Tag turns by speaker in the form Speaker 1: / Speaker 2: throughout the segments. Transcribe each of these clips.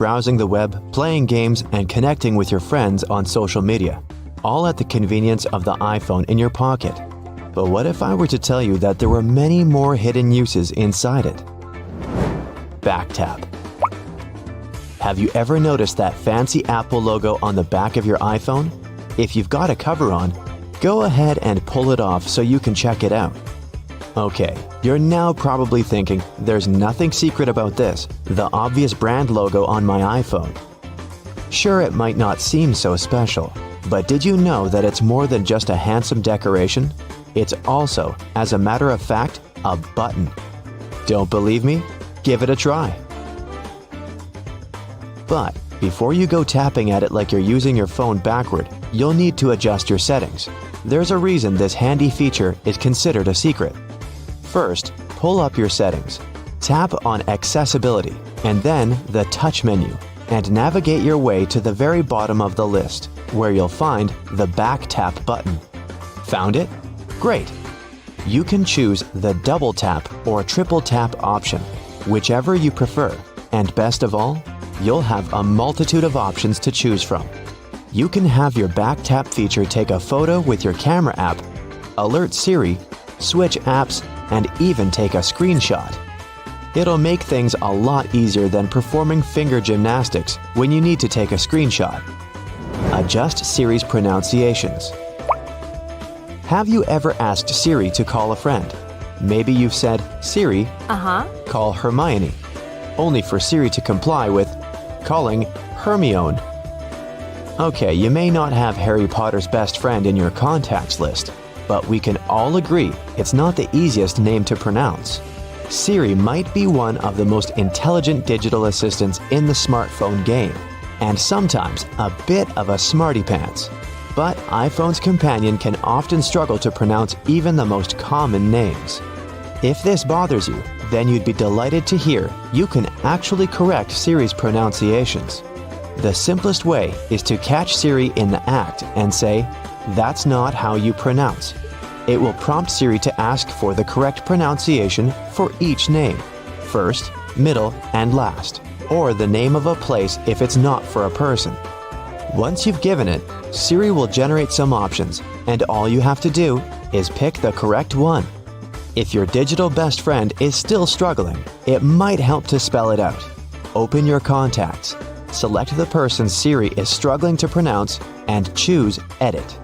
Speaker 1: browsing the web, playing games, and connecting with your friends on social media, all at the convenience of the iPhone in your pocket. But what if I were to tell you that there were many more hidden uses inside it? Backtap. Have you ever noticed that fancy Apple logo on the back of your iPhone? If you've got a cover on, go ahead and pull it off so you can check it out. Okay, you're now probably thinking, there's nothing secret about this, the obvious brand logo on my iPhone. Sure, it might not seem so special, but did you know that it's more than just a handsome decoration? It's also, as a matter of fact, a button. Don't believe me? Give it a try. But before you go tapping at it like you're using your phone backward, you'll need to adjust your settings. There's a reason this handy feature is considered a secret. First, pull up your settings. Tap on Accessibility and then the Touch menu and navigate your way to the very bottom of the list, where you'll find the Backtap button. Found it? Great! You can choose the double tap or triple tap option, whichever you prefer, and best of all, you'll have a multitude of options to choose from. You can have your Backtap feature take a photo with your camera app, alert Siri, switch apps, and even take a screenshot. It'll make things a lot easier than performing finger gymnastics when you need to take a screenshot. Adjust Siri's pronunciations. Have you ever asked Siri to call a friend? Maybe you've said, Siri, call Hermione, only for Siri to comply with calling Hermione. Okay, you may not have Harry Potter's best friend in your contacts list, but we can all agree it's not the easiest name to pronounce. Siri might be one of the most intelligent digital assistants in the smartphone game, and sometimes a bit of a smarty pants. But iPhone's companion can often struggle to pronounce even the most common names. If this bothers you, then you'd be delighted to hear you can actually correct Siri's pronunciations. The simplest way is to catch Siri in the act and say, "That's not how you pronounce." It will prompt Siri to ask for the correct pronunciation for each name, first, middle, and last, or the name of a place if it's not for a person. Once you've given it, Siri will generate some options, and all you have to do is pick the correct one. If your digital best friend is still struggling, it might help to spell it out. Open your contacts, select the person Siri is struggling to pronounce, and choose Edit.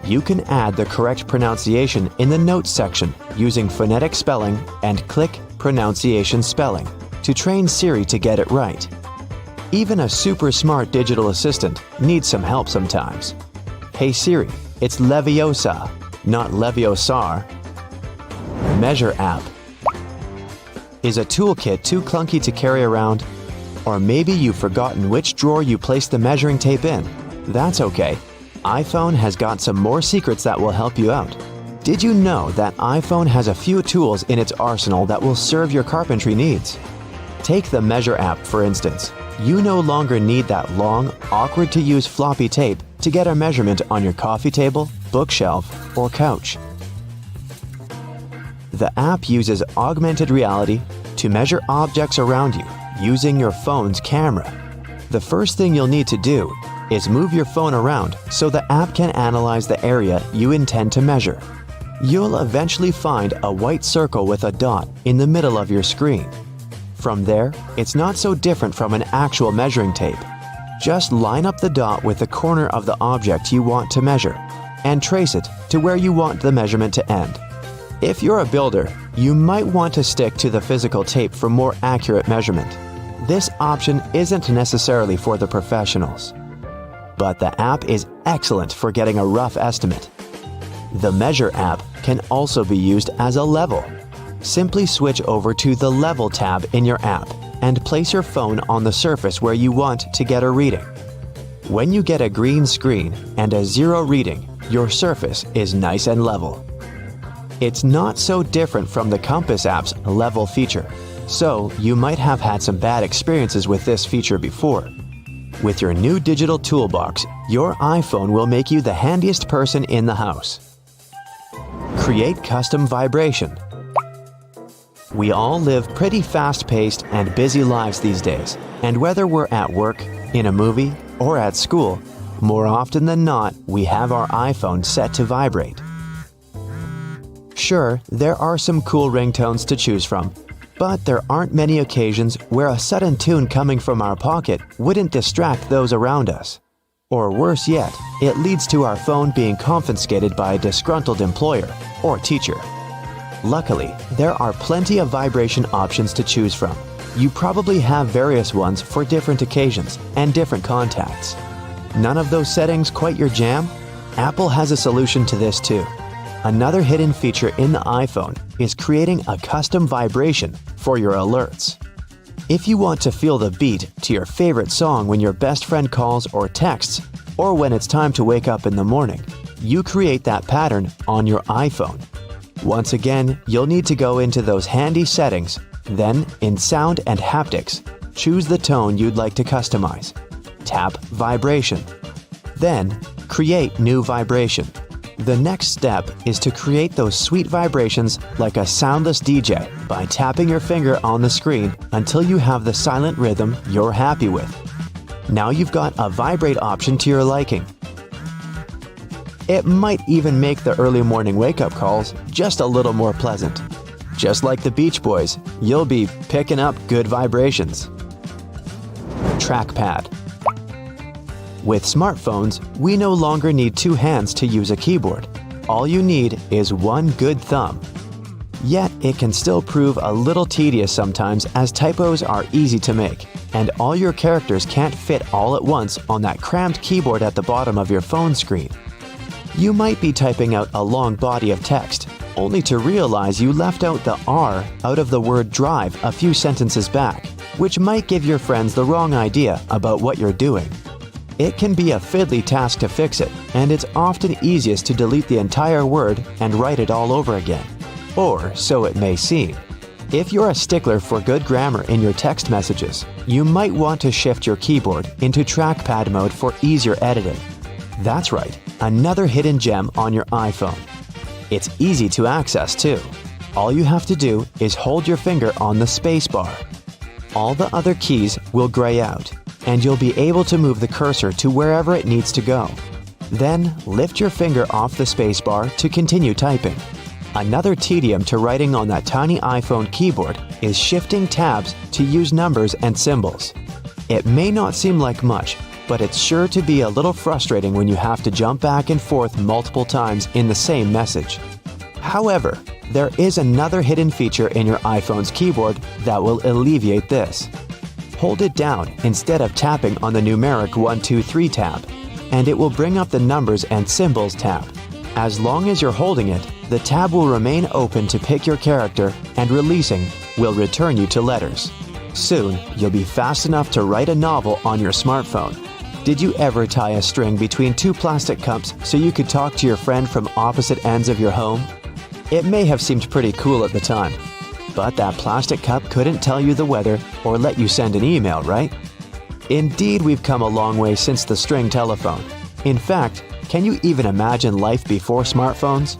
Speaker 1: You can add the correct pronunciation in the Notes section using phonetic spelling and click Pronunciation Spelling to train Siri to get it right. Even a super smart digital assistant needs some help sometimes. Hey Siri, it's Leviosa, not Leviosar. Measure app. Is a toolkit too clunky to carry around? Or maybe you've forgotten which drawer you placed the measuring tape in. That's okay. iPhone has got some more secrets that will help you out. Did you know that iPhone has a few tools in its arsenal that will serve your carpentry needs? Take the Measure app, for instance. You no longer need that long, awkward-to-use floppy tape to get a measurement on your coffee table, bookshelf, or couch. The app uses augmented reality to measure objects around you using your phone's camera. The first thing you'll need to do is move your phone around so the app can analyze the area you intend to measure. You'll eventually find a white circle with a dot in the middle of your screen. From there, it's not so different from an actual measuring tape. Just line up the dot with the corner of the object you want to measure and trace it to where you want the measurement to end. If you're a builder, you might want to stick to the physical tape for more accurate measurement. This option isn't necessarily for the professionals, but the app is excellent for getting a rough estimate. The Measure app can also be used as a level. Simply switch over to the Level tab in your app and place your phone on the surface where you want to get a reading. When you get a green screen and a 0 reading, your surface is nice and level. It's not so different from the Compass app's Level feature, so you might have had some bad experiences with this feature before. With your new digital toolbox, your iPhone will make you the handiest person in the house. Create custom vibration. We all live pretty fast-paced and busy lives these days, and whether we're at work, in a movie, or at school, more often than not, we have our iPhone set to vibrate. Sure, there are some cool ringtones to choose from, but there aren't many occasions where a sudden tune coming from our pocket wouldn't distract those around us. Or worse yet, it leads to our phone being confiscated by a disgruntled employer or teacher. Luckily, there are plenty of vibration options to choose from. You probably have various ones for different occasions and different contacts. None of those settings quite your jam? Apple has a solution to this too. Another hidden feature in the iPhone is creating a custom vibration for your alerts. If you want to feel the beat to your favorite song when your best friend calls or texts, or when it's time to wake up in the morning, you create that pattern on your iPhone. Once again, you'll need to go into those handy settings, then in Sound and Haptics, choose the tone you'd like to customize. Tap Vibration. Then, Create New Vibration. The next step is to create those sweet vibrations like a soundless DJ by tapping your finger on the screen until you have the silent rhythm you're happy with. Now you've got a vibrate option to your liking. It might even make the early morning wake-up calls just a little more pleasant. Just like the Beach Boys, you'll be picking up good vibrations. Trackpad. With smartphones, we no longer need two hands to use a keyboard. All you need is one good thumb. Yet, it can still prove a little tedious sometimes as typos are easy to make, and all your characters can't fit all at once on that cramped keyboard at the bottom of your phone screen. You might be typing out a long body of text, only to realize you left out the R out of the word drive a few sentences back, which might give your friends the wrong idea about what you're doing. It can be a fiddly task to fix it, and it's often easiest to delete the entire word and write it all over again. Or so it may seem. If you're a stickler for good grammar in your text messages, you might want to shift your keyboard into trackpad mode for easier editing. That's right, another hidden gem on your iPhone. It's easy to access too. All you have to do is hold your finger on the space bar. All the other keys will gray out, and you'll be able to move the cursor to wherever it needs to go. Then, lift your finger off the space bar to continue typing. Another tedium to writing on that tiny iPhone keyboard is shifting tabs to use numbers and symbols. It may not seem like much, but it's sure to be a little frustrating when you have to jump back and forth multiple times in the same message. However, there is another hidden feature in your iPhone's keyboard that will alleviate this. Hold it down instead of tapping on the numeric 1, 2, 3 tab, and it will bring up the Numbers and Symbols tab. As long as you're holding it, the tab will remain open to pick your character, and releasing will return you to letters. Soon, you'll be fast enough to write a novel on your smartphone. Did you ever tie a string between two plastic cups so you could talk to your friend from opposite ends of your home? It may have seemed pretty cool at the time, but that plastic cup couldn't tell you the weather or let you send an email, right? Indeed, we've come a long way since the string telephone. In fact, can you even imagine life before smartphones?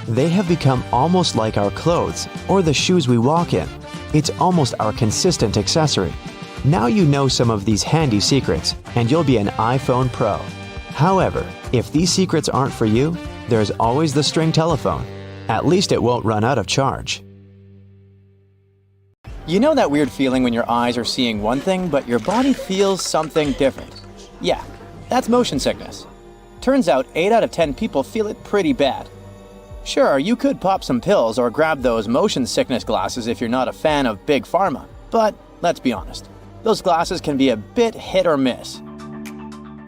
Speaker 1: They have become almost like our clothes or the shoes we walk in. It's almost our consistent accessory. Now you know some of these handy secrets, and you'll be an iPhone Pro. However, if these secrets aren't for you, there's always the string telephone. At least it won't run out of charge.
Speaker 2: You know that weird feeling when your eyes are seeing one thing, but your body feels something different? Yeah, that's motion sickness. Turns out 8 out of 10 people feel it pretty bad. Sure, you could pop some pills or grab those motion sickness glasses if you're not a fan of Big Pharma, but let's be honest. Those glasses can be a bit hit or miss.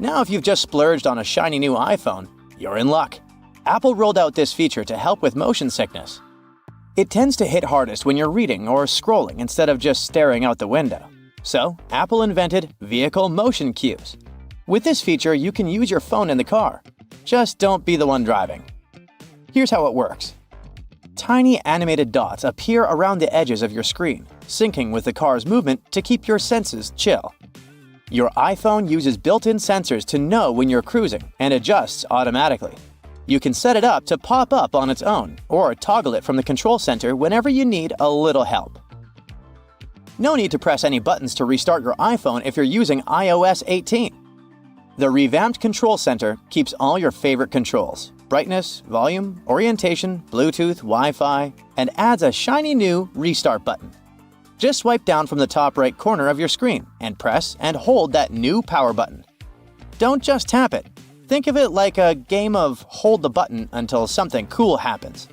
Speaker 2: Now if you've just splurged on a shiny new iPhone, you're in luck. Apple rolled out this feature to help with motion sickness. It tends to hit hardest when you're reading or scrolling instead of just staring out the window. So, Apple invented vehicle motion cues. With this feature, you can use your phone in the car. Just don't be the one driving. Here's how it works. Tiny animated dots appear around the edges of your screen, syncing with the car's movement to keep your senses chill. Your iPhone uses built-in sensors to know when you're cruising and adjusts automatically. You can set it up to pop up on its own or toggle it from the control center whenever you need a little help. No need to press any buttons to restart your iPhone if you're using iOS 18. The revamped control center keeps all your favorite controls: brightness, volume, orientation, Bluetooth, Wi-Fi, and adds a shiny new restart button. Just swipe down from the top right corner of your screen and press and hold that new power button. Don't just tap it. Think of it like a game of hold the button until something cool happens.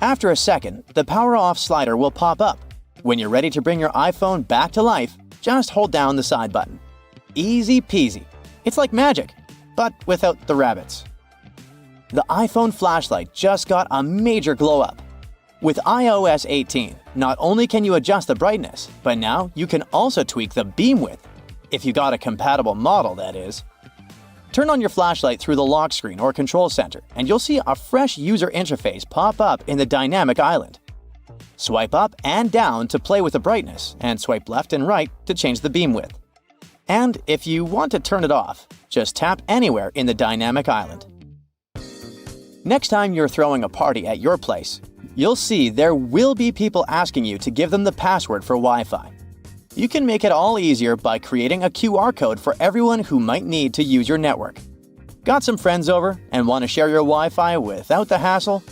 Speaker 2: After a second, the power off slider will pop up. When you're ready to bring your iPhone back to life, just hold down the side button. Easy peasy. It's like magic, but without the rabbits. The iPhone flashlight just got a major glow up. With iOS 18, not only can you adjust the brightness, but now you can also tweak the beam width. If you got a compatible model, that is. Turn on your flashlight through the lock screen or control center, and you'll see a fresh user interface pop up in the dynamic island. Swipe up and down to play with the brightness, and swipe left and right to change the beam width. And if you want to turn it off, just tap anywhere in the dynamic island. Next time you're throwing a party at your place, you'll see there will be people asking you to give them the password for Wi-Fi. You can make it all easier by creating a QR code for everyone who might need to use your network. Got some friends over and want to share your Wi-Fi without the hassle?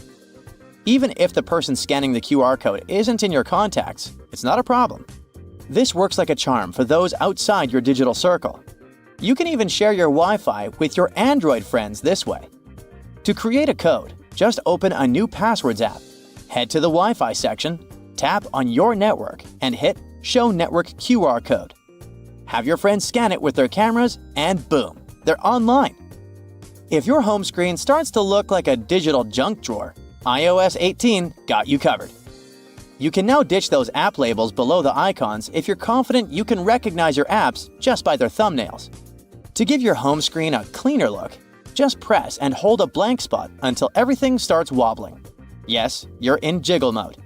Speaker 2: Even if the person scanning the QR code isn't in your contacts, it's not a problem. This works like a charm for those outside your digital circle. You can even share your Wi-Fi with your Android friends this way. To create a code, just open a new Passwords app. Head to the Wi-Fi section, tap on your network, and hit Show Network QR Code. Have your friends scan it with their cameras, and boom, they're online. If your home screen starts to look like a digital junk drawer, iOS 18 got you covered. You can now ditch those app labels below the icons if you're confident you can recognize your apps just by their thumbnails. To give your home screen a cleaner look, just press and hold a blank spot until everything starts wobbling. Yes, you're in jiggle mode.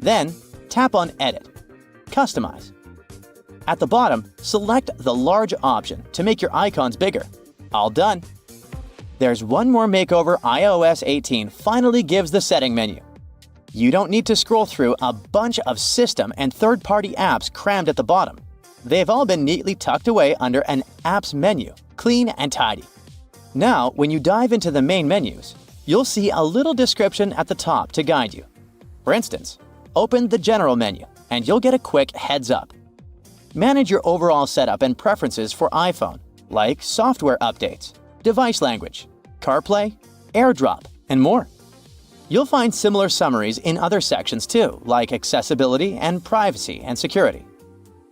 Speaker 2: Then, tap on Edit. Customize. At the bottom, select the large option to make your icons bigger. All done. There's one more makeover iOS 18 finally gives the setting menu. You don't need to scroll through a bunch of system and third-party apps crammed at the bottom. They've all been neatly tucked away under an Apps menu, clean and tidy. Now, when you dive into the main menus, you'll see a little description at the top to guide you. For instance, open the General menu, and you'll get a quick heads up. Manage your overall setup and preferences for iPhone, like software updates, device language, CarPlay, AirDrop, and more. You'll find similar summaries in other sections too, like accessibility and privacy and security.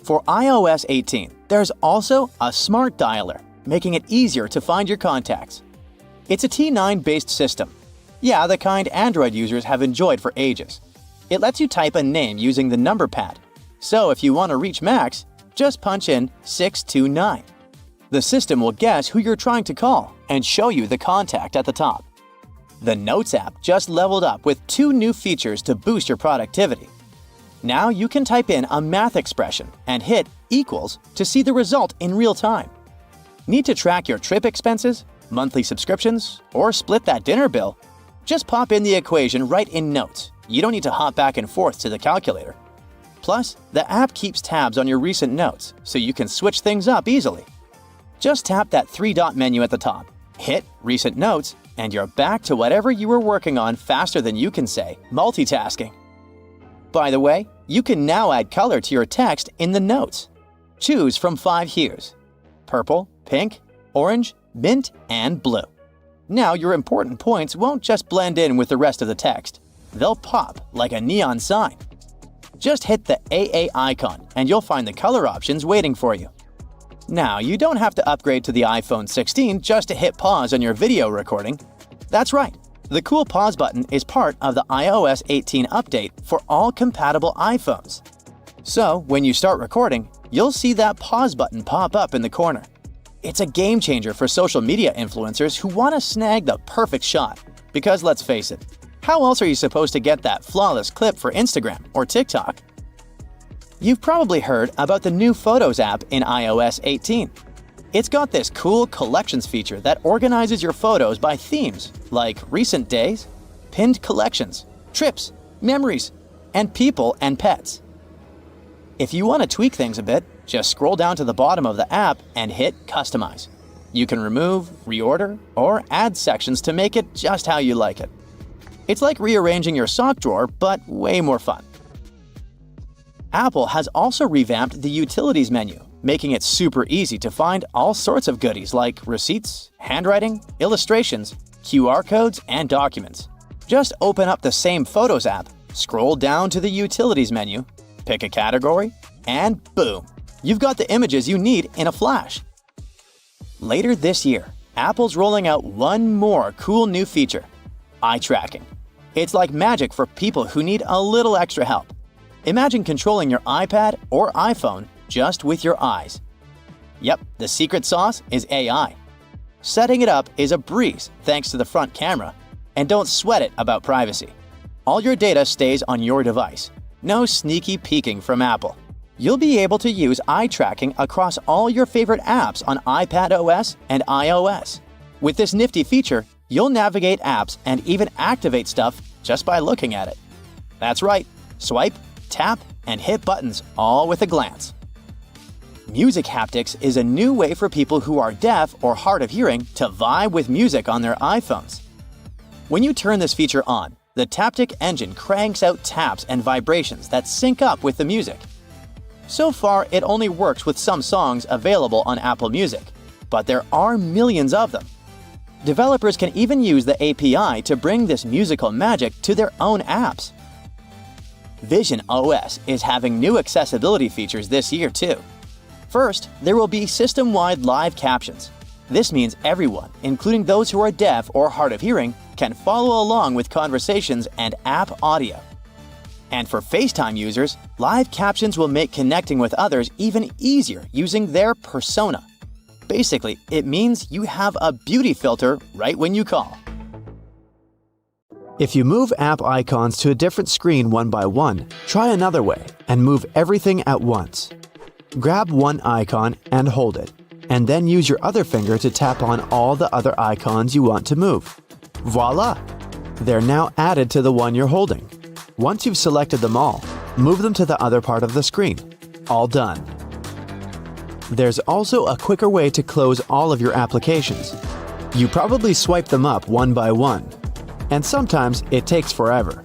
Speaker 2: For iOS 18, there's also a smart dialer, making it easier to find your contacts. It's a T9-based system. Yeah, the kind Android users have enjoyed for ages. It lets you type a name using the number pad. So if you want to reach Max, just punch in 629. The system will guess who you're trying to call and show you the contact at the top. The Notes app just leveled up with 2 new features to boost your productivity. Now you can type in a math expression and hit equals to see the result in real time. Need to track your trip expenses, monthly subscriptions, or split that dinner bill? Just pop in the equation right in Notes. You don't need to hop back and forth to the calculator. Plus, the app keeps tabs on your recent notes, so you can switch things up easily. Just tap that 3-dot menu at the top, hit Recent Notes, and you're back to whatever you were working on faster than you can say multitasking. By the way, you can now add color to your text in the notes. Choose from 5 hues: purple, pink, orange, mint, and blue. Now your important points won't just blend in with the rest of the text. They'll pop like a neon sign. Just hit the AA icon and you'll find the color options waiting for you. Now, you don't have to upgrade to the iPhone 16 just to hit pause on your video recording. That's right, the cool pause button is part of the iOS 18 update for all compatible iPhones. So, when you start recording, you'll see that pause button pop up in the corner. It's a game changer for social media influencers who want to snag the perfect shot. Because let's face it, how else are you supposed to get that flawless clip for Instagram or TikTok? You've probably heard about the new Photos app in iOS 18. It's got this cool collections feature that organizes your photos by themes, like recent days, pinned collections, trips, memories, and people and pets. If you want to tweak things a bit, just scroll down to the bottom of the app and hit Customize. You can remove, reorder, or add sections to make it just how you like it. It's like rearranging your sock drawer, but way more fun. Apple has also revamped the Utilities menu, making it super easy to find all sorts of goodies like receipts, handwriting, illustrations, QR codes, and documents. Just open up the same Photos app, scroll down to the Utilities menu, pick a category, and boom! You've got the images you need in a flash. Later this year, Apple's rolling out one more cool new feature: eye tracking. It's like magic for people who need a little extra help. Imagine controlling your iPad or iPhone just with your eyes. Yep, the secret sauce is AI. Setting it up is a breeze thanks to the front camera, and don't sweat it about privacy. All your data stays on your device. No sneaky peeking from Apple. You'll be able to use eye tracking across all your favorite apps on iPadOS and iOS. With this nifty feature, you'll navigate apps and even activate stuff just by looking at it. That's right, swipe, tap, and hit buttons all with a glance. Music haptics is a new way for people who are deaf or hard of hearing to vibe with music on their iPhones. When you turn this feature on, the Taptic engine cranks out taps and vibrations that sync up with the music. So far, it only works with some songs available on Apple Music, but there are millions of them. Developers can even use the API to bring this musical magic to their own apps. VisionOS is having new accessibility features this year too. First, there will be system-wide live captions. This means everyone, including those who are deaf or hard of hearing, can follow along with conversations and app audio. And for FaceTime users, live captions will make connecting with others even easier using their persona. Basically, it means you have a beauty filter right when you call.
Speaker 1: If you move app icons to a different screen one by one, try another way and move everything at once. Grab one icon and hold it, and then use your other finger to tap on all the other icons you want to move. Voila! They're now added to the one you're holding. Once you've selected them all, move them to the other part of the screen. All done. There's also a quicker way to close all of your applications. You probably swipe them up one by one, and sometimes it takes forever.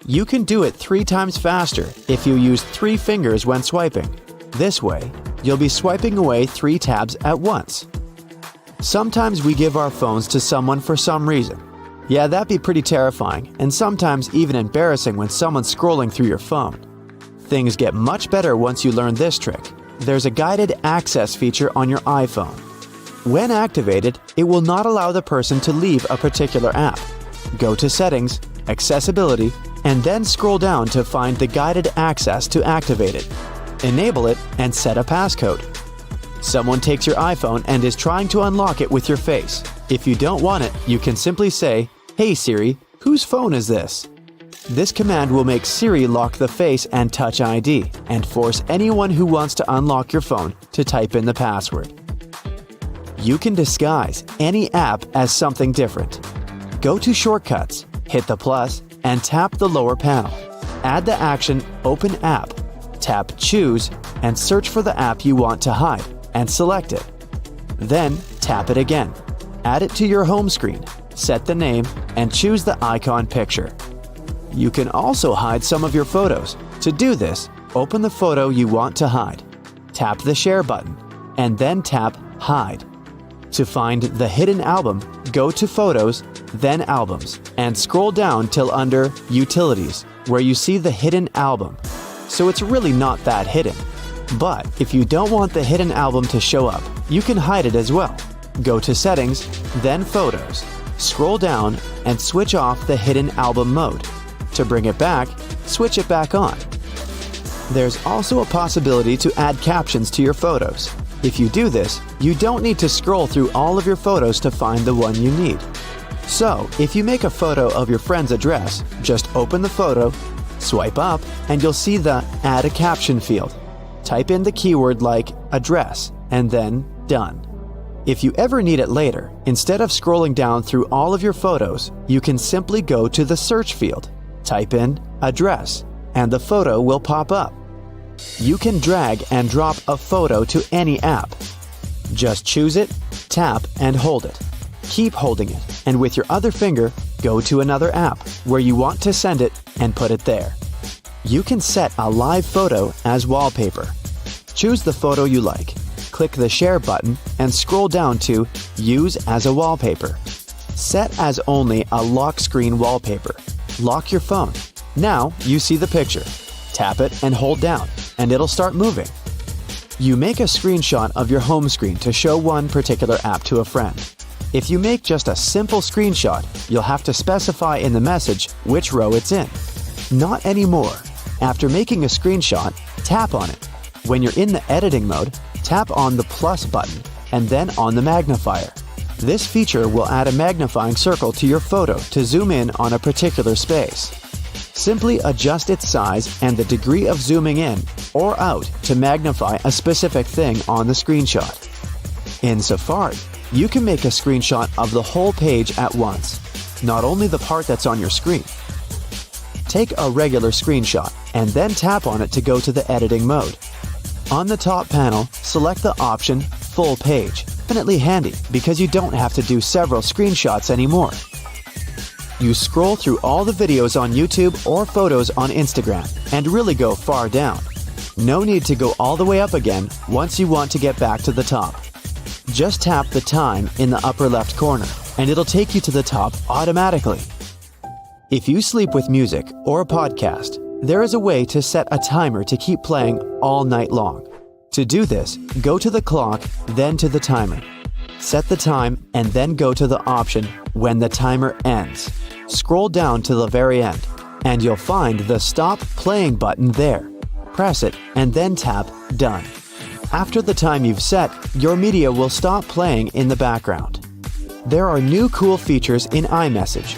Speaker 1: You can do it 3 times faster if you use 3 fingers when swiping. This way, you'll be swiping away 3 tabs at once. Sometimes we give our phones to someone for some reason. Yeah, that'd be pretty terrifying, and sometimes even embarrassing when someone's scrolling through your phone. Things get much better once you learn this trick. There's a guided access feature on your iPhone. When activated, it will not allow the person to leave a particular app. Go to Settings, Accessibility, and then scroll down to find the guided access to activate it. Enable it and set a passcode. Someone takes your iPhone and is trying to unlock it with your face. If you don't want it, you can simply say, "Hey Siri, whose phone is this?" This command will make Siri lock the Face and Touch ID and force anyone who wants to unlock your phone to type in the password. You can disguise any app as something different. Go to Shortcuts, hit the plus, and tap the lower panel. Add the action Open App. Tap Choose and search for the app you want to hide and select it. Then tap it again. Add it to your home screen, set the name, and choose the icon picture. You can also hide some of your photos. To do this, open the photo you want to hide. Tap the Share button, and then tap Hide. To find the hidden album, go to Photos, then Albums, and scroll down till under Utilities, where you see the hidden album. So it's really not that hidden. But if you don't want the hidden album to show up, you can hide it as well. Go to Settings, then Photos. Scroll down and switch off the hidden album mode. To bring it back, switch it back on. There's also a possibility to add captions to your photos. If you do this, you don't need to scroll through all of your photos to find the one you need. So, if you make a photo of your friend's address, just open the photo, swipe up, and you'll see the Add a Caption field. Type in the keyword like address, and then done. If you ever need it later, instead of scrolling down through all of your photos, you can simply go to the search field, type in address, and the photo will pop up. You can drag and drop a photo to any app. Just choose it, tap, and hold it. Keep holding it, and with your other finger, go to another app where you want to send it and put it there. You can set a live photo as wallpaper. Choose the photo you like, click the Share button, and scroll down to Use as a wallpaper. Set as only a lock screen wallpaper. Lock your phone. Now you see the picture. Tap it and hold down, and it'll start moving. You make a screenshot of your home screen to show one particular app to a friend. If you make just a simple screenshot, you'll have to specify in the message which row it's in. Not anymore. After making a screenshot, tap on it. When you're in the editing mode, tap on the plus button and then on the magnifier. This feature will add a magnifying circle to your photo to zoom in on a particular space. Simply adjust its size and the degree of zooming in or out to magnify a specific thing on the screenshot. In Safari, you can make a screenshot of the whole page at once, not only the part that's on your screen. Take a regular screenshot and then tap on it to go to the editing mode. On the top panel, select the option Full Page. Definitely handy because you don't have to do several screenshots anymore. You scroll through all the videos on YouTube or photos on Instagram and really go far down. No need to go all the way up again once you want to get back to the top. Just tap the time in the upper left corner and it'll take you to the top automatically. If you sleep with music or a podcast, there is a way to set a timer to keep playing all night long. To do this, go to the clock, then to the timer. Set the time and then go to the option when the timer ends. Scroll down to the very end and you'll find the Stop Playing button there. Press it and then tap Done. After the time you've set, your media will stop playing in the background. There are new cool features in iMessage.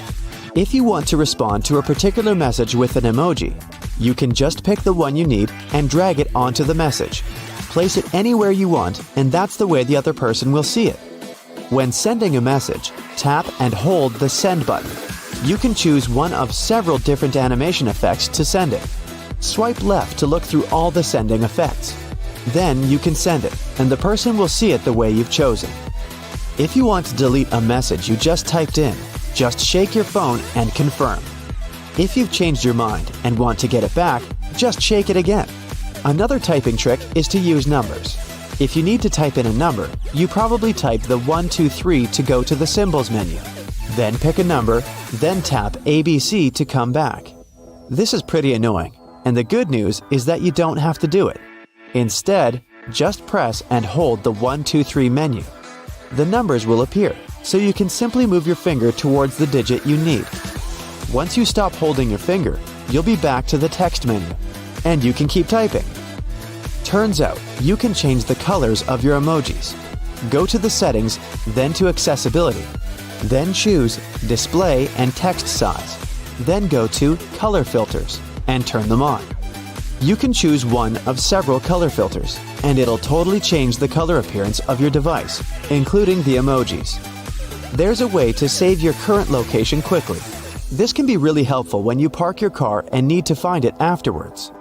Speaker 1: If you want to respond to a particular message with an emoji, you can just pick the one you need and drag it onto the message. Place it anywhere you want, and that's the way the other person will see it. When sending a message, tap and hold the Send button. You can choose one of several different animation effects to send it. Swipe left to look through all the sending effects. Then you can send it, and the person will see it the way you've chosen. If you want to delete a message you just typed in, just shake your phone and confirm. If you've changed your mind and want to get it back, just shake it again. Another typing trick is to use numbers. If you need to type in a number, you probably type the 1, 2, 3 to go to the symbols menu. Then pick a number, then tap ABC to come back. This is pretty annoying, and the good news is that you don't have to do it. Instead, just press and hold the 1, 2, 3 menu. The numbers will appear, so you can simply move your finger towards the digit you need. Once you stop holding your finger, you'll be back to the text menu, and you can keep typing. Turns out, you can change the colors of your emojis. Go to the settings, then to accessibility. Then choose display and text size. Then go to color filters and turn them on. You can choose one of several color filters, and it'll totally change the color appearance of your device, including the emojis. There's a way to save your current location quickly. This can be really helpful when you park your car and need to find it afterwards.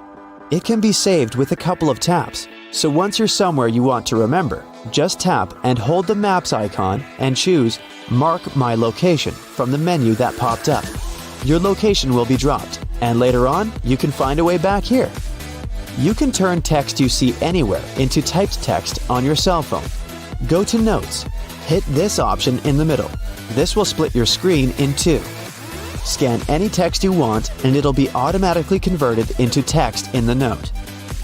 Speaker 1: It can be saved with a couple of taps, so once you're somewhere you want to remember, just tap and hold the Maps icon and choose Mark My Location from the menu that popped up. Your location will be dropped, and later on, you can find a way back here. You can turn text you see anywhere into typed text on your cell phone. Go to Notes. Hit this option in the middle. This will split your screen in two. Scan any text you want and it'll be automatically converted into text in the note.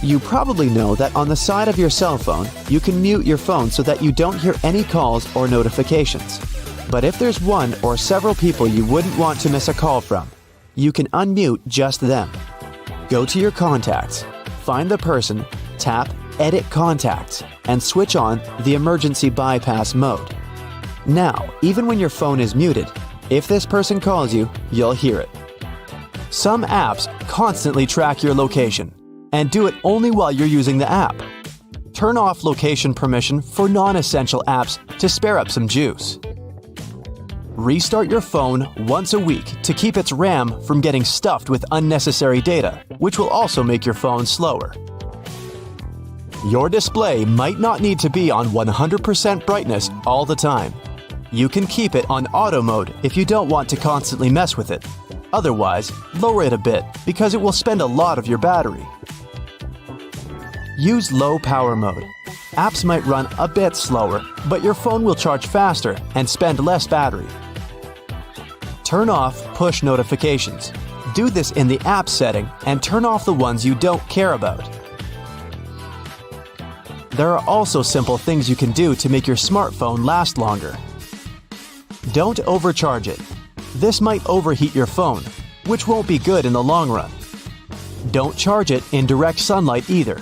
Speaker 1: You probably know that on the side of your cell phone, you can mute your phone so that you don't hear any calls or notifications. But if there's one or several people you wouldn't want to miss a call from, you can unmute just them. Go to your contacts, find the person, tap Edit Contacts, and switch on the emergency bypass mode. Now, even when your phone is muted, if this person calls you, you'll hear it. Some apps constantly track your location and do it only while you're using the app. Turn off location permission for non-essential apps to spare up some juice. Restart your phone once a week to keep its RAM from getting stuffed with unnecessary data, which will also make your phone slower. Your display might not need to be on 100% brightness all the time. You can keep it on auto mode if you don't want to constantly mess with it. Otherwise, lower it a bit because it will spend a lot of your battery. Use low power mode. Apps might run a bit slower, but your phone will charge faster and spend less battery. Turn off push notifications. Do this in the app setting and turn off the ones you don't care about. There are also simple things you can do to make your smartphone last longer. Don't overcharge it. This might overheat your phone, which won't be good in the long run. Don't charge it in direct sunlight either.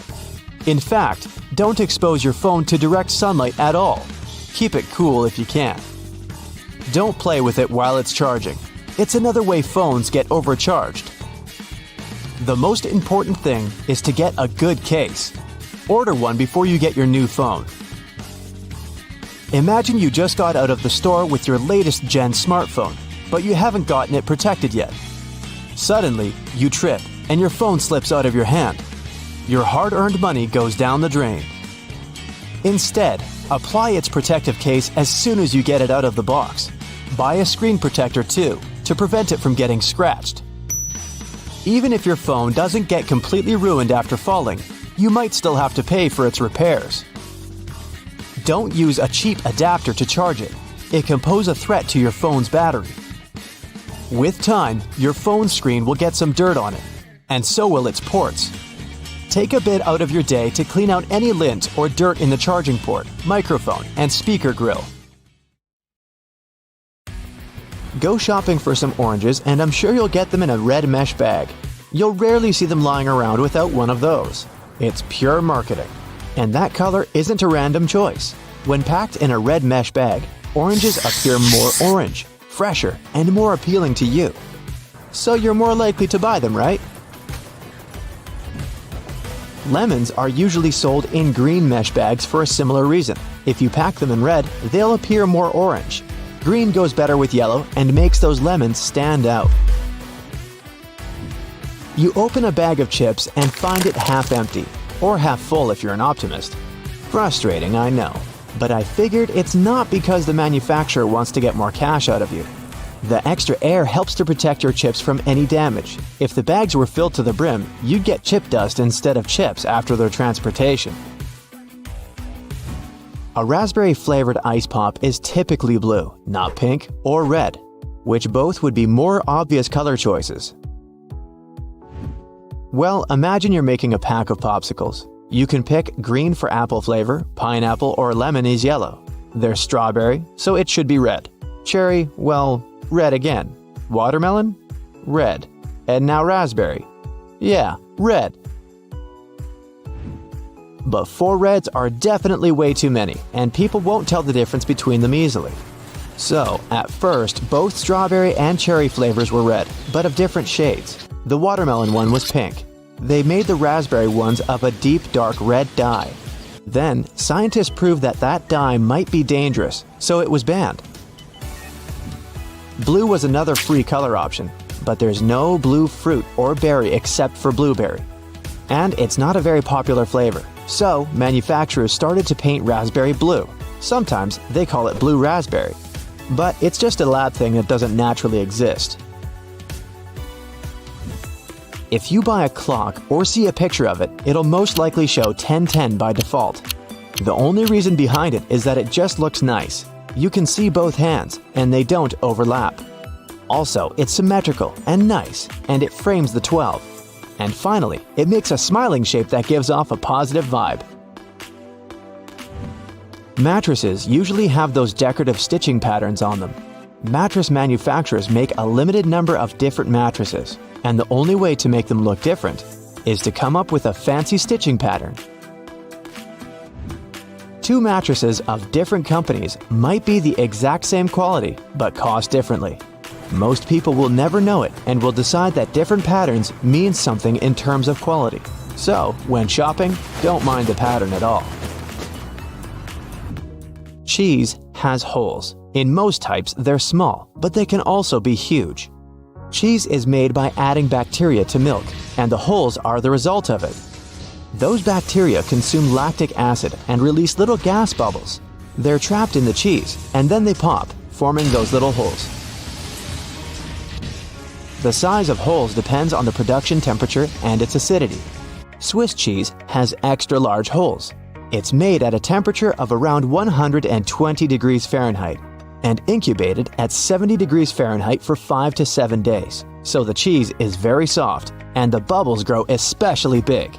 Speaker 1: In fact, don't expose your phone to direct sunlight at all. Keep it cool if you can. Don't play with it while it's charging. It's another way phones get overcharged. The most important thing is to get a good case. Order one before you get your new phone. Imagine you just got out of the store with your latest gen smartphone, but you haven't gotten it protected yet. Suddenly, you trip and your phone slips out of your hand. Your hard-earned money goes down the drain. Instead, apply its protective case as soon as you get it out of the box. Buy a screen protector too, to prevent it from getting scratched. Even if your phone doesn't get completely ruined after falling, you might still have to pay for its repairs. Don't use a cheap adapter to charge it. It can pose a threat to your phone's battery. With time, your phone screen will get some dirt on it, and so will its ports. Take a bit out of your day to clean out any lint or dirt in the charging port, microphone, and speaker grill. Go shopping for some oranges and I'm sure you'll get them in a red mesh bag. You'll rarely see them lying around without one of those. It's pure marketing. And that color isn't a random choice. When packed in a red mesh bag, oranges appear more orange, fresher, and more appealing to you. So you're more likely to buy them, right? Lemons are usually sold in green mesh bags for a similar reason. If you pack them in red, they'll appear more orange. Green goes better with yellow and makes those lemons stand out. You open a bag of chips and find it half empty, or half full if you're an optimist. Frustrating, I know, but I figured it's not because the manufacturer wants to get more cash out of you. The extra air helps to protect your chips from any damage. If the bags were filled to the brim, you'd get chip dust instead of chips after their transportation. A raspberry-flavored ice pop is typically blue, not pink or red, which both would be more obvious color choices. Well, imagine you're making a pack of popsicles. You can pick green for apple flavor, pineapple or lemon is yellow. There's strawberry, so it should be red. Cherry, well, red again. Watermelon? Red. And now raspberry. Yeah, red. But 4 reds are definitely way too many, and people won't tell the difference between them easily. So, at first, both strawberry and cherry flavors were red, but of different shades. The watermelon one was pink. They made the raspberry ones of a deep dark red dye. Then, scientists proved that that dye might be dangerous, so it was banned. Blue was another free color option, but there's no blue fruit or berry except for blueberry. And it's not a very popular flavor, so manufacturers started to paint raspberry blue. Sometimes they call it blue raspberry, but it's just a lab thing that doesn't naturally exist. If you buy a clock or see a picture of it, it'll most likely show 10:10 by default. The only reason behind it is that it just looks nice. You can see both hands, and they don't overlap. Also, it's symmetrical and nice, and it frames the 12. And finally, it makes a smiling shape that gives off a positive vibe. Mattresses usually have those decorative stitching patterns on them. Mattress manufacturers make a limited number of different mattresses, and the only way to make them look different is to come up with a fancy stitching pattern. 2 mattresses of different companies might be the exact same quality, but cost differently. Most people will never know it and will decide that different patterns mean something in terms of quality. So, when shopping, don't mind the pattern at all. Cheese has holes. In most types, they're small, but they can also be huge. Cheese is made by adding bacteria to milk, and the holes are the result of it. Those bacteria consume lactic acid and release little gas bubbles. They're trapped in the cheese, and then they pop, forming those little holes. The size of holes depends on the production temperature and its acidity. Swiss cheese has extra large holes. It's made at a temperature of around 120 degrees Fahrenheit and incubated at 70 degrees Fahrenheit for 5 to 7 days. So the cheese is very soft and the bubbles grow especially big.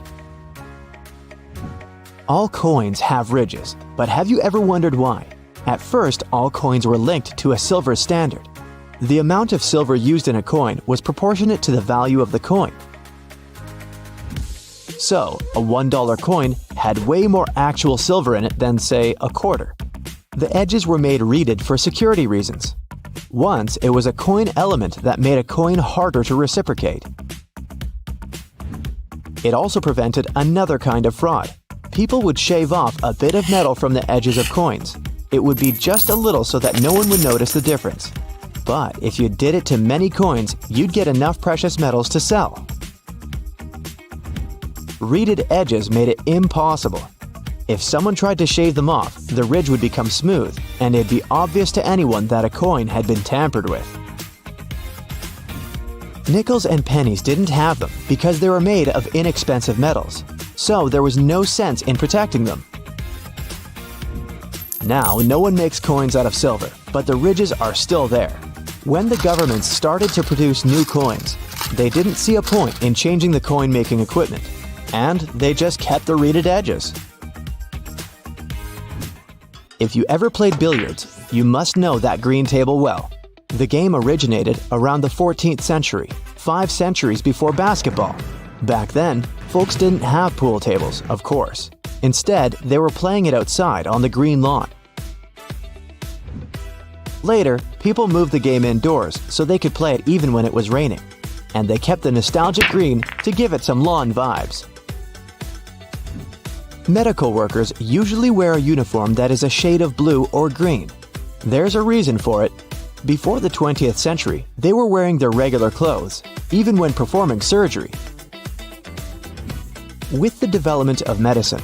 Speaker 1: All coins have ridges, but have you ever wondered why? At first, all coins were linked to a silver standard. The amount of silver used in a coin was proportionate to the value of the coin. So, a $1 coin had way more actual silver in it than, say, a quarter. The edges were made reeded for security reasons. Once, it was a coin element that made a coin harder to reciprocate. It also prevented another kind of fraud. People would shave off a bit of metal from the edges of coins. It would be just a little so that no one would notice the difference. But if you did it to many coins, you'd get enough precious metals to sell. Reeded edges made it impossible. If someone tried to shave them off, the ridge would become smooth, and it'd be obvious to anyone that a coin had been tampered with. Nickels and pennies didn't have them because they were made of inexpensive metals, so there was no sense in protecting them. Now, no one makes coins out of silver, but the ridges are still there. When the governments started to produce new coins, they didn't see a point in changing the coin-making equipment, and they just kept the reeded edges. If you ever played billiards, you must know that green table well. The game originated around the 14th century, 5 centuries before basketball. Back then, folks didn't have pool tables, of course. Instead, they were playing it outside on the green lawn. Later, people moved the game indoors so they could play it even when it was raining, and they kept the nostalgic green to give it some lawn vibes. Medical workers usually wear a uniform that is a shade of blue or green. There's a reason for it. Before the 20th century, they were wearing their regular clothes, even when performing surgery. With the development of medicine,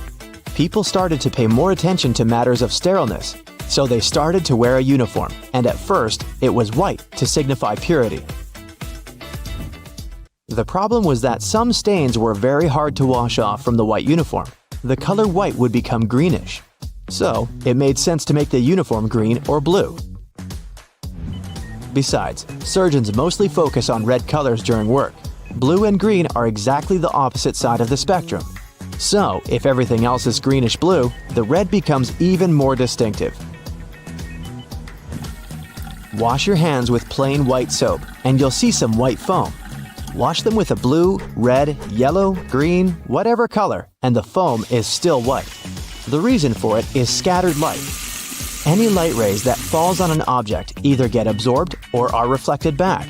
Speaker 1: people started to pay more attention to matters of sterileness, so they started to wear a uniform, and at first, it was white to signify purity. The problem was that some stains were very hard to wash off from the white uniform. The color white would become greenish. So, it made sense to make the uniform green or blue. Besides, surgeons mostly focus on red colors during work. Blue and green are exactly the opposite side of the spectrum. So, if everything else is greenish-blue, the red becomes even more distinctive. Wash your hands with plain white soap, and you'll see some white foam. Wash them with a blue, red, yellow, green, whatever color, and the foam is still white. The reason for it is scattered light. Any light rays that falls on an object either get absorbed or are reflected back.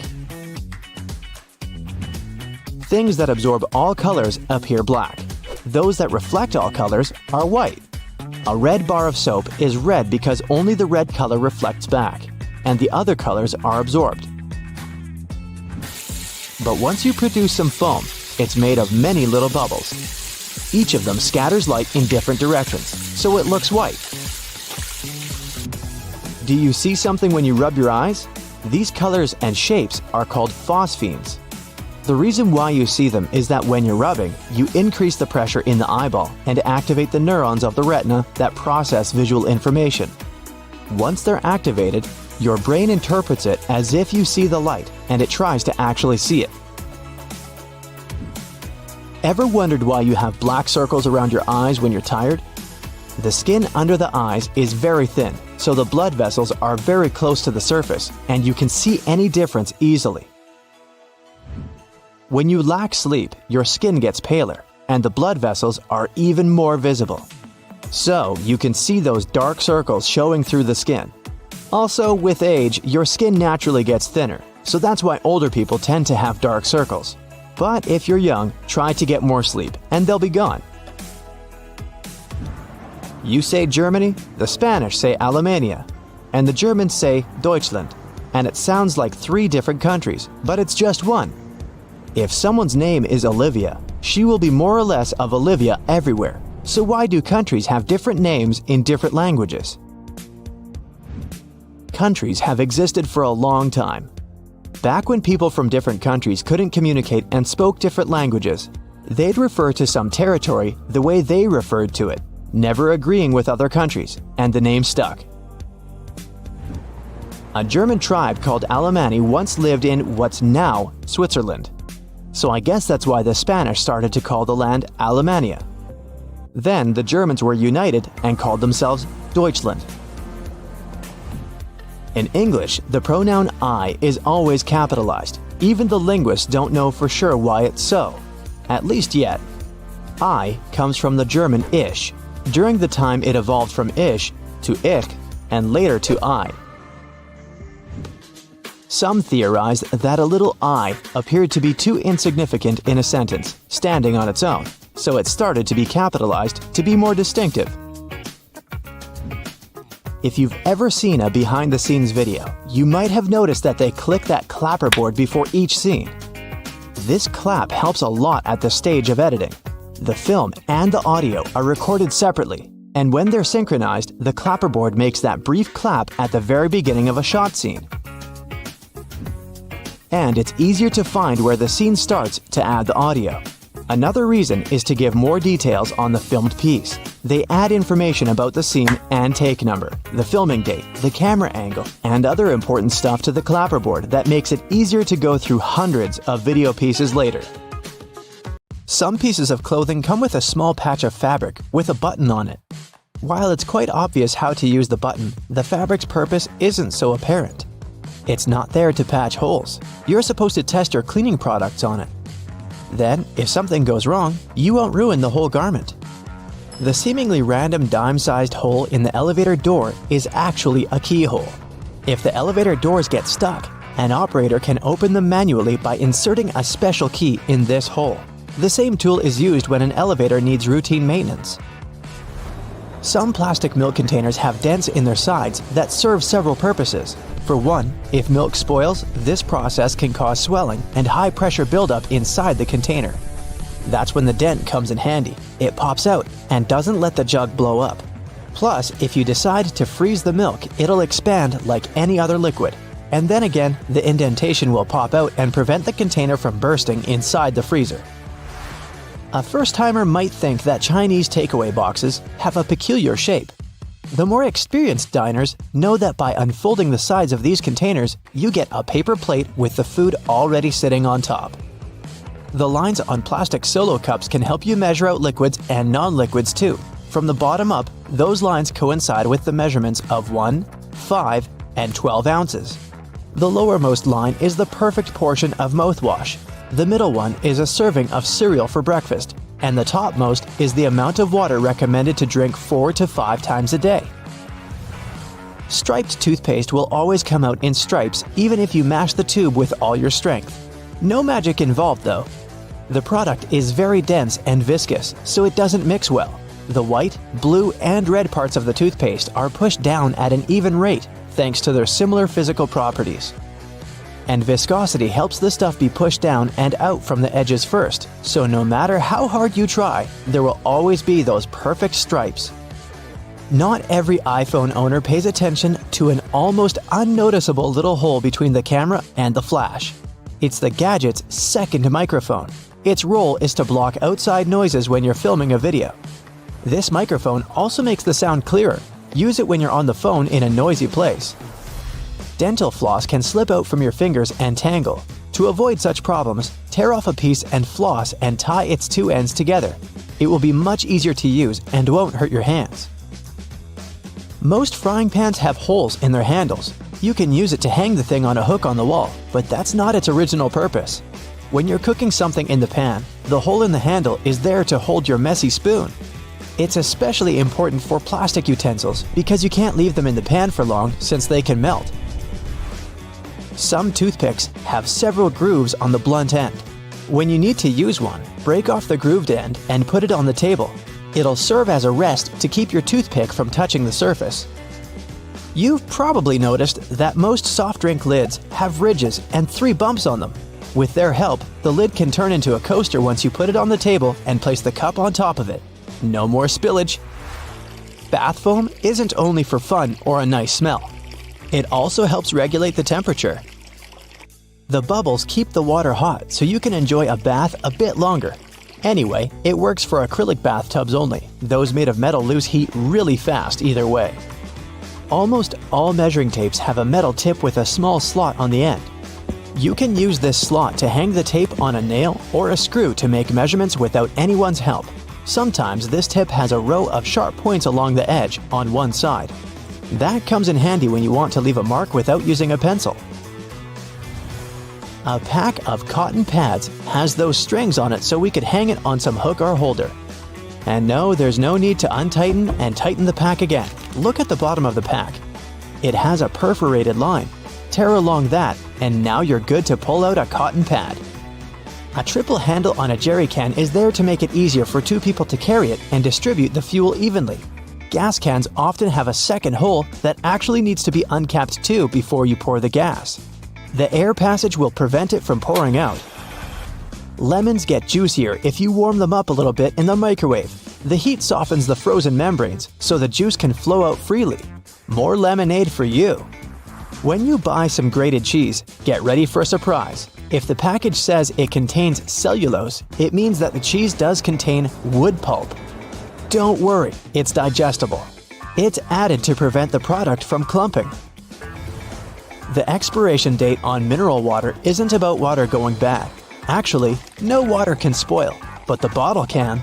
Speaker 1: Things that absorb all colors appear black. Those that reflect all colors are white. A red bar of soap is red because only the red color reflects back, and the other colors are absorbed. But once you produce some foam, it's made of many little bubbles. Each of them scatters light in different directions, so it looks white. Do you see something when you rub your eyes? These colors and shapes are called phosphenes. The reason why you see them is that when you're rubbing, you increase the pressure in the eyeball and activate the neurons of the retina that process visual information. Once they're activated, your brain interprets it as if you see the light, and it tries to actually see it. Ever wondered why you have black circles around your eyes when you're tired? The skin under the eyes is very thin, so the blood vessels are very close to the surface, and you can see any difference easily. When you lack sleep, your skin gets paler, and the blood vessels are even more visible. So, you can see those dark circles showing through the skin. Also, with age, your skin naturally gets thinner, so that's why older people tend to have dark circles. But if you're young, try to get more sleep, and they'll be gone. You say Germany, the Spanish say Alemania, and the Germans say Deutschland, and it sounds like 3 different countries, but it's just one. If someone's name is Olivia, she will be more or less of Olivia everywhere. So why do countries have different names in different languages? Countries have existed for a long time. Back when people from different countries couldn't communicate and spoke different languages, they'd refer to some territory the way they referred to it, never agreeing with other countries, and the name stuck. A German tribe called Alemanni once lived in what's now Switzerland. So I guess that's why the Spanish started to call the land Alemania. Then the Germans were united and called themselves Deutschland. In English, the pronoun I is always capitalized. Even the linguists don't know for sure why it's so. At least yet. I comes from the German ich. During the time it evolved from ish to ich and later to I. Some theorize that a little I appeared to be too insignificant in a sentence, standing on its own, so it started to be capitalized to be more distinctive. If you've ever seen a behind-the-scenes video, you might have noticed that they click that clapperboard before each scene. This clap helps a lot at the stage of editing. The film and the audio are recorded separately, and when they're synchronized, the clapperboard makes that brief clap at the very beginning of a shot scene. And it's easier to find where the scene starts to add the audio. Another reason is to give more details on the filmed piece. They add information about the scene and take number, the filming date, the camera angle, and other important stuff to the clapperboard that makes it easier to go through hundreds of video pieces later. Some pieces of clothing come with a small patch of fabric with a button on it. While it's quite obvious how to use the button, the fabric's purpose isn't so apparent. It's not there to patch holes. You're supposed to test your cleaning products on it. Then, if something goes wrong, you won't ruin the whole garment. The seemingly random dime-sized hole in the elevator door is actually a keyhole. If the elevator doors get stuck, an operator can open them manually by inserting a special key in this hole. The same tool is used when an elevator needs routine maintenance. Some plastic milk containers have dents in their sides that serve several purposes. For one, if milk spoils, this process can cause swelling and high pressure buildup inside the container. That's when the dent comes in handy. It pops out and doesn't let the jug blow up. Plus, if you decide to freeze the milk, it'll expand like any other liquid. And then again, the indentation will pop out and prevent the container from bursting inside the freezer. A first-timer might think that Chinese takeaway boxes have a peculiar shape. The more experienced diners know that by unfolding the sides of these containers, you get a paper plate with the food already sitting on top. The lines on plastic solo cups can help you measure out liquids and non-liquids too. From the bottom up, those lines coincide with the measurements of 1, 5, and 12 ounces. The lowermost line is the perfect portion of mouthwash. The middle one is a serving of cereal for breakfast, and the topmost is the amount of water recommended to drink 4 to 5 times a day. Striped toothpaste will always come out in stripes even if you mash the tube with all your strength. No magic involved though. The product is very dense and viscous, so it doesn't mix well. The white, blue, and red parts of the toothpaste are pushed down at an even rate thanks to their similar physical properties. And viscosity helps the stuff be pushed down and out from the edges first, so no matter how hard you try, there will always be those perfect stripes. Not every iPhone owner pays attention to an almost unnoticeable little hole between the camera and the flash. It's the gadget's second microphone. Its role is to block outside noises when you're filming a video. This microphone also makes the sound clearer. Use it when you're on the phone in a noisy place. Dental floss can slip out from your fingers and tangle. To avoid such problems, tear off a piece and floss and tie its two ends together. It will be much easier to use and won't hurt your hands. Most frying pans have holes in their handles. You can use it to hang the thing on a hook on the wall, but that's not its original purpose. When you're cooking something in the pan, the hole in the handle is there to hold your messy spoon. It's especially important for plastic utensils because you can't leave them in the pan for long since they can melt. Some toothpicks have several grooves on the blunt end. When you need to use one, break off the grooved end and put it on the table.
Speaker 2: It'll serve as a rest to keep your toothpick from touching the surface. You've probably noticed that most soft drink lids have ridges and 3 bumps on them. With their help, the lid can turn into a coaster once you put it on the table and place the cup on top of it. No more spillage. Bath foam isn't only for fun or a nice smell. It also helps regulate the temperature. The bubbles keep the water hot so you can enjoy a bath a bit longer. Anyway, it works for acrylic bathtubs only. Those made of metal lose heat really fast either way. Almost all measuring tapes have a metal tip with a small slot on the end. You can use this slot to hang the tape on a nail or a screw to make measurements without anyone's help. Sometimes this tip has a row of sharp points along the edge on one side. That comes in handy when you want to leave a mark without using a pencil. A pack of cotton pads has those strings on it so we could hang it on some hook or holder. And no, there's no need to untighten and tighten the pack again. Look at the bottom of the pack. It has a perforated line. Tear along that, and now you're good to pull out a cotton pad. A triple handle on a jerry can is there to make it easier for 2 people to carry it and distribute the fuel evenly. Gas cans often have a second hole that actually needs to be uncapped too before you pour the gas. The air passage will prevent it from pouring out. Lemons get juicier if you warm them up a little bit in the microwave. The heat softens the frozen membranes, so the juice can flow out freely. More lemonade for you! When you buy some grated cheese, get ready for a surprise. If the package says it contains cellulose, it means that the cheese does contain wood pulp. Don't worry, it's digestible. It's added to prevent the product from clumping. The expiration date on mineral water isn't about water going bad. Actually, no water can spoil, but the bottle can.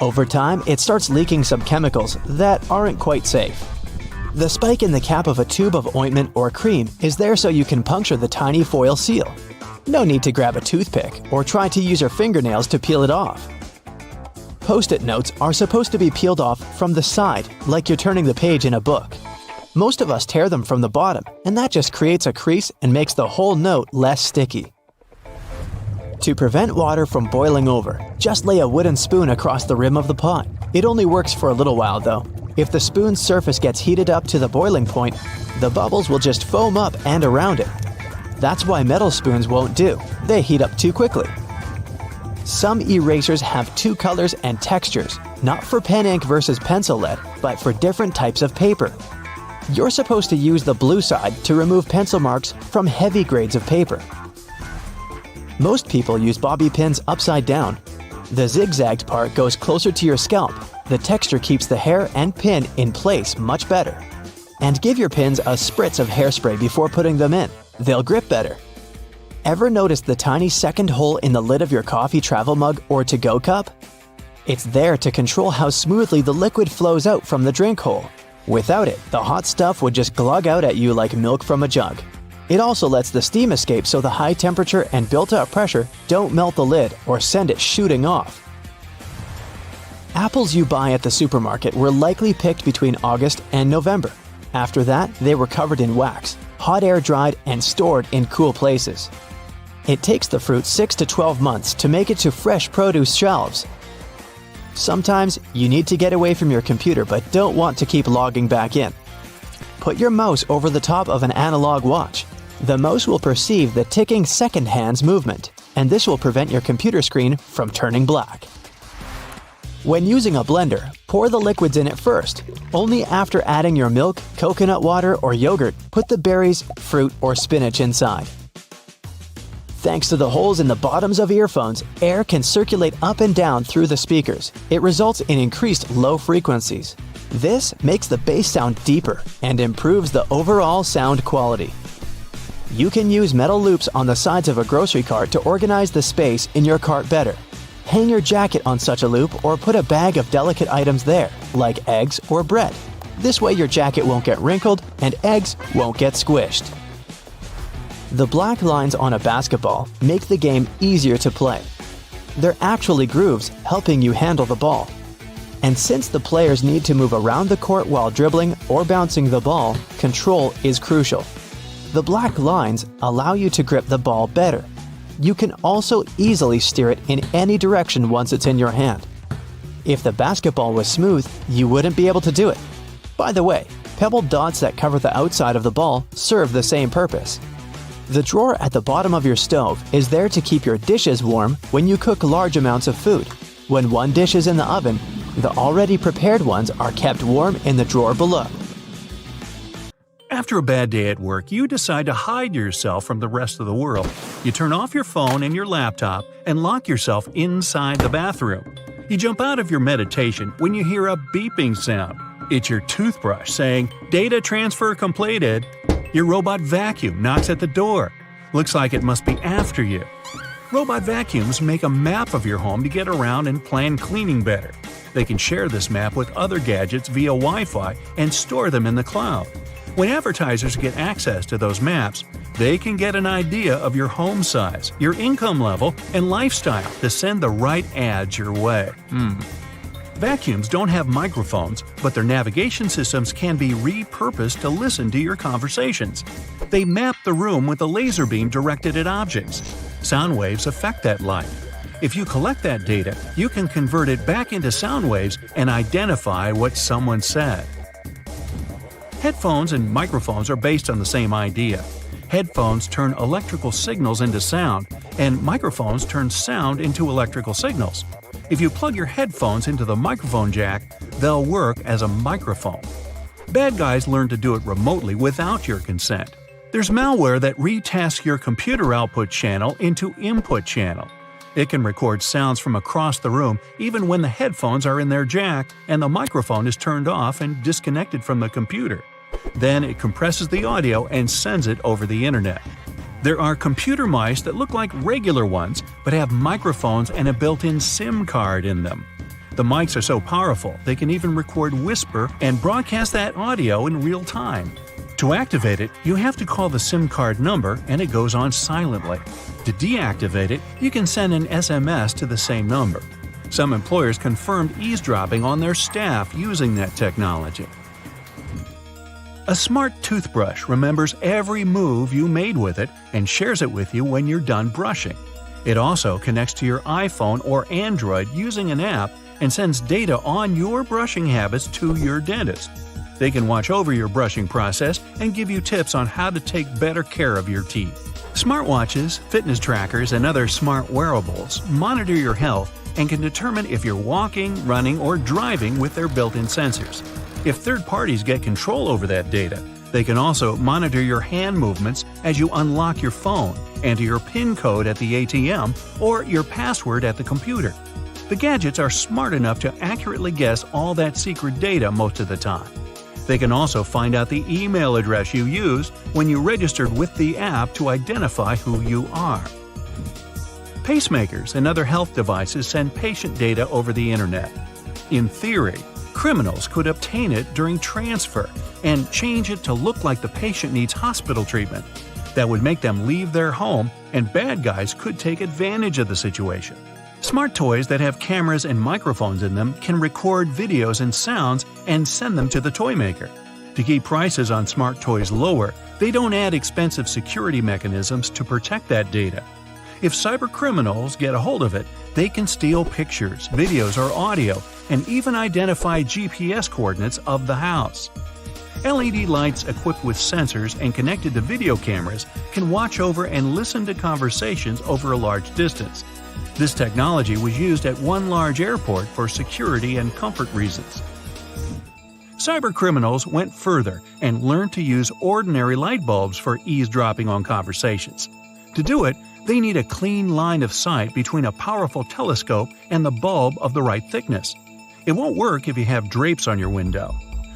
Speaker 2: Over time, it starts leaking some chemicals that aren't quite safe. The spike in the cap of a tube of ointment or cream is there so you can puncture the tiny foil seal. No need to grab a toothpick or try to use your fingernails to peel it off. Post-it notes are supposed to be peeled off from the side, like you're turning the page in a book. Most of us tear them from the bottom, and that just creates a crease and makes the whole note less sticky. To prevent water from boiling over, just lay a wooden spoon across the rim of the pot. It only works for a little while though. If the spoon's surface gets heated up to the boiling point, the bubbles will just foam up and around it. That's why metal spoons won't do. They heat up too quickly. Some erasers have 2 colors and textures, not for pen ink versus pencil lead, but for different types of paper. You're supposed to use the blue side to remove pencil marks from heavy grades of paper. Most people use bobby pins upside down. The zigzagged part goes closer to your scalp. The texture keeps the hair and pin in place much better. And give your pins a spritz of hairspray before putting them in. They'll grip better. Ever notice the tiny second hole in the lid of your coffee travel mug or to-go cup? It's there to control how smoothly the liquid flows out from the drink hole. Without it, the hot stuff would just glug out at you like milk from a jug. It also lets the steam escape so the high temperature and built-up pressure don't melt the lid or send it shooting off. Apples you buy at the supermarket were likely picked between August and November. After that, they were covered in wax, hot air dried, and stored in cool places. It takes the fruit 6 to 12 months to make it to fresh produce shelves. Sometimes you need to get away from your computer but don't want to keep logging back in. Put your mouse over the top of an analog watch. The mouse will perceive the ticking second hand's movement, and this will prevent your computer screen from turning black. When using a blender, pour the liquids in it first. Only after adding your milk, coconut water, or yogurt, put the berries, fruit, or spinach inside. Thanks to the holes in the bottoms of earphones, air can circulate up and down through the speakers. It results in increased low frequencies. This makes the bass sound deeper and improves the overall sound quality. You can use metal loops on the sides of a grocery cart to organize the space in your cart better. Hang your jacket on such a loop or put a bag of delicate items there, like eggs or bread. This way your jacket won't get wrinkled and eggs won't get squished. The black lines on a basketball make the game easier to play. They're actually grooves helping you handle the ball. And since the players need to move around the court while dribbling or bouncing the ball, control is crucial. The black lines allow you to grip the ball better. You can also easily steer it in any direction once it's in your hand.
Speaker 1: If the basketball was smooth, you wouldn't be able to do it. By the way, pebbled dots that cover the outside of the ball serve the same purpose. The drawer at the bottom of your stove is there to keep your dishes warm when you cook large amounts of food. When one dish is in the oven, the already prepared ones are kept warm in the drawer below.
Speaker 3: After a bad day at work, you decide to hide yourself from the rest of the world. You turn off your phone and your laptop and lock yourself inside the bathroom. You jump out of your meditation when you hear a beeping sound. It's your toothbrush saying, "Data transfer completed." Your robot vacuum knocks at the door. Looks like it must be after you. Robot vacuums make a map of your home to get around and plan cleaning better. They can share this map with other gadgets via Wi-Fi and store them in the cloud. When advertisers get access to those maps, they can get an idea of your home size, your income level, and lifestyle to send the right ads your way. Vacuums don't have microphones, but their navigation systems can be repurposed to listen to your conversations. They map the room with a laser beam directed at objects. Sound waves affect that light. If you collect that data, you can convert it back into sound waves and identify what someone said. Headphones and microphones are based on the same idea. Headphones turn electrical signals into sound, and microphones turn sound into electrical signals. If you plug your headphones into the microphone jack, they'll work as a microphone. Bad guys learn to do it remotely without your consent. There's malware that retasks your computer output channel into input channel. It can record sounds from across the room even when the headphones are in their jack and the microphone is turned off and disconnected from the computer. Then it compresses the audio and sends it over the internet. There are computer mice that look like regular ones but have microphones and a built-in SIM card in them. The mics are so powerful they can even record whisper and broadcast that audio in real time. To activate it, you have to call the SIM card number and it goes on silently. To deactivate it, you can send an SMS to the same number. Some employers confirmed eavesdropping on their staff using that technology. A smart toothbrush remembers every move you made with it and shares it with you when you're done brushing. It also connects to your iPhone or Android using an app and sends data on your brushing habits to your dentist. They can watch over your brushing process and give you tips on how to take better care of your teeth. Smartwatches, fitness trackers, and other smart wearables monitor your health and can determine if you're walking, running, or driving with their built-in sensors. If third parties get control over that data, they can also monitor your hand movements as you unlock your phone, enter your PIN code at the ATM, or your password at the computer. The gadgets are smart enough to accurately guess all that secret data most of the time. They can also find out the email address you used when you registered with the app to identify who you are. Pacemakers and other health devices send patient data over the internet. In theory, criminals could obtain it during transfer and change it to look like the patient needs hospital treatment. That would make them leave their home, and bad guys could take advantage of the situation. Smart toys that have cameras and microphones in them can record videos and sounds and send them to the toy maker. To keep prices on smart toys lower, they don't add expensive security mechanisms to protect that data. If cybercriminals get a hold of it, they can steal pictures, videos, or audio, and even identify GPS coordinates of the house. LED lights equipped with sensors and connected to video cameras can watch over and listen to conversations over a large distance. This technology was used at one large airport for security and comfort reasons. Cybercriminals went further and learned to use ordinary light bulbs for eavesdropping on conversations. To do it, they need a clean line of sight between a powerful telescope and the bulb of the right thickness. It won't work if you have drapes on your window.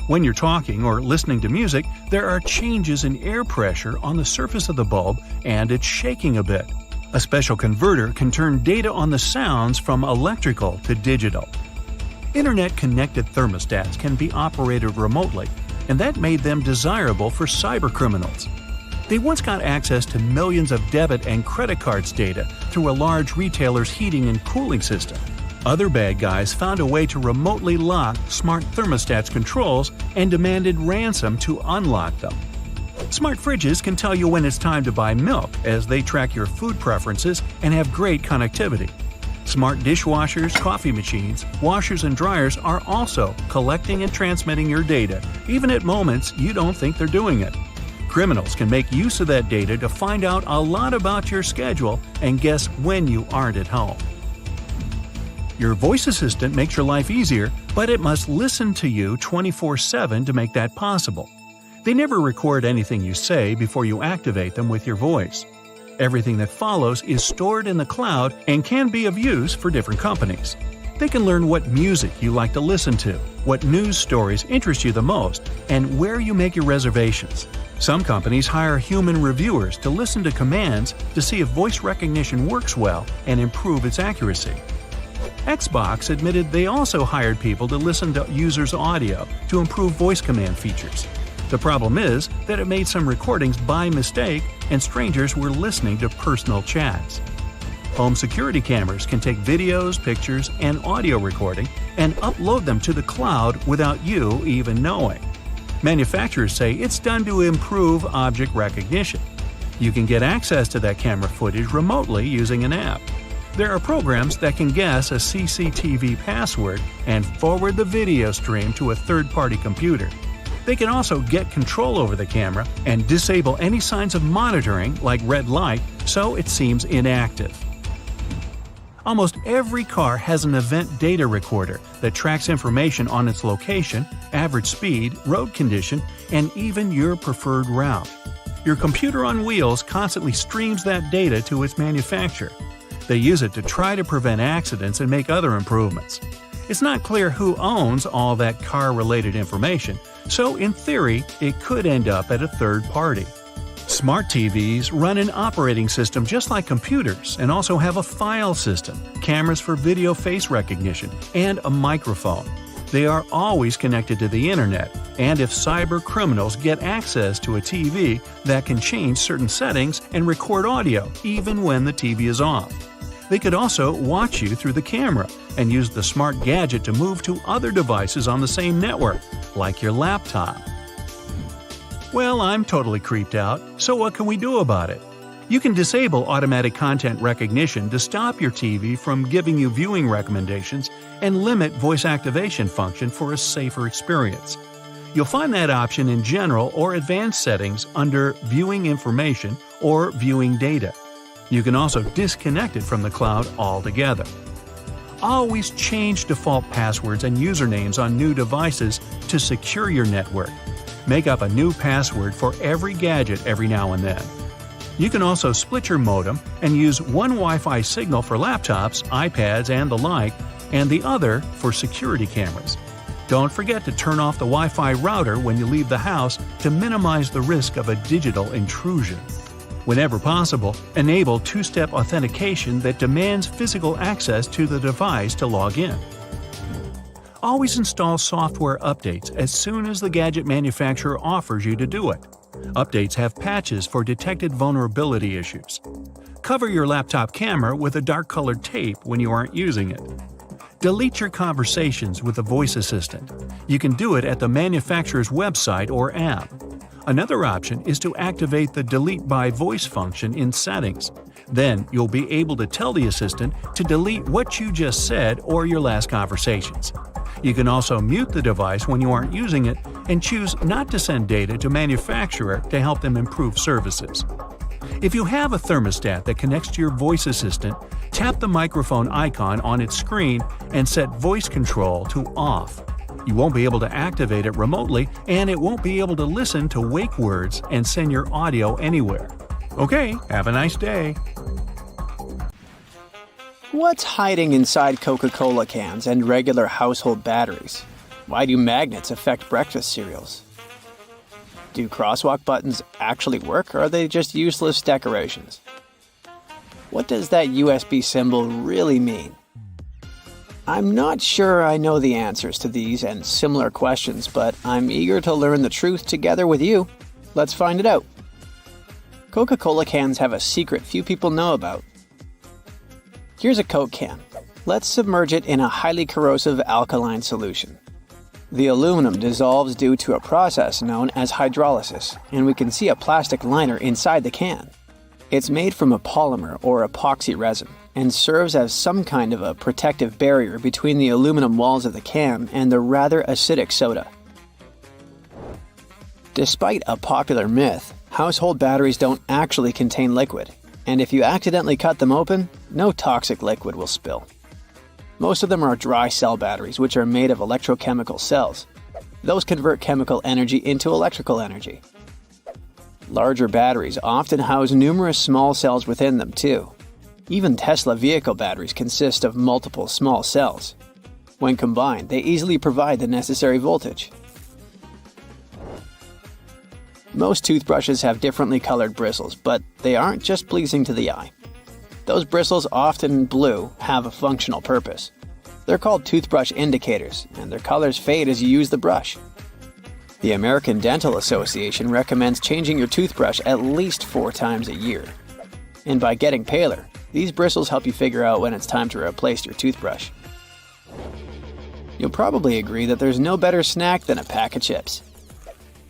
Speaker 3: When you're talking or listening to music, there are changes in air pressure on the surface of the bulb and it's shaking a bit. A special converter can turn data on the sounds from electrical to digital. Internet-connected thermostats can be operated remotely, and that made them desirable for cybercriminals. They once got access to millions of debit and credit cards data through a large retailer's heating and cooling system. Other bad guys found a way to remotely lock smart thermostats' controls and demanded ransom to unlock them. Smart fridges can tell you when it's time to buy milk as they track your food preferences and have great connectivity. Smart dishwashers, coffee machines, washers, and dryers are also collecting and transmitting your data, even at moments you don't think they're doing it. Criminals can make use of that data to find out a lot about your schedule and guess when you aren't at home. Your voice assistant makes your life easier, but it must listen to you 24/7 to make that possible. They never record anything you say before you activate them with your voice. Everything that follows is stored in the cloud and can be of use for different companies. They can learn what music you like to listen to, what news stories interest you the most, and where you make your reservations. Some companies hire human reviewers to listen to commands to see if voice recognition works well and improve its accuracy. Xbox admitted they also hired people to listen to users' audio to improve voice command features. The problem is that it made some recordings by mistake and strangers were listening to personal chats. Home security cameras can take videos, pictures, and audio recording and upload them to the cloud without you even knowing. Manufacturers say it's done to improve object recognition. You can get access to that camera footage remotely using an app. There are programs that can guess a CCTV password and forward the video stream to a third-party computer. They can also get control over the camera and disable any signs of monitoring, like red light, so it seems inactive. Almost every car has an event data recorder that tracks information on its location, average speed, road condition, and even your preferred route. Your computer on wheels constantly streams that data to its manufacturer. They use it to try to prevent accidents and make other improvements. It's not clear who owns all that car-related information, so in theory, it could end up at a third party. Smart TVs run an operating system just like computers and also have a file system, cameras for video face recognition, and a microphone. They are always connected to the internet, and if cyber criminals get access to a TV, that can change certain settings and record audio even when the TV is off. They could also watch you through the camera and use the smart gadget to move to other devices on the same network, like your laptop. Well, I'm totally creeped out, so what can we do about it? You can disable automatic content recognition to stop your TV from giving you viewing recommendations and limit voice activation function for a safer experience. You'll find that option in General or Advanced settings under Viewing Information or Viewing Data. You can also disconnect it from the cloud altogether. Always change default passwords and usernames on new devices to secure your network. Make up a new password for every gadget every now and then. You can also split your modem and use one Wi-Fi signal for laptops, iPads, and the like, and the other for security cameras. Don't forget to turn off the Wi-Fi router when you leave the house to minimize the risk of a digital intrusion. Whenever possible, enable two-step authentication that demands physical access to the device to log in. Always install software updates as soon as the gadget manufacturer offers you to do it. Updates have patches for detected vulnerability issues. Cover your laptop camera with a dark-colored tape when you aren't using it. Delete your conversations with the voice assistant. You can do it at the manufacturer's website or app. Another option is to activate the Delete by Voice function in Settings. Then you'll be able to tell the assistant to delete what you just said or your last conversations. You can also mute the device when you aren't using it and choose not to send data to manufacturer to help them improve services. If you have a thermostat that connects to your voice assistant, tap the microphone icon on its screen and set voice control to off. You won't be able to activate it remotely, and it won't be able to listen to wake words and send your audio anywhere. Okay, have a nice day.
Speaker 2: What's hiding inside Coca-Cola cans and regular household batteries? Why do magnets affect breakfast cereals? Do crosswalk buttons actually work, or are they just useless decorations? What does that USB symbol really mean? I'm not sure I know the answers to these and similar questions, but I'm eager to learn the truth together with you. Let's find it out. Coca-Cola cans have a secret few people know about. Here's a Coke can. Let's submerge it in a highly corrosive alkaline solution. The aluminum dissolves due to a process known as hydrolysis, and we can see a plastic liner inside the can. It's made from a polymer or epoxy resin, and serves as some kind of a protective barrier between the aluminum walls of the can and the rather acidic soda. Despite a popular myth, household batteries don't actually contain liquid, and if you accidentally cut them open, no toxic liquid will spill. Most of them are dry cell batteries, which are made of electrochemical cells. Those convert chemical energy into electrical energy. Larger batteries often house numerous small cells within them too. Even Tesla vehicle batteries consist of multiple small cells. When combined, they easily provide the necessary voltage. Most toothbrushes have differently colored bristles, but they aren't just pleasing to the eye. Those bristles, often blue, have a functional purpose. They're called toothbrush indicators, and their colors fade as you use the brush. The American Dental Association recommends changing your toothbrush at least 4 times a year. And by getting paler, these bristles help you figure out when it's time to replace your toothbrush. You'll probably agree that there's no better snack than a pack of chips.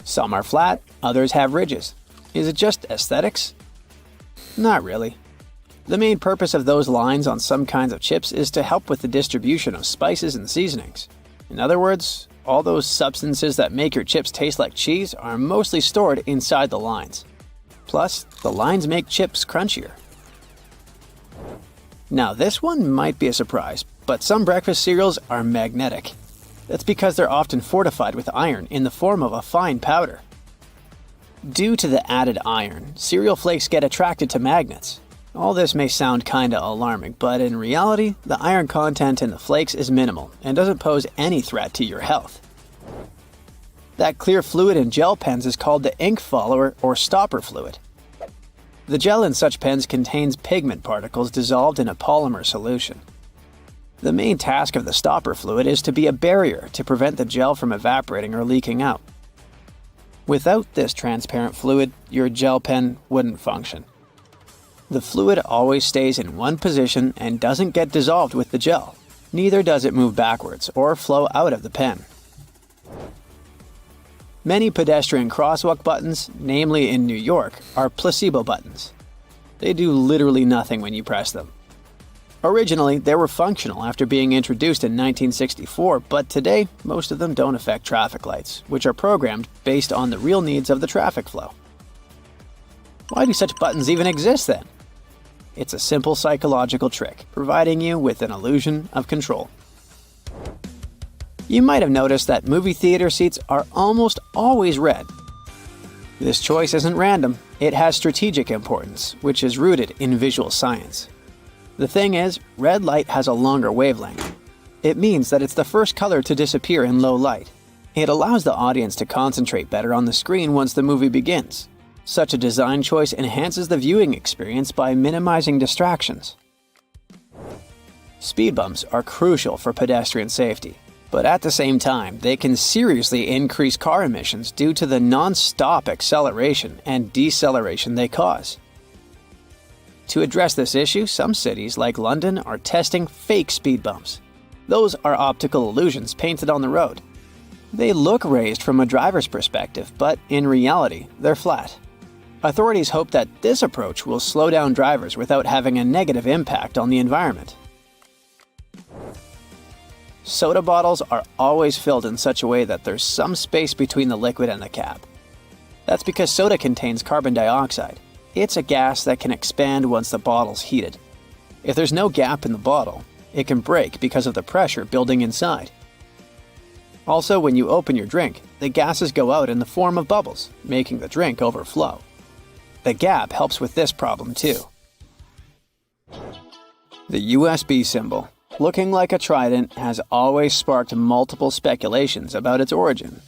Speaker 2: Some are flat, others have ridges. Is it just aesthetics? Not really. The main purpose of those lines on some kinds of chips is to help with the distribution of spices and seasonings. In other words, all those substances that make your chips taste like cheese are mostly stored inside the lines. Plus, the lines make chips crunchier. Now, this one might be a surprise, but some breakfast cereals are magnetic. That's because they're often fortified with iron in the form of a fine powder. Due to the added iron, cereal flakes get attracted to magnets. All this may sound kinda alarming, but in reality, the iron content in the flakes is minimal and doesn't pose any threat to your health. That clear fluid in gel pens is called the ink follower or stopper fluid. The gel in such pens contains pigment particles dissolved in a polymer solution. The main task of the stopper fluid is to be a barrier to prevent the gel from evaporating or leaking out. Without this transparent fluid, your gel pen wouldn't function. The fluid always stays in one position and doesn't get dissolved with the gel. Neither does it move backwards or flow out of the pen. Many pedestrian crosswalk buttons, namely in New York, are placebo buttons. They do literally nothing when you press them. Originally, they were functional after being introduced in 1964, but today, most of them don't affect traffic lights, which are programmed based on the real needs of the traffic flow. Why do such buttons even exist then? It's a simple psychological trick, providing you with an illusion of control. You might have noticed that movie theater seats are almost always red. This choice isn't random, it has strategic importance, which is rooted in visual science. The thing is, red light has a longer wavelength. It means that it's the first color to disappear in low light. It allows the audience to concentrate better on the screen once the movie begins. Such a design choice enhances the viewing experience by minimizing distractions. Speed bumps are crucial for pedestrian safety, but at the same time, they can seriously increase car emissions due to the non-stop acceleration and deceleration they cause. To address this issue, some cities like London are testing fake speed bumps. Those are optical illusions painted on the road. They look raised from a driver's perspective, but in reality, they're flat. Authorities hope that this approach will slow down drivers without having a negative impact on the environment. Soda bottles are always filled in such a way that there's some space between the liquid and the cap. That's because soda contains carbon dioxide. It's a gas that can expand once the bottle's heated. If there's no gap in the bottle, it can break because of the pressure building inside. Also, when you open your drink, the gases go out in the form of bubbles, making the drink overflow. The gap helps with this problem too. The USB symbol, looking like a trident, has always sparked multiple speculations about its origin.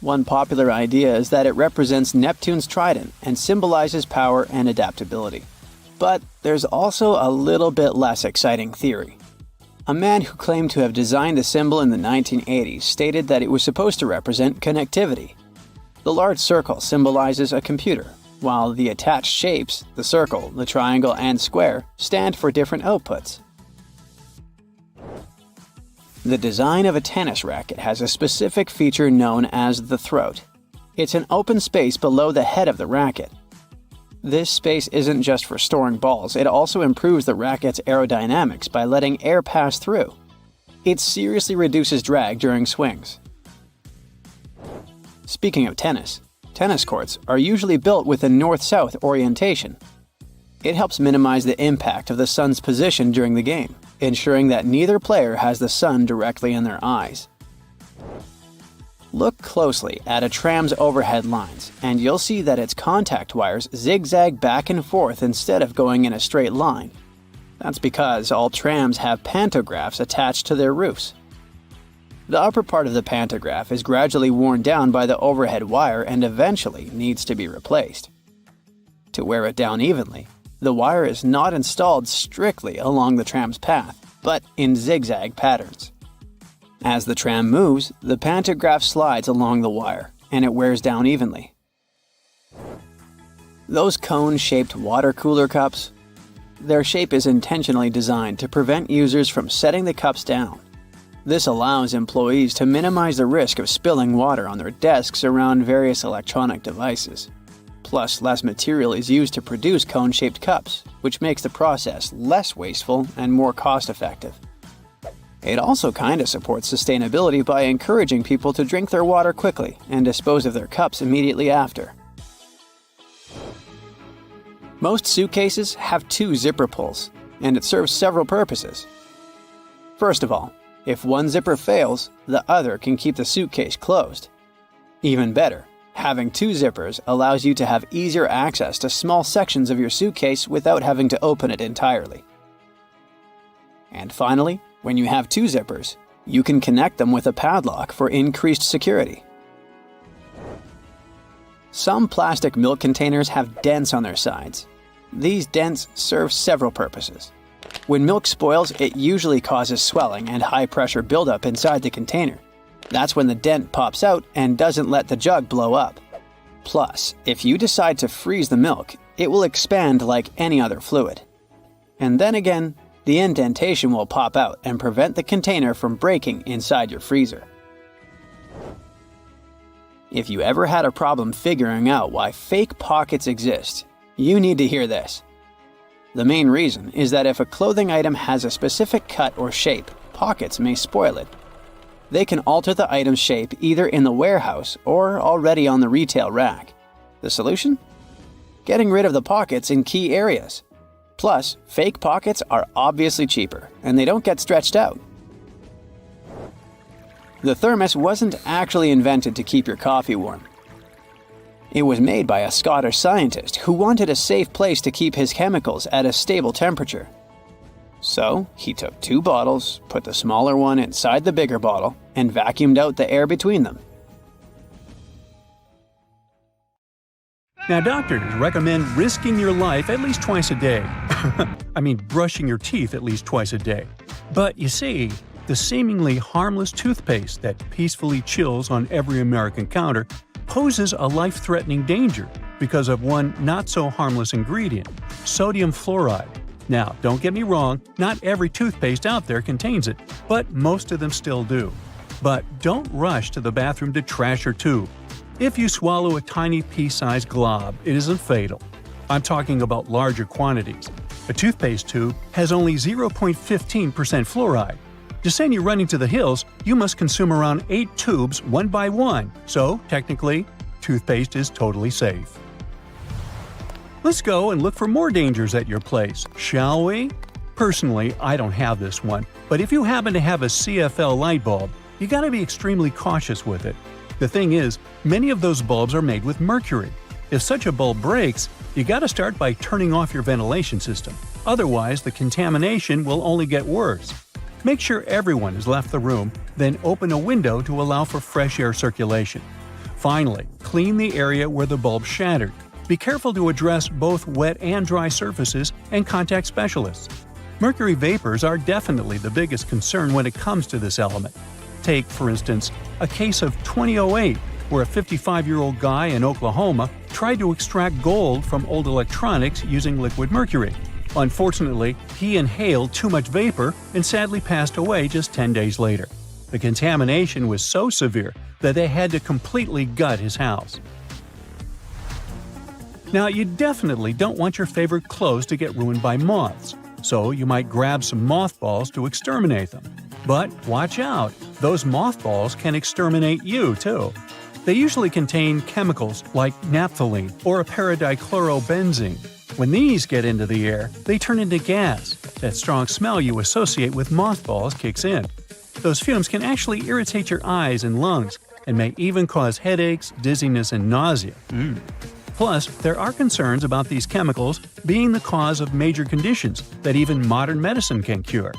Speaker 2: One popular idea is that it represents Neptune's trident and symbolizes power and adaptability. But there's also a little bit less exciting theory. A man who claimed to have designed the symbol in the 1980s stated that it was supposed to represent connectivity. The large circle symbolizes a computer, while the attached shapes, the circle, the triangle, and square, stand for different outputs. The design of a tennis racket has a specific feature known as the throat. It's an open space below the head of the racket. This space isn't just for storing balls, it also improves the racket's aerodynamics by letting air pass through. It seriously reduces drag during swings. Speaking of tennis courts are usually built with a north-south orientation. It helps minimize the impact of the sun's position during the game, ensuring that neither player has the sun directly in their eyes. Look closely at a tram's overhead lines, and you'll see that its contact wires zigzag back and forth instead of going in a straight line. That's because all trams have pantographs attached to their roofs. The upper part of the pantograph is gradually worn down by the overhead wire and eventually needs to be replaced. To wear it down evenly, the wire is not installed strictly along the tram's path, but in zigzag patterns. As the tram moves, the pantograph slides along the wire, and it wears down evenly. Those cone-shaped water cooler cups? Their shape is intentionally designed to prevent users from setting the cups down. This allows employees to minimize the risk of spilling water on their desks around various electronic devices. Plus, less material is used to produce cone-shaped cups, which makes the process less wasteful and more cost-effective. It also kinda supports sustainability by encouraging people to drink their water quickly and dispose of their cups immediately after. Most suitcases have 2 zipper pulls, and it serves several purposes. First of all, if one zipper fails, the other can keep the suitcase closed. Even better, having 2 zippers allows you to have easier access to small sections of your suitcase without having to open it entirely. And finally, when you have 2 zippers, you can connect them with a padlock for increased security. Some plastic milk containers have dents on their sides. These dents serve several purposes. When milk spoils, it usually causes swelling and high-pressure buildup inside the container. That's when the dent pops out and doesn't let the jug blow up. Plus, if you decide to freeze the milk, it will expand like any other fluid. And then again, the indentation will pop out and prevent the container from breaking inside your freezer. If you ever had a problem figuring out why fake pockets exist, you need to hear this. The main reason is that if a clothing item has a specific cut or shape, pockets may spoil it. They can alter the item's shape either in the warehouse or already on the retail rack. The solution? Getting rid of the pockets in key areas. Plus, fake pockets are obviously cheaper, and they don't get stretched out. The thermos wasn't actually invented to keep your coffee warm. It was made by a Scottish scientist who wanted a safe place to keep his chemicals at a stable temperature. So, he took 2 bottles, put the smaller one inside the bigger bottle, and vacuumed out the air between them.
Speaker 3: Now, doctors recommend risking your life at least twice a day. I mean, brushing your teeth at least twice a day. But you see, the seemingly harmless toothpaste that peacefully chills on every American counter poses a life-threatening danger because of one not-so-harmless ingredient, sodium fluoride. Now, don't get me wrong, not every toothpaste out there contains it, but most of them still do. But don't rush to the bathroom to trash your tube. If you swallow a tiny pea-sized glob, it isn't fatal. I'm talking about larger quantities. A toothpaste tube has only 0.15% fluoride. To send you running to the hills, you must consume around 8 tubes one by one, so technically, toothpaste is totally safe. Let's go and look for more dangers at your place, shall we? Personally, I don't have this one, but if you happen to have a CFL light bulb, you gotta be extremely cautious with it. The thing is, many of those bulbs are made with mercury. If such a bulb breaks, you gotta start by turning off your ventilation system. Otherwise, the contamination will only get worse. Make sure everyone has left the room, then open a window to allow for fresh air circulation. Finally, clean the area where the bulb shattered. Be careful to address both wet and dry surfaces and contact specialists. Mercury vapors are definitely the biggest concern when it comes to this element. Take, for instance, a case of 2008, where a 55-year-old guy in Oklahoma tried to extract gold from old electronics using liquid mercury. Unfortunately, he inhaled too much vapor and sadly passed away just 10 days later. The contamination was so severe that they had to completely gut his house. Now, you definitely don't want your favorite clothes to get ruined by moths, so you might grab some mothballs to exterminate them. But watch out, those mothballs can exterminate you too. They usually contain chemicals like naphthalene or a paradichlorobenzene. When these get into the air, they turn into gas. That strong smell you associate with mothballs kicks in. Those fumes can actually irritate your eyes and lungs, and may even cause headaches, dizziness, and nausea. Plus, there are concerns about these chemicals being the cause of major conditions that even modern medicine can cure.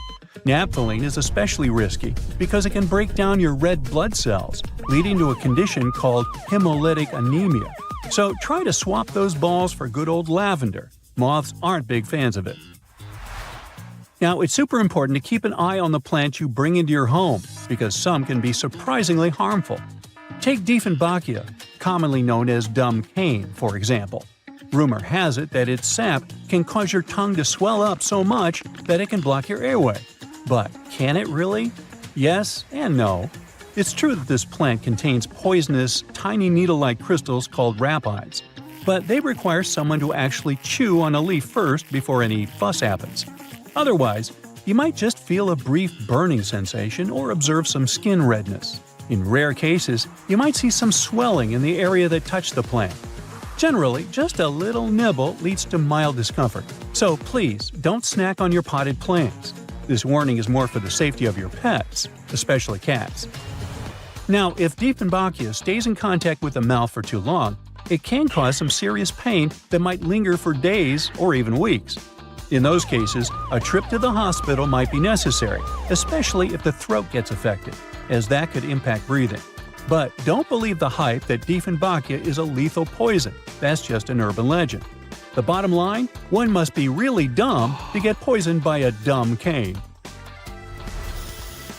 Speaker 3: Naphthalene is especially risky because it can break down your red blood cells, leading to a condition called hemolytic anemia. So try to swap those balls for good old lavender. Moths aren't big fans of it. Now, it's super important to keep an eye on the plants you bring into your home, because some can be surprisingly harmful. Take Dieffenbachia, commonly known as dumb cane, for example. Rumor has it that its sap can cause your tongue to swell up so much that it can block your airway. But can it really? Yes and no. It's true that this plant contains poisonous, tiny needle-like crystals called rapides, but they require someone to actually chew on a leaf first before any fuss happens. Otherwise, you might just feel a brief burning sensation or observe some skin redness. In rare cases, you might see some swelling in the area that touched the plant. Generally, just a little nibble leads to mild discomfort, so please don't snack on your potted plants. This warning is more for the safety of your pets, especially cats. Now, if Dieffenbachia stays in contact with the mouth for too long, it can cause some serious pain that might linger for days or even weeks. In those cases, a trip to the hospital might be necessary, especially if the throat gets affected, as that could impact breathing. But don't believe the hype that Dieffenbachia is a lethal poison. That's just an urban legend. The bottom line? One must be really dumb to get poisoned by a dumb cane.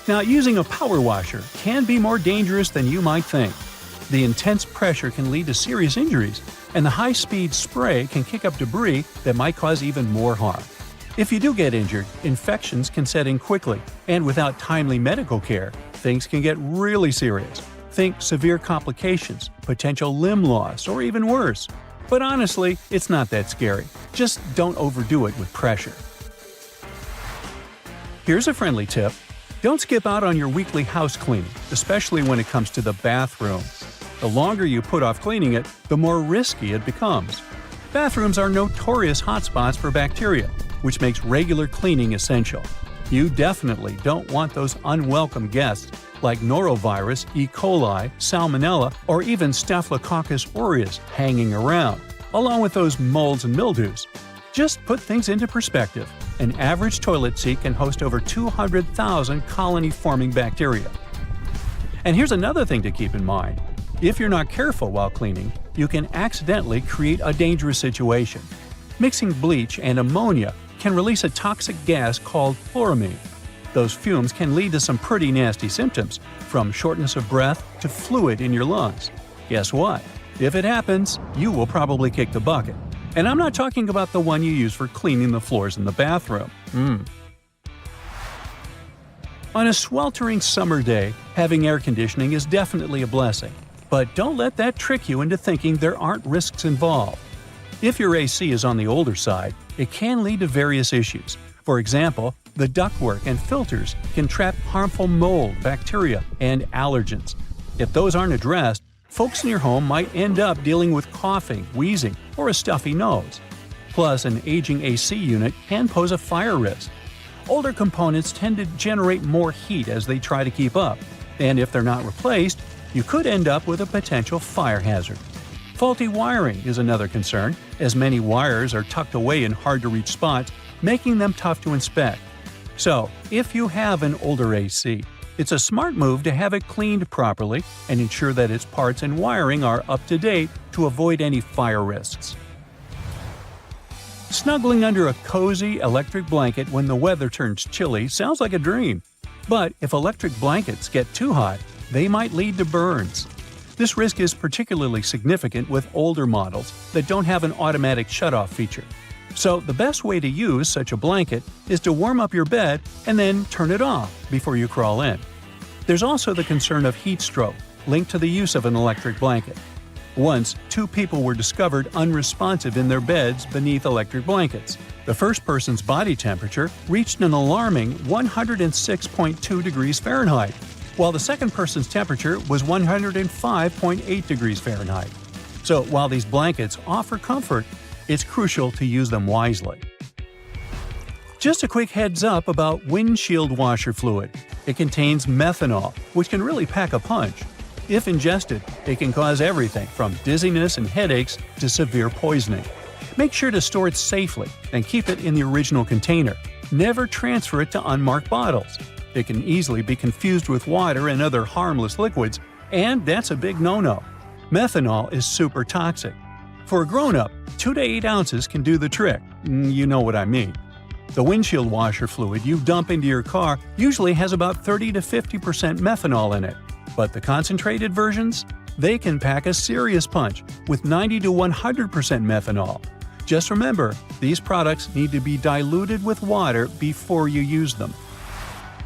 Speaker 3: Now, using a power washer can be more dangerous than you might think. The intense pressure can lead to serious injuries, and the high-speed spray can kick up debris that might cause even more harm. If you do get injured, infections can set in quickly, and without timely medical care, things can get really serious. Think severe complications, potential limb loss, or even worse. But honestly, it's not that scary. Just don't overdo it with pressure. Here's a friendly tip. Don't skip out on your weekly house cleaning, especially when it comes to the bathroom. The longer you put off cleaning it, the more risky it becomes. Bathrooms are notorious hotspots for bacteria, which makes regular cleaning essential. You definitely don't want those unwelcome guests like norovirus, E. coli, salmonella, or even Staphylococcus aureus hanging around, along with those molds and mildews. Just put things into perspective. An average toilet seat can host over 200,000 colony-forming bacteria. And here's another thing to keep in mind. If you're not careful while cleaning, you can accidentally create a dangerous situation. Mixing bleach and ammonia can release a toxic gas called chloramine. Those fumes can lead to some pretty nasty symptoms, from shortness of breath to fluid in your lungs. Guess what? If it happens, you will probably kick the bucket. And I'm not talking about the one you use for cleaning the floors in the bathroom. On a sweltering summer day, having air conditioning is definitely a blessing. But don't let that trick you into thinking there aren't risks involved. If your AC is on the older side, it can lead to various issues. For example, the ductwork and filters can trap harmful mold, bacteria, and allergens. If those aren't addressed, folks in your home might end up dealing with coughing, wheezing, or a stuffy nose. Plus, an aging AC unit can pose a fire risk. Older components tend to generate more heat as they try to keep up, and if they're not replaced, you could end up with a potential fire hazard. Faulty wiring is another concern, as many wires are tucked away in hard-to-reach spots, making them tough to inspect. So, if you have an older AC, it's a smart move to have it cleaned properly and ensure that its parts and wiring are up to date to avoid any fire risks. Snuggling under a cozy electric blanket when the weather turns chilly sounds like a dream. But if electric blankets get too hot, they might lead to burns. This risk is particularly significant with older models that don't have an automatic shutoff feature. So the best way to use such a blanket is to warm up your bed and then turn it off before you crawl in. There's also the concern of heat stroke linked to the use of an electric blanket. Once, two people were discovered unresponsive in their beds beneath electric blankets. The first person's body temperature reached an alarming 106.2 degrees Fahrenheit, while the second person's temperature was 105.8 degrees Fahrenheit. So while these blankets offer comfort, it's crucial to use them wisely. Just a quick heads up about windshield washer fluid. It contains methanol, which can really pack a punch. If ingested, it can cause everything from dizziness and headaches to severe poisoning. Make sure to store it safely and keep it in the original container. Never transfer it to unmarked bottles. It can easily be confused with water and other harmless liquids, and that's a big no-no. Methanol is super toxic. For a grown-up, 2 to 8 ounces can do the trick. You know what I mean. The windshield washer fluid you dump into your car usually has about 30 to 50% methanol in it, but the concentrated versions? They can pack a serious punch with 90 to 100% methanol. Just remember, these products need to be diluted with water before you use them.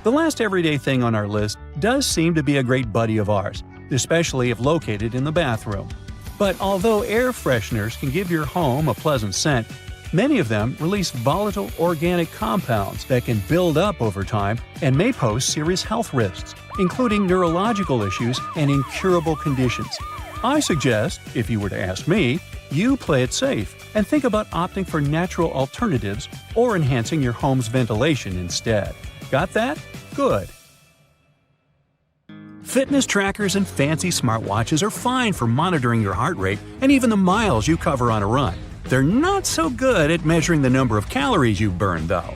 Speaker 3: The last everyday thing on our list does seem to be a great buddy of ours, especially if located in the bathroom. But although air fresheners can give your home a pleasant scent, many of them release volatile organic compounds that can build up over time and may pose serious health risks, including neurological issues and incurable conditions. I suggest, if you were to ask me, you play it safe and think about opting for natural alternatives or enhancing your home's ventilation instead. Got that? Good. Fitness trackers and fancy smartwatches are fine for monitoring your heart rate and even the miles you cover on a run. They're not so good at measuring the number of calories you burn, though.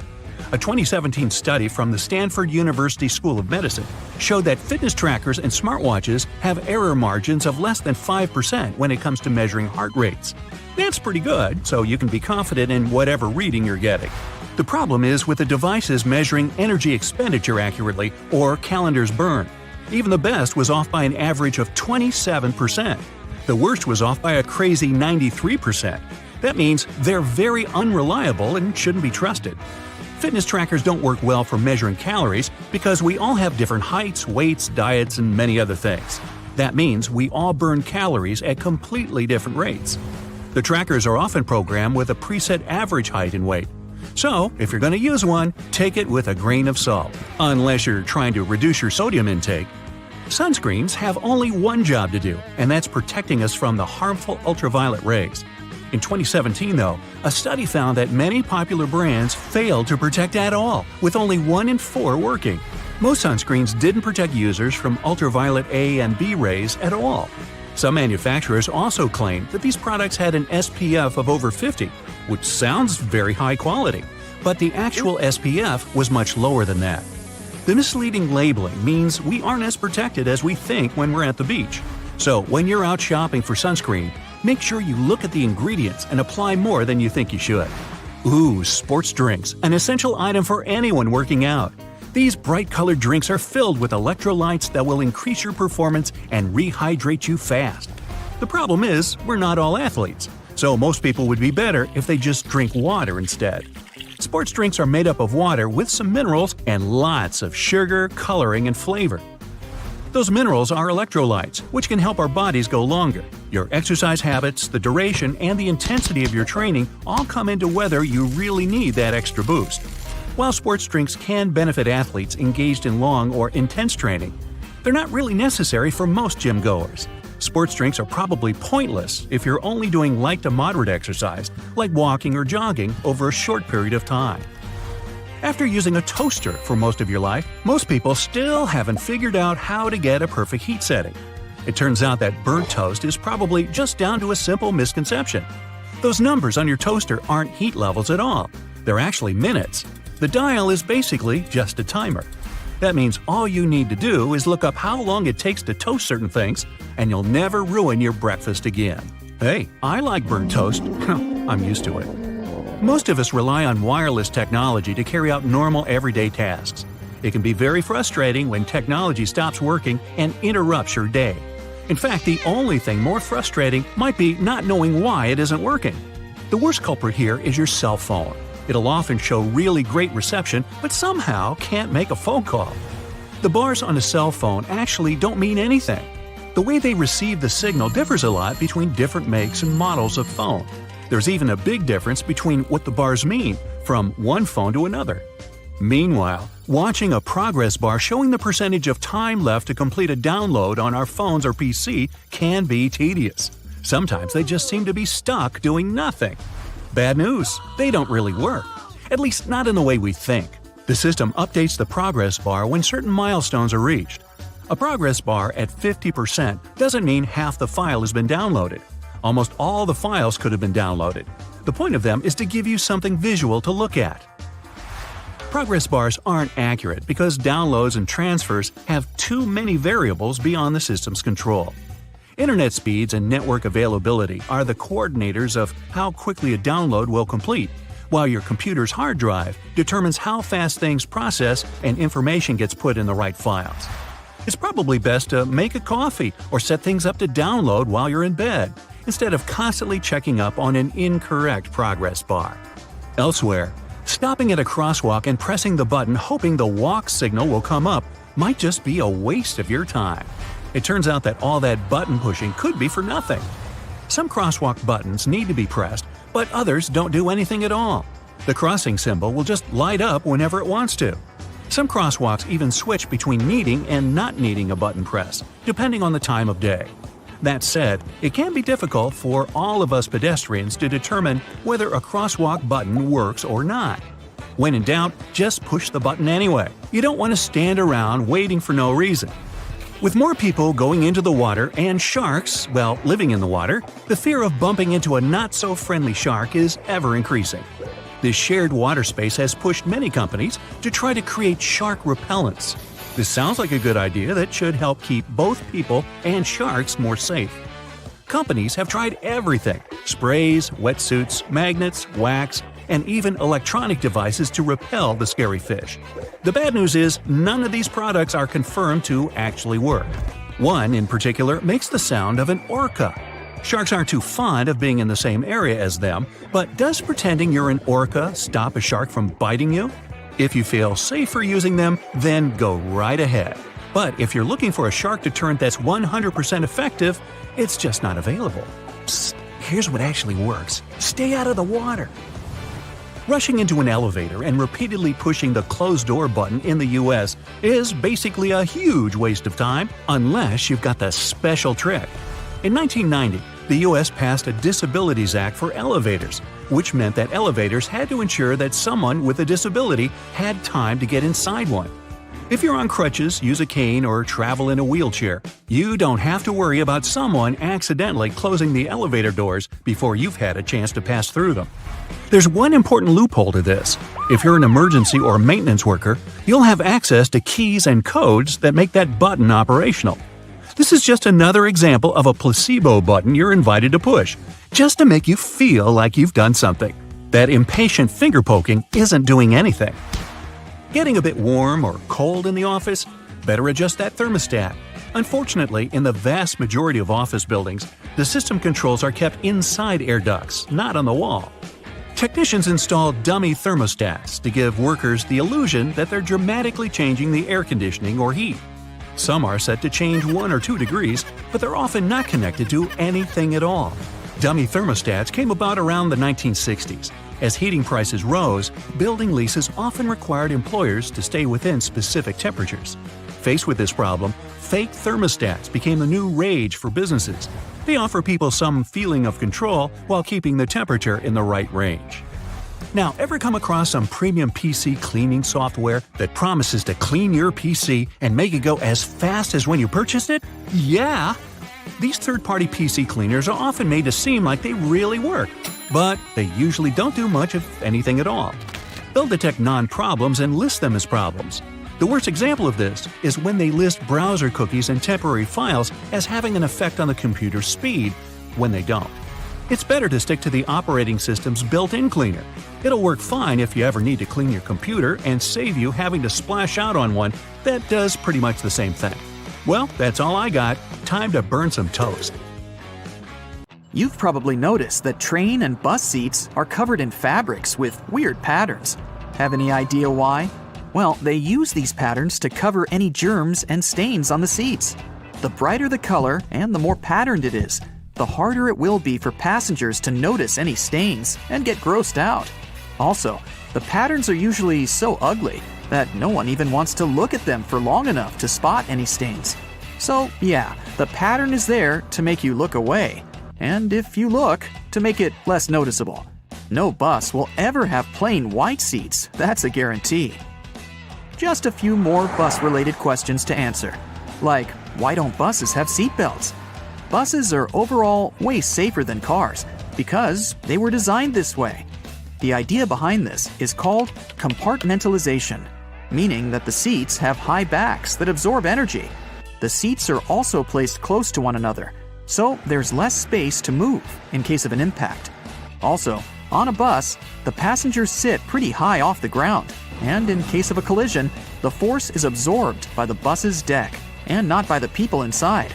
Speaker 3: A 2017 study from the Stanford University School of Medicine showed that fitness trackers and smartwatches have error margins of less than 5% when it comes to measuring heart rates. That's pretty good, so you can be confident in whatever reading you're getting. The problem is with the devices measuring energy expenditure accurately or calendars burned. Even the best was off by an average of 27%. The worst was off by a crazy 93%. That means they're very unreliable and shouldn't be trusted. Fitness trackers don't work well for measuring calories because we all have different heights, weights, diets, and many other things. That means we all burn calories at completely different rates. The trackers are often programmed with a preset average height and weight. So, if you're going to use one, take it with a grain of salt, unless you're trying to reduce your sodium intake. Sunscreens have only one job to do, and that's protecting us from the harmful ultraviolet rays. In 2017, though, a study found that many popular brands failed to protect at all, with only 1 in 4 working. Most sunscreens didn't protect users from ultraviolet A and B rays at all. Some manufacturers also claimed that these products had an SPF of over 50, which sounds very high quality, but the actual SPF was much lower than that. The misleading labeling means we aren't as protected as we think when we're at the beach. So when you're out shopping for sunscreen, make sure you look at the ingredients and apply more than you think you should. Ooh, sports drinks, an essential item for anyone working out. These bright-colored drinks are filled with electrolytes that will increase your performance and rehydrate you fast. The problem is, we're not all athletes, so most people would be better if they just drink water instead. Sports drinks are made up of water with some minerals and lots of sugar, coloring, and flavor. Those minerals are electrolytes, which can help our bodies go longer. Your exercise habits, the duration, and the intensity of your training all come into whether you really need that extra boost. While sports drinks can benefit athletes engaged in long or intense training, they're not really necessary for most gym goers. Sports drinks are probably pointless if you're only doing light to moderate exercise, like walking or jogging, over a short period of time. After using a toaster for most of your life, most people still haven't figured out how to get a perfect heat setting. It turns out that burnt toast is probably just down to a simple misconception. Those numbers on your toaster aren't heat levels at all. They're actually minutes. The dial is basically just a timer. That means all you need to do is look up how long it takes to toast certain things, and you'll never ruin your breakfast again. Hey, I like burnt toast. I'm used to it. Most of us rely on wireless technology to carry out normal everyday tasks. It can be very frustrating when technology stops working and interrupts your day. In fact, the only thing more frustrating might be not knowing why it isn't working. The worst culprit here is your cell phone. It'll often show really great reception, but somehow can't make a phone call. The bars on a cell phone actually don't mean anything. The way they receive the signal differs a lot between different makes and models of phone. There's even a big difference between what the bars mean from one phone to another. Meanwhile, watching a progress bar showing the percentage of time left to complete a download on our phones or PC can be tedious. Sometimes they just seem to be stuck doing nothing. Bad news, they don't really work. At least not in the way we think. The system updates the progress bar when certain milestones are reached. A progress bar at 50% doesn't mean half the file has been downloaded. Almost all the files could have been downloaded. The point of them is to give you something visual to look at. Progress bars aren't accurate because downloads and transfers have too many variables beyond the system's control. Internet speeds and network availability are the coordinators of how quickly a download will complete, while your computer's hard drive determines how fast things process and information gets put in the right files. It's probably best to make a coffee or set things up to download while you're in bed, instead of constantly checking up on an incorrect progress bar. Elsewhere, stopping at a crosswalk and pressing the button hoping the walk signal will come up might just be a waste of your time. It turns out that all that button pushing could be for nothing. Some crosswalk buttons need to be pressed, but others don't do anything at all. The crossing symbol will just light up whenever it wants to. Some crosswalks even switch between needing and not needing a button press, depending on the time of day. That said, it can be difficult for all of us pedestrians to determine whether a crosswalk button works or not. When in doubt, just push the button anyway. You don't want to stand around waiting for no reason. With more people going into the water and sharks, well, living in the water, the fear of bumping into a not-so-friendly shark is ever increasing. This shared water space has pushed many companies to try to create shark repellents. This sounds like a good idea that should help keep both people and sharks more safe. Companies have tried everything: sprays, wetsuits, magnets, wax, and even electronic devices to repel the scary fish. The bad news is none of these products are confirmed to actually work. One in particular makes the sound of an orca. Sharks aren't too fond of being in the same area as them, but does pretending you're an orca stop a shark from biting you? If you feel safer using them, then go right ahead. But if you're looking for a shark deterrent that's 100% effective, it's just not available. Psst, here's what actually works. Stay out of the water. Rushing into an elevator and repeatedly pushing the closed door button in the US is basically a huge waste of time unless you've got the special trick. In 1990, the US passed a Disabilities Act for elevators, which meant that elevators had to ensure that someone with a disability had time to get inside one. If you're on crutches, use a cane, or travel in a wheelchair, you don't have to worry about someone accidentally closing the elevator doors before you've had a chance to pass through them. There's one important loophole to this. If you're an emergency or maintenance worker, you'll have access to keys and codes that make that button operational. This is just another example of a placebo button you're invited to push, just to make you feel like you've done something. That impatient finger poking isn't doing anything. Getting a bit warm or cold in the office? Better adjust that thermostat. Unfortunately, in the vast majority of office buildings, the system controls are kept inside air ducts, not on the wall. Technicians install dummy thermostats to give workers the illusion that they're dramatically changing the air conditioning or heat. Some are set to change 1 or 2 degrees, but they're often not connected to anything at all. Dummy thermostats came about around the 1960s. As heating prices rose, building leases often required employers to stay within specific temperatures. Faced with this problem, fake thermostats became the new rage for businesses. They offer people some feeling of control while keeping the temperature in the right range. Now, ever come across some premium PC cleaning software that promises to clean your PC and make it go as fast as when you purchased it? Yeah! These third-party PC cleaners are often made to seem like they really work, but they usually don't do much of anything at all. They'll detect non-problems and list them as problems. The worst example of this is when they list browser cookies and temporary files as having an effect on the computer's speed, when they don't. It's better to stick to the operating system's built-in cleaner. It'll work fine if you ever need to clean your computer and save you having to splash out on one that does pretty much the same thing. Well, that's all I got. Time to burn some toast.
Speaker 4: You've probably noticed that train and bus seats are covered in fabrics with weird patterns. Have any idea why? Well, they use these patterns to cover any germs and stains on the seats. The brighter the color and the more patterned it is, the harder it will be for passengers to notice any stains and get grossed out. Also, the patterns are usually so ugly that no one even wants to look at them for long enough to spot any stains. So yeah, the pattern is there to make you look away, and if you look, to make it less noticeable. No bus will ever have plain white seats, that's a guarantee. Just a few more bus-related questions to answer, like why don't buses have seatbelts? Buses are overall way safer than cars because they were designed this way. The idea behind this is called compartmentalization, meaning that the seats have high backs that absorb energy. The seats are also placed close to one another, so there's less space to move in case of an impact. Also, on a bus, the passengers sit pretty high off the ground, and in case of a collision, the force is absorbed by the bus's deck and not by the people inside.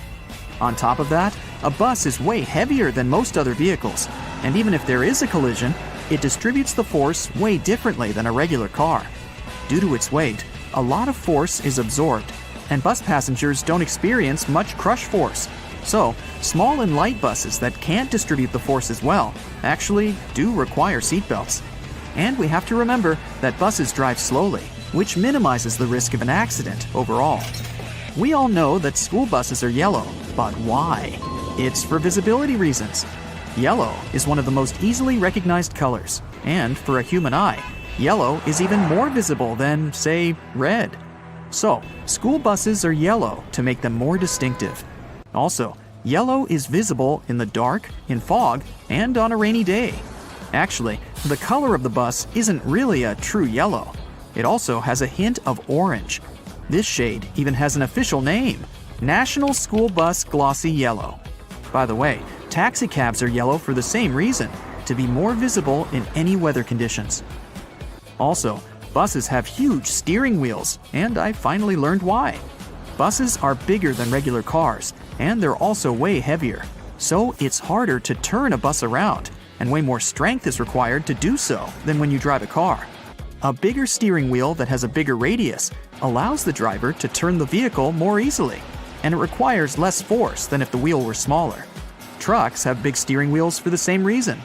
Speaker 4: On top of that, a bus is way heavier than most other vehicles, and even if there is a collision, it distributes the force way differently than a regular car. Due to its weight, a lot of force is absorbed, and bus passengers don't experience much crush force. So, small and light buses that can't distribute the force as well actually do require seatbelts. And we have to remember that buses drive slowly, which minimizes the risk of an accident overall. We all know that school buses are yellow, but why? It's for visibility reasons. Yellow is one of the most easily recognized colors, and for a human eye, yellow is even more visible than, say, red. So, school buses are yellow to make them more distinctive. Also, yellow is visible in the dark, in fog, and on a rainy day. Actually, the color of the bus isn't really a true yellow. It also has a hint of orange. This shade even has an official name, National School Bus Glossy Yellow. By the way, taxicabs are yellow for the same reason, to be more visible in any weather conditions. Also, buses have huge steering wheels, and I finally learned why. Buses are bigger than regular cars, and they're also way heavier, so it's harder to turn a bus around, and way more strength is required to do so than when you drive a car. A bigger steering wheel that has a bigger radius allows the driver to turn the vehicle more easily, and it requires less force than if the wheel were smaller. Trucks have big steering wheels for the same reason.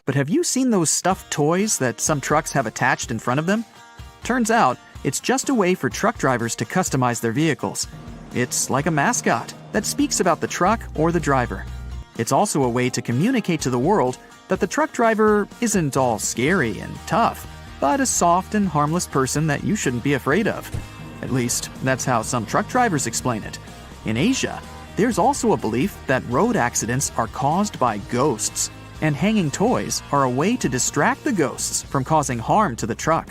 Speaker 4: But have you seen those stuffed toys that some trucks have attached in front of them? Turns out, it's just a way for truck drivers to customize their vehicles. It's like a mascot that speaks about the truck or the driver. It's also a way to communicate to the world that the truck driver isn't all scary and tough, but a soft and harmless person that you shouldn't be afraid of. At least, that's how some truck drivers explain it. In Asia, there's also a belief that road accidents are caused by ghosts, and hanging toys are a way to distract the ghosts from causing harm to the truck.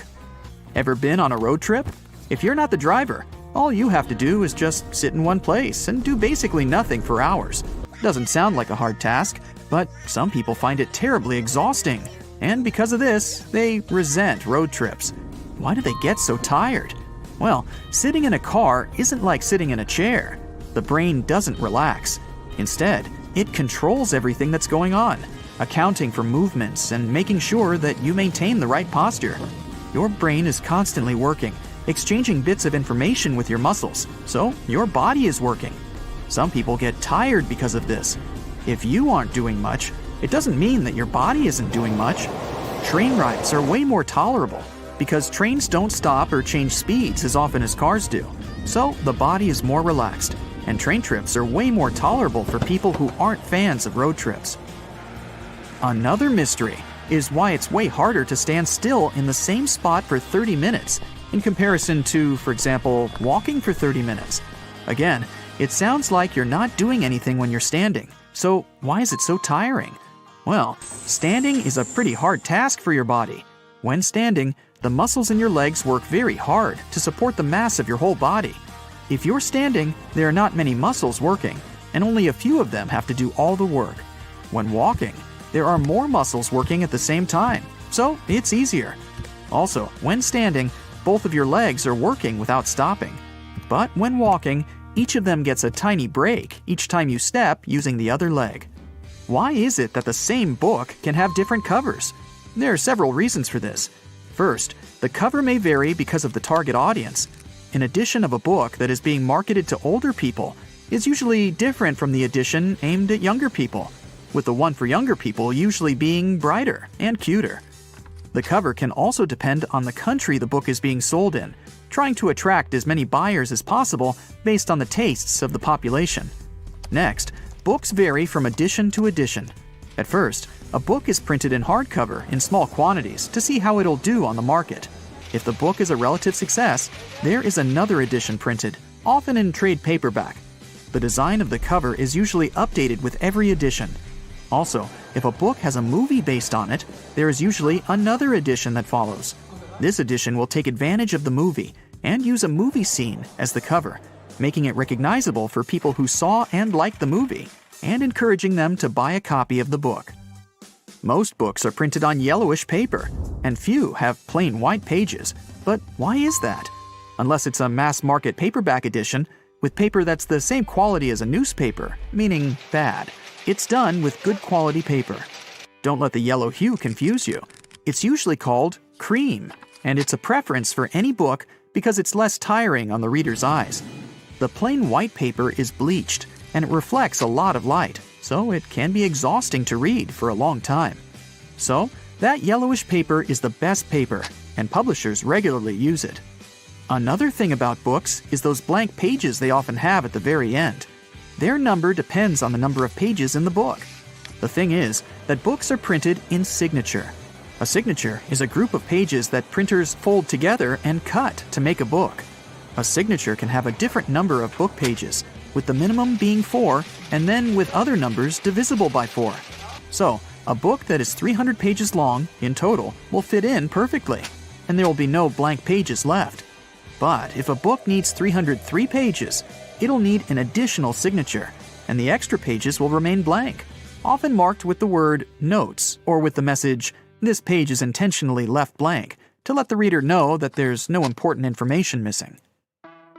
Speaker 4: Ever been on a road trip? If you're not the driver, all you have to do is just sit in one place and do basically nothing for hours. Doesn't sound like a hard task, but some people find it terribly exhausting, and because of this, they resent road trips. Why do they get so tired? Well, sitting in a car isn't like sitting in a chair. The brain doesn't relax. Instead, it controls everything that's going on, accounting for movements and making sure that you maintain the right posture. Your brain is constantly working, exchanging bits of information with your muscles, so your body is working. Some people get tired because of this. If you aren't doing much, it doesn't mean that your body isn't doing much. Train rides are way more tolerable because trains don't stop or change speeds as often as cars do, so the body is more relaxed, and train trips are way more tolerable for people who aren't fans of road trips. Another mystery is why it's way harder to stand still in the same spot for 30 minutes in comparison to, for example, walking for 30 minutes. Again, it sounds like you're not doing anything when you're standing, so why is it so tiring? Well, standing is a pretty hard task for your body. When standing, the muscles in your legs work very hard to support the mass of your whole body. If you're standing, there are not many muscles working, and only a few of them have to do all the work. When walking, there are more muscles working at the same time, so it's easier. Also, when standing, both of your legs are working without stopping. But when walking, each of them gets a tiny break each time you step using the other leg. Why is it that the same book can have different covers? There are several reasons for this. First, the cover may vary because of the target audience. An edition of a book that is being marketed to older people is usually different from the edition aimed at younger people, with the one for younger people usually being brighter and cuter. The cover can also depend on the country the book is being sold in, trying to attract as many buyers as possible based on the tastes of the population. Next, books vary from edition to edition. At first, a book is printed in hardcover in small quantities to see how it'll do on the market. If the book is a relative success, there is another edition printed, often in trade paperback. The design of the cover is usually updated with every edition. Also, if a book has a movie based on it, there is usually another edition that follows. This edition will take advantage of the movie and use a movie scene as the cover, making it recognizable for people who saw and liked the movie, and encouraging them to buy a copy of the book. Most books are printed on yellowish paper, and few have plain white pages. But why is that? Unless it's a mass-market paperback edition, with paper that's the same quality as a newspaper, meaning bad. It's done with good quality paper. Don't let the yellow hue confuse you. It's usually called cream, and it's a preference for any book because it's less tiring on the reader's eyes. The plain white paper is bleached, and it reflects a lot of light, so it can be exhausting to read for a long time. So, that yellowish paper is the best paper, and publishers regularly use it. Another thing about books is those blank pages they often have at the very end. Their number depends on the number of pages in the book. The thing is that books are printed in signature. A signature is a group of pages that printers fold together and cut to make a book. A signature can have a different number of book pages, with the minimum being 4, and then with other numbers divisible by 4. So, a book that is 300 pages long in total will fit in perfectly, and there will be no blank pages left. But if a book needs 303 pages, it'll need an additional signature, and the extra pages will remain blank, often marked with the word notes or with the message, "This page is intentionally left blank," to let the reader know that there's no important information missing.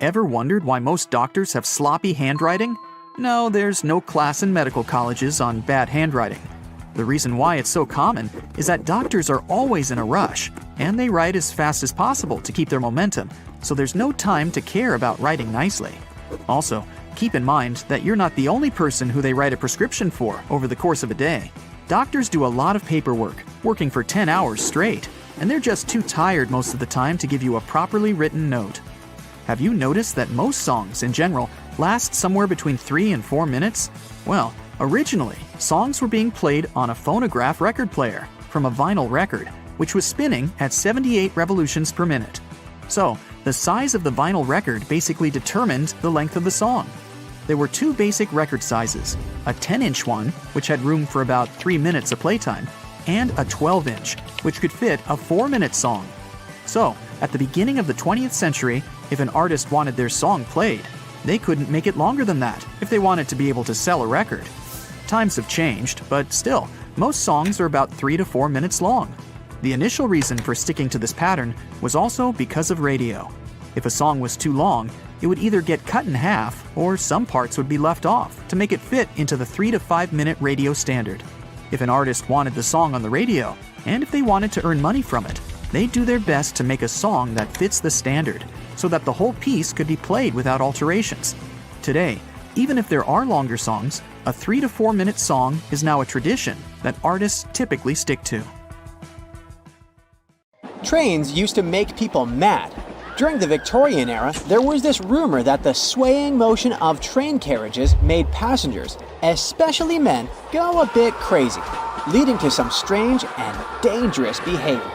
Speaker 4: Ever wondered why most doctors have sloppy handwriting? No, there's no class in medical colleges on bad handwriting. The reason why it's so common is that doctors are always in a rush, and they write as fast as possible to keep their momentum, so there's no time to care about writing nicely. Also, keep in mind that you're not the only person who they write a prescription for over the course of a day. Doctors do a lot of paperwork, working for 10 hours straight, and they're just too tired most of the time to give you a properly written note. Have you noticed that most songs, in general, last somewhere between 3 and 4 minutes? Well, originally, songs were being played on a phonograph record player from a vinyl record, which was spinning at 78 revolutions per minute. So, the size of the vinyl record basically determined the length of the song. There were 2 basic record sizes, a 10-inch one, which had room for about 3 minutes of playtime, and a 12-inch, which could fit a 4-minute song. So, at the beginning of the 20th century, if an artist wanted their song played, they couldn't make it longer than that if they wanted to be able to sell a record. Times have changed, but still, most songs are about 3 to 4 minutes long. The initial reason for sticking to this pattern was also because of radio. If a song was too long, it would either get cut in half or some parts would be left off to make it fit into the 3 to 5 minute radio standard. If an artist wanted the song on the radio, and if they wanted to earn money from it, they'd do their best to make a song that fits the standard, so that the whole piece could be played without alterations. Today, even if there are longer songs, a 3 to 4 minute song is now a tradition that artists typically stick to.
Speaker 2: Trains used to make people mad. During the Victorian era, there was this rumor that the swaying motion of train carriages made passengers, especially men, go a bit crazy, leading to some strange and dangerous behavior.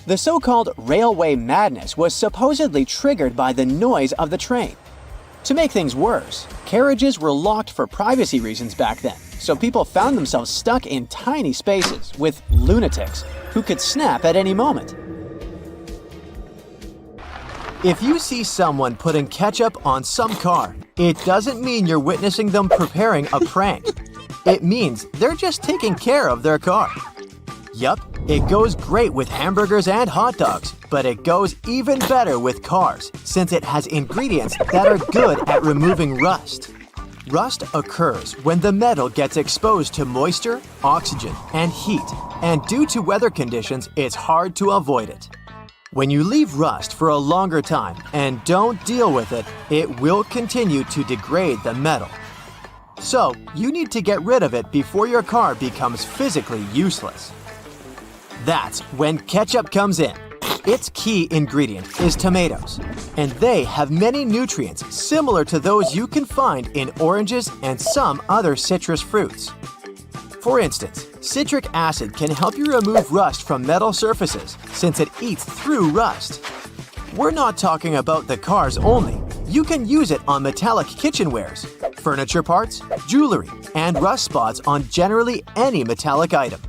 Speaker 2: The so-called railway madness was supposedly triggered by the noise of the train. To make things worse, carriages were locked for privacy reasons back then, so people found themselves stuck in tiny spaces with lunatics who could snap at any moment.
Speaker 1: If you see someone putting ketchup on some car, it doesn't mean you're witnessing them preparing a prank. It means they're just taking care of their car. Yup, it goes great with hamburgers and hot dogs, but it goes even better with cars since it has ingredients that are good at removing rust. Rust occurs when the metal gets exposed to moisture, oxygen, and heat, and due to weather conditions, it's hard to avoid it. When you leave rust for a longer time and don't deal with it, it will continue to degrade the metal. So, you need to get rid of it before your car becomes physically useless. That's when ketchup comes in. Its key ingredient is tomatoes, and they have many nutrients similar to those you can find in oranges and some other citrus fruits. For instance, citric acid can help you remove rust from metal surfaces since it eats through rust. We're not talking about the cars only. You can use it on metallic kitchenwares, furniture parts, jewelry, and rust spots on generally any metallic item.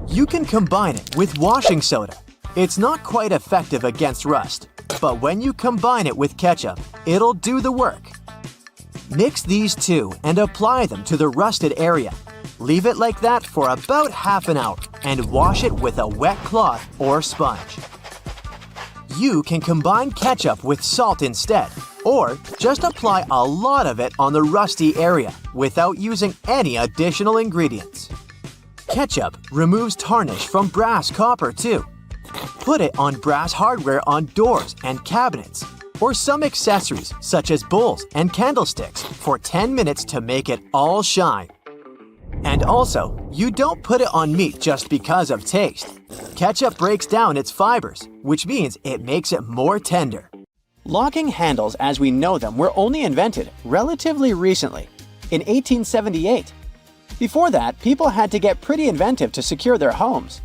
Speaker 1: You can combine it with washing soda. It's not quite effective against rust, but when you combine it with ketchup, it'll do the work. Mix these two and apply them to the rusted area. Leave it like that for about half an hour and wash it with a wet cloth or sponge. You can combine ketchup with salt instead, or just apply a lot of it on the rusty area without using any additional ingredients. Ketchup removes tarnish from brass copper too. Put it on brass hardware on doors and cabinets, or some accessories such as bowls and candlesticks for 10 minutes to make it all shine. And also, you don't put it on meat just because of taste. Ketchup breaks down its fibers, which means it makes it more tender.
Speaker 2: Locking handles as we know them were only invented relatively recently, in 1878. Before that, people had to get pretty inventive to secure their homes.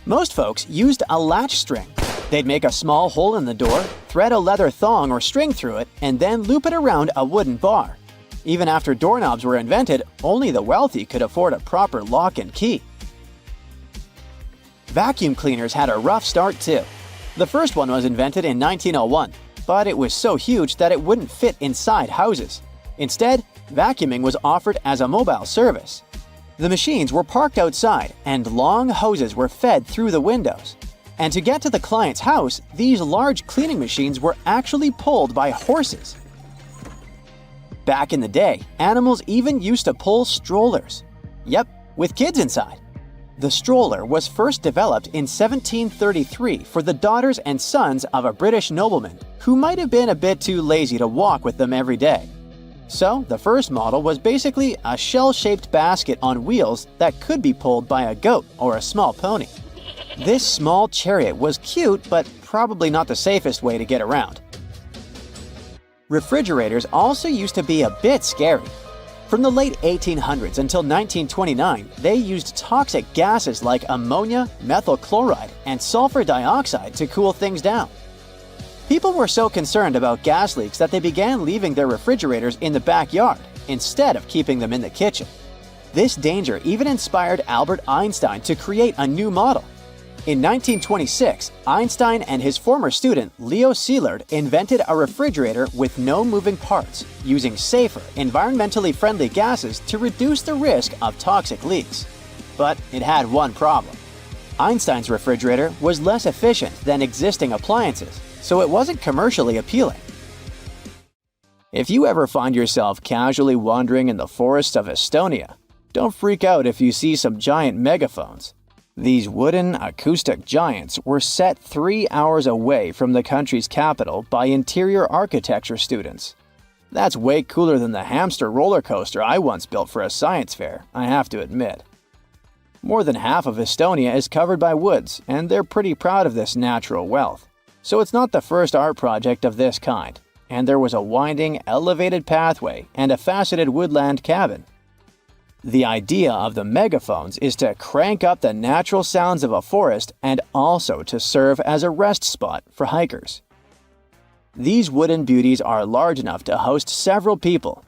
Speaker 2: Most folks used a latch string. They'd make a small hole in the door, thread a leather thong or string through it, and then loop it around a wooden bar. Even after doorknobs were invented, only the wealthy could afford a proper lock and key. Vacuum cleaners had a rough start too. The first one was invented in 1901, but it was so huge that it wouldn't fit inside houses. Instead, vacuuming was offered as a mobile service. The machines were parked outside, and long hoses were fed through the windows. And to get to the client's house, these large cleaning machines were actually pulled by horses. Back in the day, animals even used to pull strollers. Yep, with kids inside. The stroller was first developed in 1733 for the daughters and sons of a British nobleman who might have been a bit too lazy to walk with them every day. So, the first model was basically a shell-shaped basket on wheels that could be pulled by a goat or a small pony. This small chariot was cute, but probably not the safest way to get around. Refrigerators also used to be a bit scary. From the late 1800s until 1929, they used toxic gases like ammonia, methyl chloride, and sulfur dioxide to cool things down. People were so concerned about gas leaks that they began leaving their refrigerators in the backyard instead of keeping them in the kitchen. This danger even inspired Albert Einstein to create a new model. In 1926, Einstein and his former student Leo Szilard invented a refrigerator with no moving parts, using safer, environmentally friendly gases to reduce the risk of toxic leaks. But it had one problem. Einstein's refrigerator was less efficient than existing appliances, so it wasn't commercially appealing. If you ever find yourself casually wandering in the forests of Estonia, don't freak out if you see some giant megaphones. These wooden, acoustic giants were set 3 hours away from the country's capital by interior architecture students. That's way cooler than the hamster roller coaster I once built for a science fair, I have to admit. More than half of Estonia is covered by woods, and they're pretty proud of this natural wealth. So it's not the first art project of this kind, and there was a winding, elevated pathway and a faceted woodland cabin. The idea of the megaphones is to crank up the natural sounds of a forest and also to serve as a rest spot for hikers. These wooden beauties are large enough to host several people.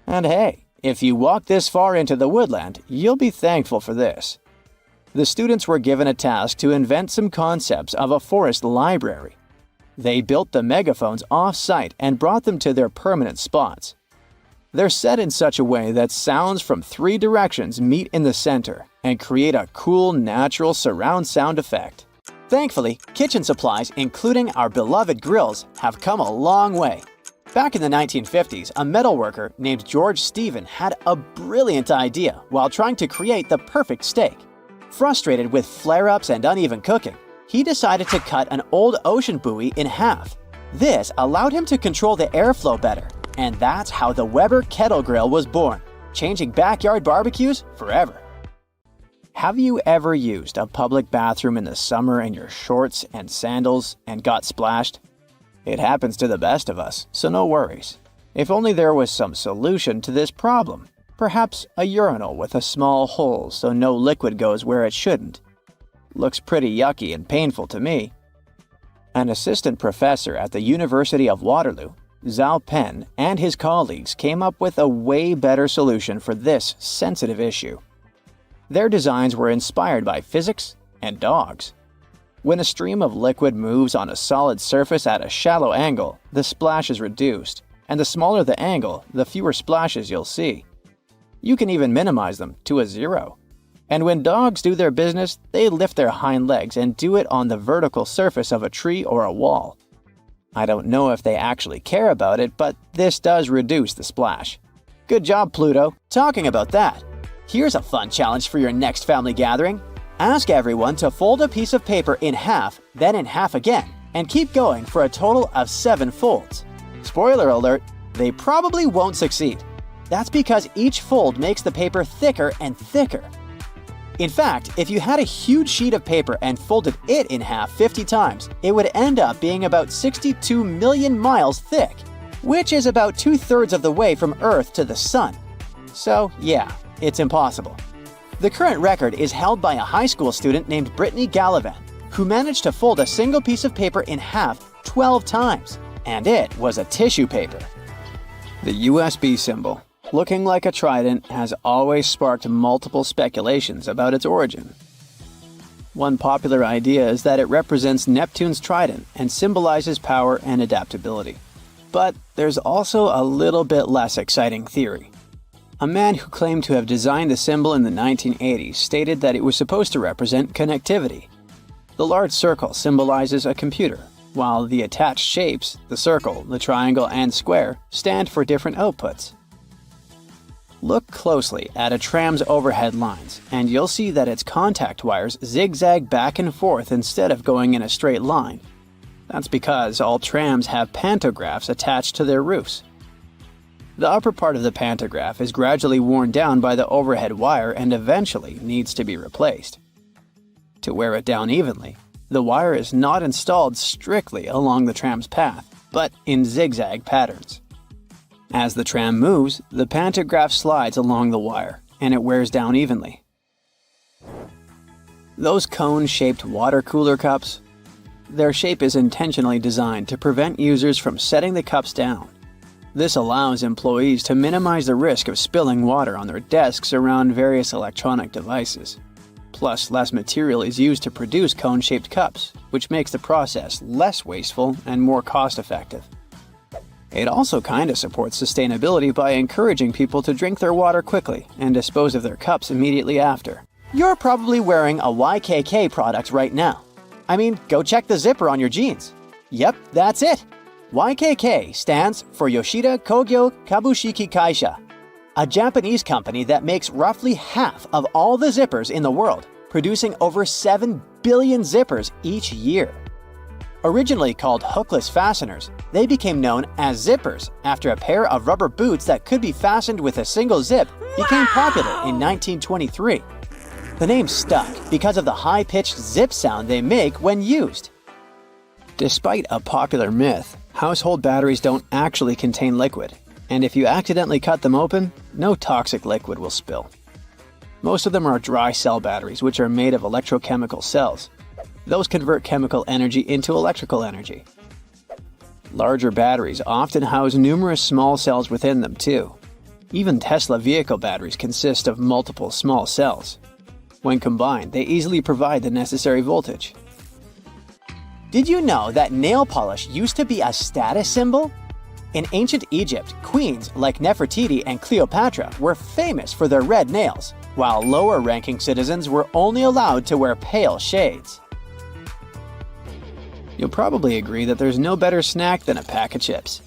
Speaker 2: And hey, if you walk this far into the woodland, you'll be thankful for this. The students were given a task to invent some concepts of a forest library. They built the megaphones off-site and brought them to their permanent spots. They're set in such a way that sounds from 3 directions meet in the center and create a cool, natural surround sound effect. Thankfully, kitchen supplies, including our beloved grills, have come a long way. Back in the 1950s, a metalworker named George Stephen had a brilliant idea while trying to create the perfect steak. Frustrated with flare-ups and uneven cooking, he decided to cut an old ocean buoy in half. This allowed him to control the airflow better, and that's how the Weber kettle grill was born, changing backyard barbecues forever. Have you ever used a public bathroom in the summer in your shorts and sandals and got splashed? It happens to the best of us, so no worries. If only there was some solution to this problem. Perhaps a urinal with a small hole so no liquid goes where it shouldn't. Looks pretty yucky and painful to me. An assistant professor at the University of Waterloo, Zhao Pen, and his colleagues came up with a way better solution for this sensitive issue. Their designs were inspired by physics and dogs. When a stream of liquid moves on a solid surface at a shallow angle, the splash is reduced, and the smaller the angle, the fewer splashes you'll see. You can even minimize them to a 0. And when dogs do their business, they lift their hind legs and do it on the vertical surface of a tree or a wall. I don't know if they actually care about it, but this does reduce the splash. Good job, Pluto. Talking about that, here's a fun challenge for your next family gathering. Ask everyone to fold a piece of paper in half, then in half again, and keep going for a total of 7 folds. Spoiler alert, they probably won't succeed. That's because each fold makes the paper thicker and thicker. In fact, if you had a huge sheet of paper and folded it in half 50 times, it would end up being about 62 million miles thick, which is about 2/3 of the way from Earth to the Sun. So yeah, it's impossible. The current record is held by a high school student named Brittany Gallivan, who managed to fold a single piece of paper in half 12 times, and it was a tissue paper. The USB symbol, looking like a trident, has always sparked multiple speculations about its origin. One popular idea is that it represents Neptune's trident and symbolizes power and adaptability. But there's also a little bit less exciting theory. A man who claimed to have designed the symbol in the 1980s stated that it was supposed to represent connectivity. The large circle symbolizes a computer, while the attached shapes, the circle, the triangle, and square, stand for different outputs. Look closely at a tram's overhead lines, and you'll see that its contact wires zigzag back and forth instead of going in a straight line. That's because all trams have pantographs attached to their roofs. The upper part of the pantograph is gradually worn down by the overhead wire and eventually needs to be replaced. To wear it down evenly, the wire is not installed strictly along the tram's path, but in zigzag patterns. As the tram moves, the pantograph slides along the wire, and it wears down evenly. Those cone-shaped water cooler cups? Their shape is intentionally designed to prevent users from setting the cups down. This allows employees to minimize the risk of spilling water on their desks around various electronic devices. Plus, less material is used to produce cone-shaped cups, which makes the process less wasteful and more cost-effective. It also kinda supports sustainability by encouraging people to drink their water quickly and dispose of their cups immediately after. You're probably wearing a YKK product right now. I mean, go check the zipper on your jeans. Yep, that's it. YKK stands for Yoshida Kogyo Kabushiki Kaisha, a Japanese company that makes roughly half of all the zippers in the world, producing over 7 billion zippers each year. Originally called hookless fasteners, they became known as zippers after a pair of rubber boots that could be fastened with a single zip became popular in 1923. The name stuck because of the high-pitched zip sound they make when used. Despite a popular myth, household batteries don't actually contain liquid, and if you accidentally cut them open, no toxic liquid will spill. Most of them are dry cell batteries, which are made of electrochemical cells. Those convert chemical energy into electrical energy. Larger batteries often house numerous small cells within them too. Even Tesla vehicle batteries consist of multiple small cells. When combined, they easily provide the necessary voltage. Did you know that nail polish used to be a status symbol? In ancient Egypt, queens like Nefertiti and Cleopatra were famous for their red nails, while lower-ranking citizens were only allowed to wear pale shades. You'll probably agree that there's no better snack than a pack of chips.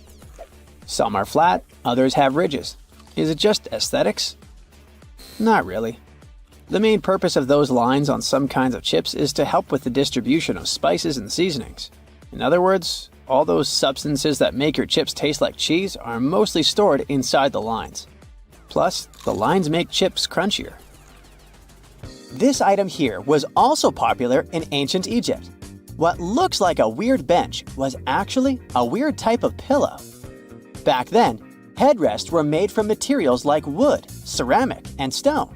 Speaker 2: Some are flat, others have ridges. Is it just aesthetics? Not really. The main purpose of those lines on some kinds of chips is to help with the distribution of spices and seasonings. In other words, all those substances that make your chips taste like cheese are mostly stored inside the lines. Plus, the lines make chips crunchier. This item here was also popular in ancient Egypt. What looks like a weird bench was actually a weird type of pillow. Back then, headrests were made from materials like wood, ceramic, and stone.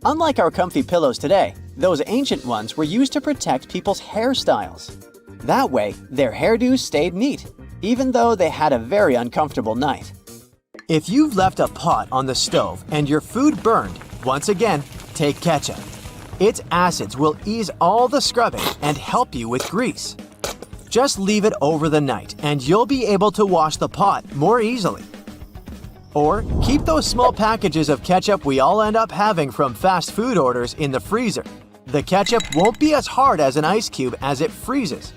Speaker 2: Unlike our comfy pillows today, those ancient ones were used to protect people's hairstyles. That way, their hairdos stayed neat, even though they had a very uncomfortable night. If you've left a pot on the stove and your food burned, once again, take ketchup. Its acids will ease all the scrubbing and help you with grease. Just leave it over the night and you'll be able to wash the pot more easily. Or keep those small packages of ketchup we all end up having from fast food orders in the freezer. The ketchup won't be as hard as an ice cube as it freezes.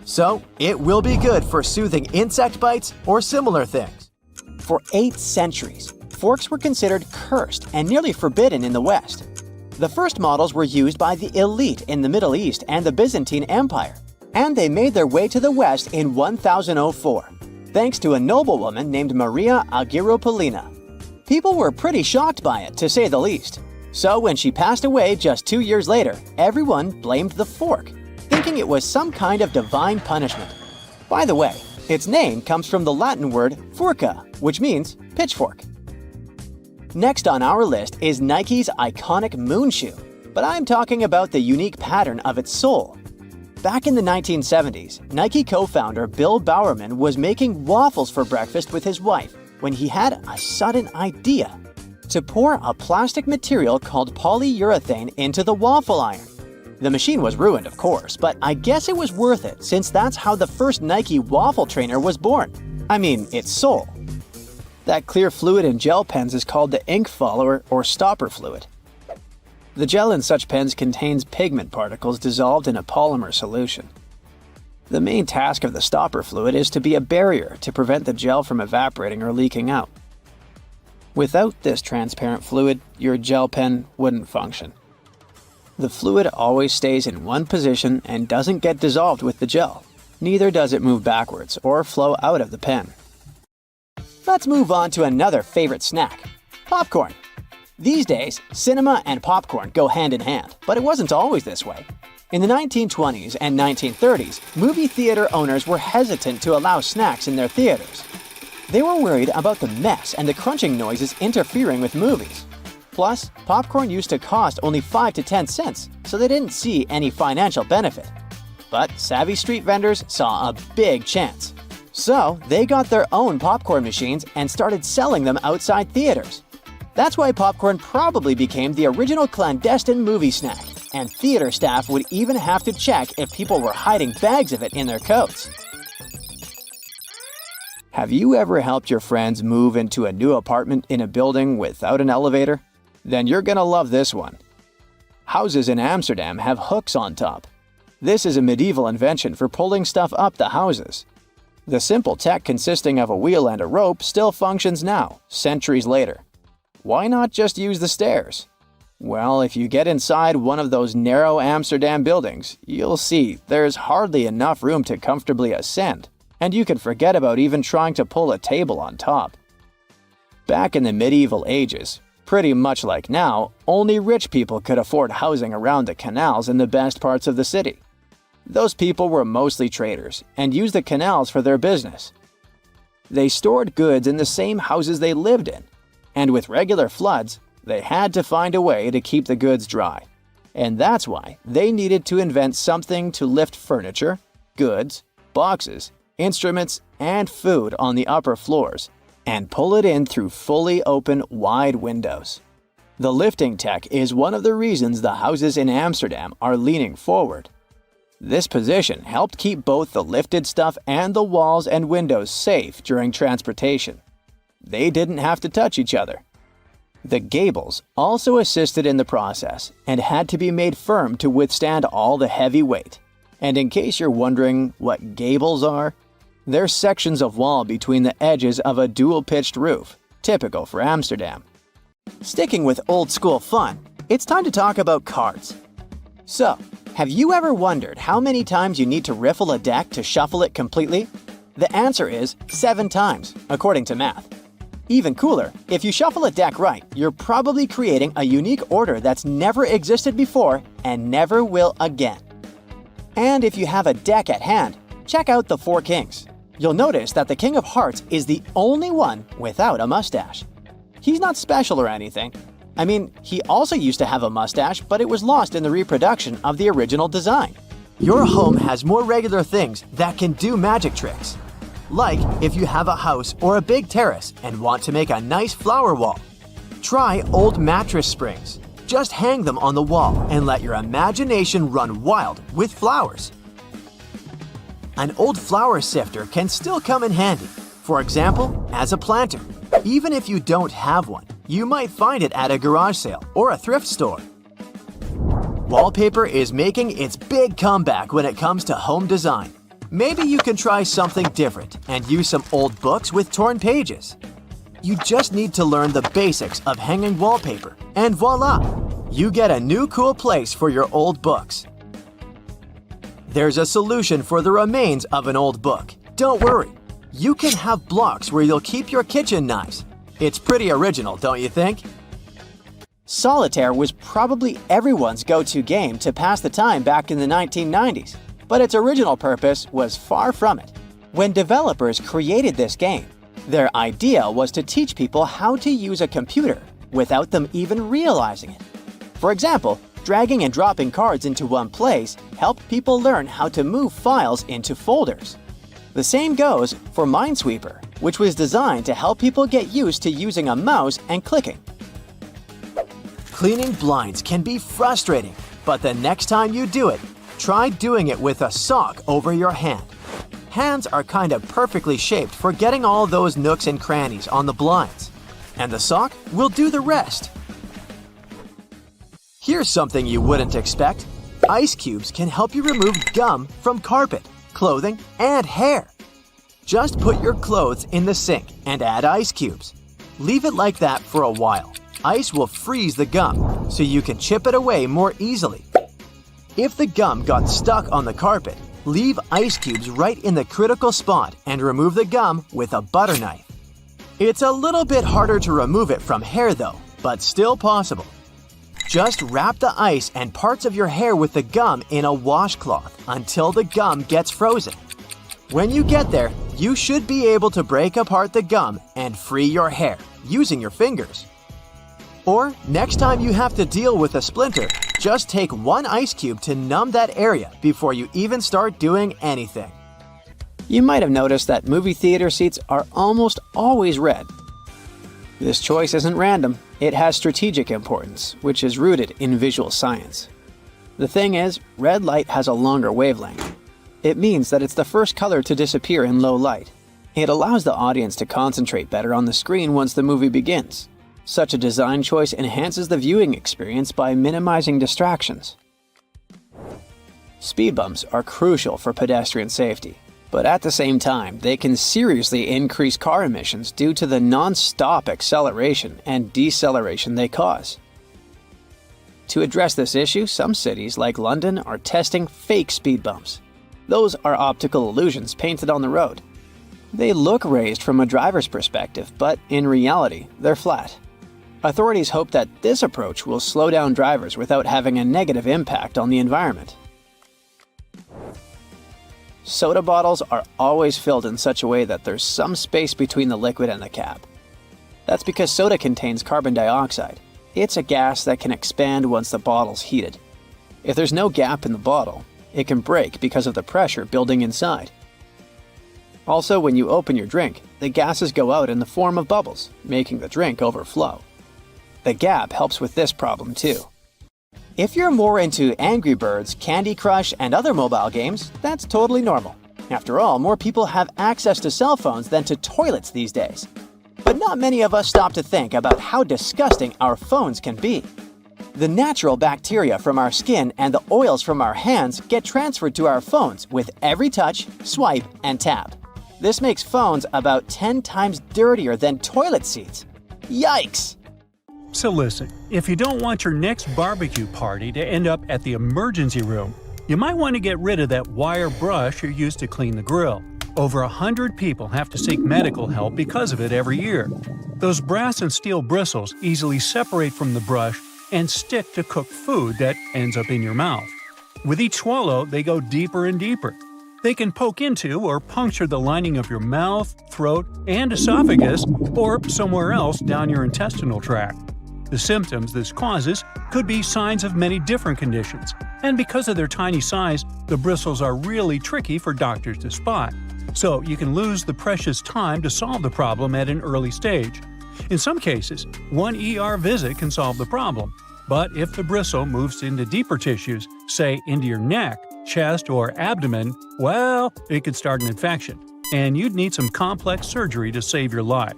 Speaker 2: So, it will be good for soothing insect bites or similar things. For 8 centuries, forks were considered cursed and nearly forbidden in the West. The first models were used by the elite in the Middle East and the Byzantine Empire, and they made their way to the West in 1004, thanks to a noblewoman named Maria Agrippina. People were pretty shocked by it, to say the least. So when she passed away just 2 years later, everyone blamed the fork, thinking it was some kind of divine punishment. By the way, its name comes from the Latin word furca, which means pitchfork. Next on our list is Nike's iconic moon shoe, but I'm talking about the unique pattern of its sole. Back in the 1970s, Nike co-founder Bill Bowerman was making waffles for breakfast with his wife when he had a sudden idea: to pour a plastic material called polyurethane into the waffle iron. The machine was ruined, of course, but I guess it was worth it since that's how the first Nike waffle trainer was born. I mean, its sole. That clear fluid in gel pens is called the ink follower or stopper fluid. The gel in such pens contains pigment particles dissolved in a polymer solution. The main task of the stopper fluid is to be a barrier to prevent the gel from evaporating or leaking out. Without this transparent fluid, your gel pen wouldn't function. The fluid always stays in one position and doesn't get dissolved with the gel. Neither does it move backwards or flow out of the pen. Let's move on to another favorite snack: popcorn. These days, cinema and popcorn go hand in hand, but it wasn't always this way. In the 1920s and 1930s, movie theater owners were hesitant to allow snacks in their theaters. They were worried about the mess and the crunching noises interfering with movies. Plus, popcorn used to cost only 5 to 10 cents, so they didn't see any financial benefit. But savvy street vendors saw a big chance. So, they got their own popcorn machines and started selling them outside theaters. That's why popcorn probably became the original clandestine movie snack, and theater staff would even have to check if people were hiding bags of it in their coats. Have you ever helped your friends move into a new apartment in a building without an elevator? Then you're gonna love this one. Houses in Amsterdam have hooks on top. This is a medieval invention for pulling stuff up the houses. The simple tech consisting of a wheel and a rope still functions now, centuries later. Why not just use the stairs? Well, if you get inside one of those narrow Amsterdam buildings, you'll see there's hardly enough room to comfortably ascend, and you can forget about even trying to pull a table on top. Back in the medieval ages, pretty much like now, only rich people could afford housing around the canals in the best parts of the city. Those people were mostly traders and used the canals for their business. They stored goods in the same houses they lived in, and with regular floods, they had to find a way to keep the goods dry. And that's why they needed to invent something to lift furniture, goods, boxes, instruments, and food on the upper floors, and pull it in through fully open, wide windows. The lifting tech is one of the reasons the houses in Amsterdam are leaning forward. This position helped keep both the lifted stuff and the walls and windows safe during transportation. They didn't have to touch each other. The gables also assisted in the process and had to be made firm to withstand all the heavy weight. And in case you're wondering what gables are, they're sections of wall between the edges of a dual-pitched roof, typical for Amsterdam. Sticking with old-school fun, It's time to talk about cards. So, have you ever wondered how many times you need to riffle a deck to shuffle it completely? The answer is 7 times, according to math. Even cooler, if you shuffle a deck right, you're probably creating a unique order that's never existed before and never will again. And if you have a deck at hand, check out the 4 kings. You'll notice that the King of Hearts is the only one without a mustache. He's not special or anything. I mean, he also used to have a mustache, but it was lost in the reproduction of the original design.
Speaker 1: Your home has more regular things that can do magic tricks. Like if you have a house or a big terrace and want to make a nice flower wall. Try old mattress springs. Just hang them on the wall and let your imagination run wild with flowers. An old flower sifter can still come in handy, for example, as a planter. Even if you don't have one, you might find it at a garage sale or a thrift store. Wallpaper is making its big comeback when it comes to home design. Maybe you can try something different and use some old books with torn pages. You just need to learn the basics of hanging wallpaper, and voila! You get a new cool place for your old books. There's a solution for the remains of an old book. Don't worry. You can have blocks where you'll keep your kitchen knives. It's pretty original, don't you think?
Speaker 2: Solitaire was probably everyone's go-to game to pass the time back in the 1990s, but its original purpose was far from it. When developers created this game, their idea was to teach people how to use a computer without them even realizing it. For example, dragging and dropping cards into one place helped people learn how to move files into folders. The same goes for Minesweeper, which was designed to help people get used to using a mouse and clicking.
Speaker 1: Cleaning blinds can be frustrating, but the next time you do it, try doing it with a sock over your hand. Hands are kind of perfectly shaped for getting all those nooks and crannies on the blinds, and the sock will do the rest. Here's something you wouldn't expect. Ice cubes can help you remove gum from carpet, clothing, and hair. Just put your clothes in the sink and add ice cubes. Leave it like that for a while. Ice will freeze the gum, so you can chip it away more easily. If the gum got stuck on the carpet, leave ice cubes right in the critical spot and remove the gum with a butter knife. It's a little bit harder to remove it from hair though, but still possible. Just wrap the ice and parts of your hair with the gum in a washcloth until the gum gets frozen. When you get there, you should be able to break apart the gum and free your hair using your fingers. Or next time you have to deal with a splinter, just take 1 ice cube to numb that area before you even start doing anything.
Speaker 2: You might have noticed that movie theater seats are almost always red. This choice isn't random. It has strategic importance, which is rooted in visual science. The thing is, red light has a longer wavelength. It means that it's the first color to disappear in low light. It allows the audience to concentrate better on the screen once the movie begins. Such a design choice enhances the viewing experience by minimizing distractions. Speed bumps are crucial for pedestrian safety, but at the same time, they can seriously increase car emissions due to the non-stop acceleration and deceleration they cause. To address this issue, some cities like London are testing fake speed bumps. Those are optical illusions painted on the road. They look raised from a driver's perspective, but in reality, they're flat. Authorities hope that this approach will slow down drivers without having a negative impact on the environment. Soda bottles are always filled in such a way that there's some space between the liquid and the cap. That's because soda contains carbon dioxide. It's a gas that can expand once the bottle's heated. If there's no gap in the bottle, it can break because of the pressure building inside. Also, when you open your drink, the gases go out in the form of bubbles, making the drink overflow. The gap helps with this problem too. If you're more into Angry Birds, Candy Crush, and other mobile games, that's totally normal. After all, more people have access to cell phones than to toilets these days. But not many of us stop to think about how disgusting our phones can be. The natural bacteria from our skin and the oils from our hands get transferred to our phones with every touch, swipe, and tap. This makes phones about 10 times dirtier than toilet seats. Yikes!
Speaker 3: So listen, if you don't want your next barbecue party to end up at the emergency room, you might want to get rid of that wire brush you used to clean the grill. Over 100 people have to seek medical help because of it every year. Those brass and steel bristles easily separate from the brush and stick to cooked food that ends up in your mouth. With each swallow, they go deeper and deeper. They can poke into or puncture the lining of your mouth, throat, and esophagus, or somewhere else down your intestinal tract. The symptoms this causes could be signs of many different conditions, and because of their tiny size, the bristles are really tricky for doctors to spot. So you can lose the precious time to solve the problem at an early stage. In some cases, one ER visit can solve the problem. But if the bristle moves into deeper tissues, say into your neck, chest, or abdomen, well, it could start an infection, and you'd need some complex surgery to save your life.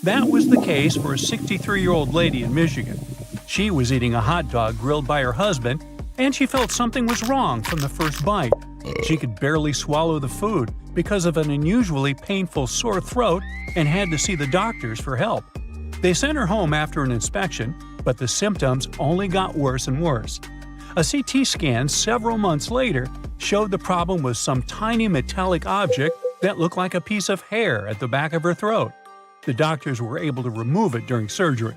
Speaker 3: That was the case for a 63-year-old lady in Michigan. She was eating a hot dog grilled by her husband, and she felt something was wrong from the first bite. She could barely swallow the food because of an unusually painful sore throat and had to see the doctors for help. They sent her home after an inspection, but the symptoms only got worse and worse. A CT scan several months later showed the problem was some tiny metallic object that looked like a piece of hair at the back of her throat. The doctors were able to remove it during surgery.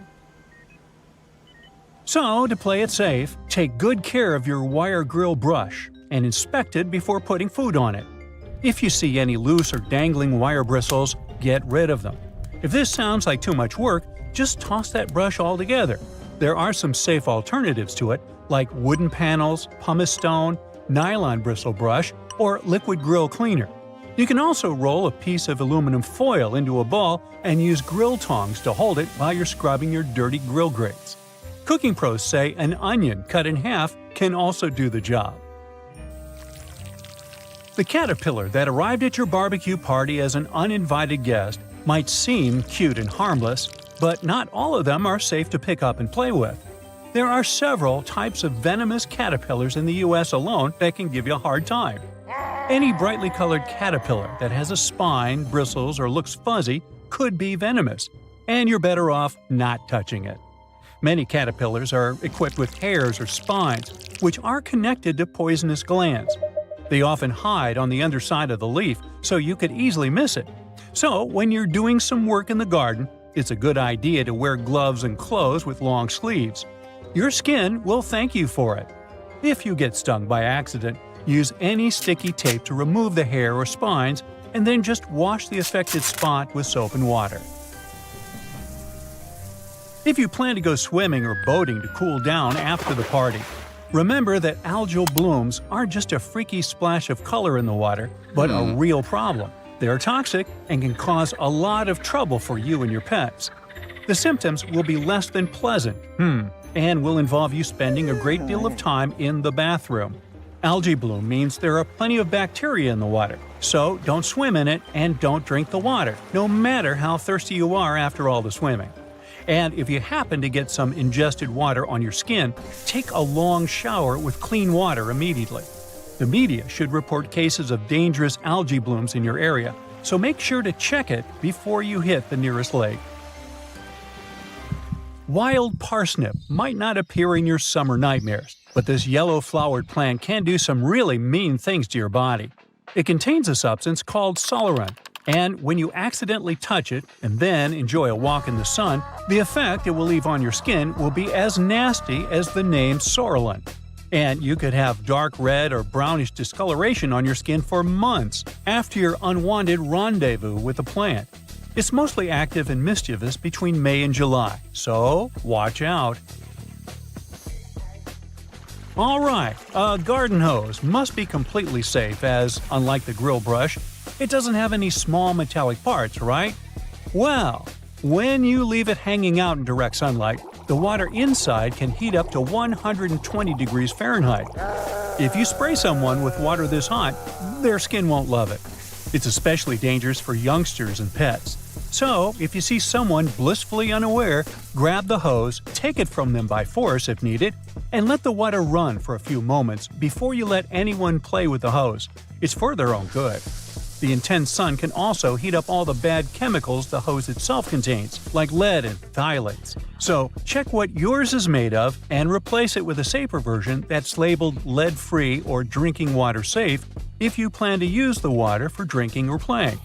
Speaker 3: So, to play it safe, take good care of your wire grill brush and inspect it before putting food on it. If you see any loose or dangling wire bristles, get rid of them. If this sounds like too much work, just toss that brush altogether. There are some safe alternatives to it, like wooden panels, pumice stone, nylon bristle brush, or liquid grill cleaner. You can also roll a piece of aluminum foil into a ball and use grill tongs to hold it while you're scrubbing your dirty grill grates. Cooking pros say an onion cut in half can also do the job. The caterpillar that arrived at your barbecue party as an uninvited guest might seem cute and harmless, but not all of them are safe to pick up and play with. There are several types of venomous caterpillars in the US alone that can give you a hard time. Any brightly colored caterpillar that has a spine, bristles, or looks fuzzy could be venomous, and you're better off not touching it. Many caterpillars are equipped with hairs or spines, which are connected to poisonous glands. They often hide on the underside of the leaf, so you could easily miss it. So, when you're doing some work in the garden, it's a good idea to wear gloves and clothes with long sleeves. Your skin will thank you for it. If you get stung by accident, use any sticky tape to remove the hair or spines, and then just wash the affected spot with soap and water. If you plan to go swimming or boating to cool down after the party, remember that algal blooms aren't just a freaky splash of color in the water, but a real problem. They're toxic and can cause a lot of trouble for you and your pets. The symptoms will be less than pleasant, and will involve you spending a great deal of time in the bathroom. Algae bloom means there are plenty of bacteria in the water, so don't swim in it and don't drink the water, no matter how thirsty you are after all the swimming. And if you happen to get some ingested water on your skin, take a long shower with clean water immediately. The media should report cases of dangerous algae blooms in your area, so make sure to check it before you hit the nearest lake. Wild parsnip might not appear in your summer nightmares, but this yellow-flowered plant can do some really mean things to your body. It contains a substance called solerin, and when you accidentally touch it and then enjoy a walk in the sun, the effect it will leave on your skin will be as nasty as the name Sorolin. And you could have dark red or brownish discoloration on your skin for months after your unwanted rendezvous with the plant. It's mostly active and mischievous between May and July, so watch out. Alright, a garden hose must be completely safe as, unlike the grill brush, it doesn't have any small metallic parts, right? Well, when you leave it hanging out in direct sunlight, the water inside can heat up to 120 degrees Fahrenheit. If you spray someone with water this hot, their skin won't love it. It's especially dangerous for youngsters and pets. So, if you see someone blissfully unaware, grab the hose, take it from them by force if needed, and let the water run for a few moments before you let anyone play with the hose. It's for their own good. The intense sun can also heat up all the bad chemicals the hose itself contains, like lead and phthalates. So, check what yours is made of and replace it with a safer version that's labeled lead-free or drinking water safe if you plan to use the water for drinking or playing.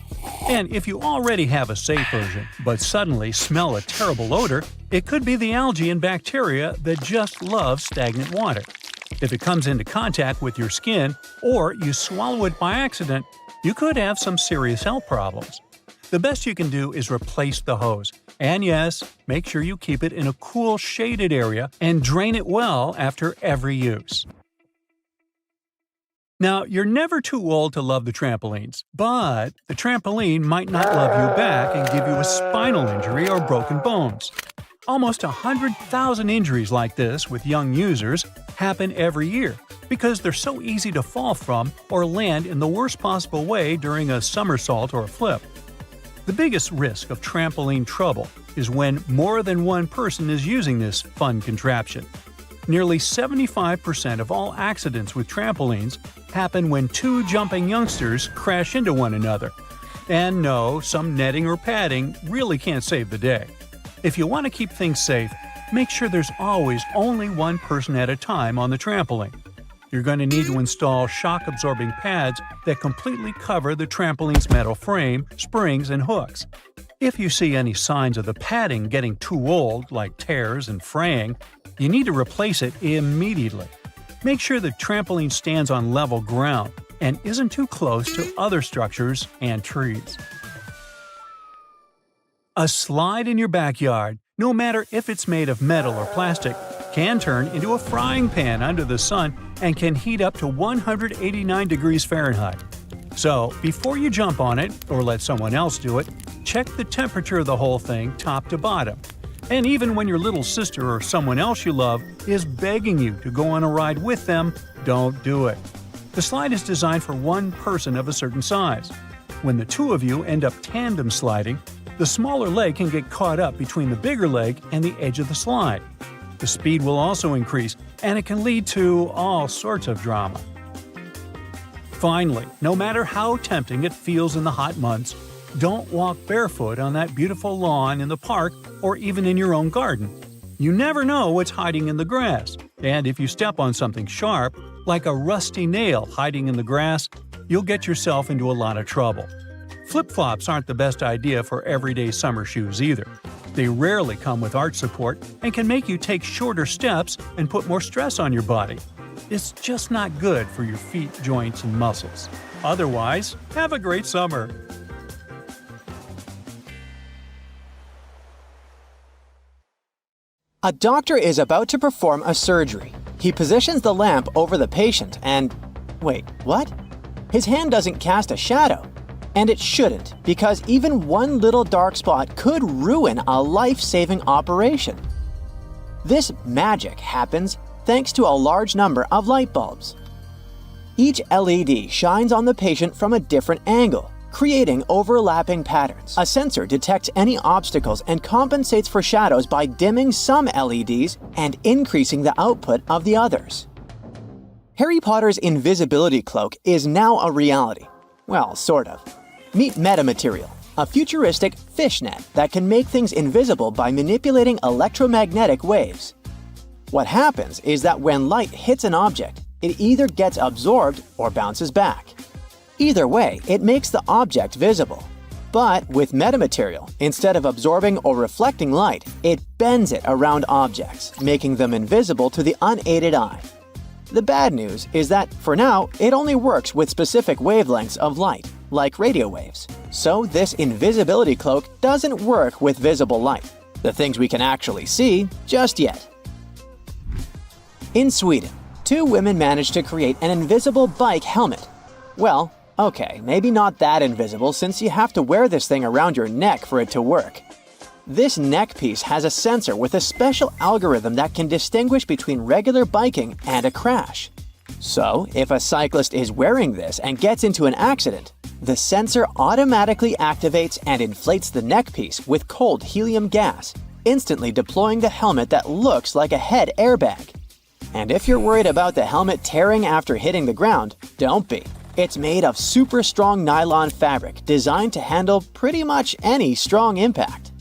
Speaker 3: And if you already have a safe version, but suddenly smell a terrible odor, it could be the algae and bacteria that just love stagnant water. If it comes into contact with your skin, or you swallow it by accident, you could have some serious health problems. The best you can do is replace the hose. And yes, make sure you keep it in a cool, shaded area and drain it well after every use. Now, you're never too old to love the trampolines, but the trampoline might not love you back and give you a spinal injury or broken bones. Almost 100,000 injuries like this with young users happen every year because they're so easy to fall from or land in the worst possible way during a somersault or a flip. The biggest risk of trampoline trouble is when more than one person is using this fun contraption. Nearly 75% of all accidents with trampolines happen when two jumping youngsters crash into one another. And no, some netting or padding really can't save the day. If you want to keep things safe, make sure there's always only one person at a time on the trampoline. You're going to need to install shock-absorbing pads that completely cover the trampoline's metal frame, springs, and hooks. If you see any signs of the padding getting too old, like tears and fraying, you need to replace it immediately. Make sure the trampoline stands on level ground and isn't too close to other structures and trees. A slide in your backyard, no matter if it's made of metal or plastic, can turn into a frying pan under the sun and can heat up to 189 degrees Fahrenheit. So, before you jump on it or let someone else do it, check the temperature of the whole thing top to bottom. And even when your little sister or someone else you love is begging you to go on a ride with them, don't do it. The slide is designed for one person of a certain size. When the two of you end up tandem sliding, the smaller leg can get caught up between the bigger leg and the edge of the slide. The speed will also increase, and it can lead to all sorts of drama. Finally, no matter how tempting it feels in the hot months, don't walk barefoot on that beautiful lawn in the park or even in your own garden. You never know what's hiding in the grass, and if you step on something sharp, like a rusty nail hiding in the grass, you'll get yourself into a lot of trouble. Flip-flops aren't the best idea for everyday summer shoes either. They rarely come with arch support and can make you take shorter steps and put more stress on your body. It's just not good for your feet, joints, and muscles. Otherwise, have a great summer!
Speaker 2: A doctor is about to perform a surgery. He positions the lamp over the patient and… wait, what? His hand doesn't cast a shadow. And it shouldn't, because even one little dark spot could ruin a life-saving operation. This magic happens thanks to a large number of light bulbs. Each LED shines on the patient from a different angle, creating overlapping patterns. A sensor detects any obstacles and compensates for shadows by dimming some LEDs and increasing the output of the others. Harry Potter's invisibility cloak is now a reality. Well, sort of. Meet metamaterial, a futuristic fishnet that can make things invisible by manipulating electromagnetic waves. What happens is that when light hits an object, it either gets absorbed or bounces back. Either way, it makes the object visible. But with metamaterial, instead of absorbing or reflecting light, it bends it around objects, making them invisible to the unaided eye. The bad news is that, for now, it only works with specific wavelengths of light, like radio waves. So this invisibility cloak doesn't work with visible light, the things we can actually see, just yet. In Sweden, two women managed to create an invisible bike helmet. Well, okay, maybe not that invisible since you have to wear this thing around your neck for it to work. This neck piece has a sensor with a special algorithm that can distinguish between regular biking and a crash. So, if a cyclist is wearing this and gets into an accident, the sensor automatically activates and inflates the neck piece with cold helium gas, instantly deploying the helmet that looks like a head airbag. And if you're worried about the helmet tearing after hitting the ground, don't be. It's made of super strong nylon fabric designed to handle pretty much any strong impact.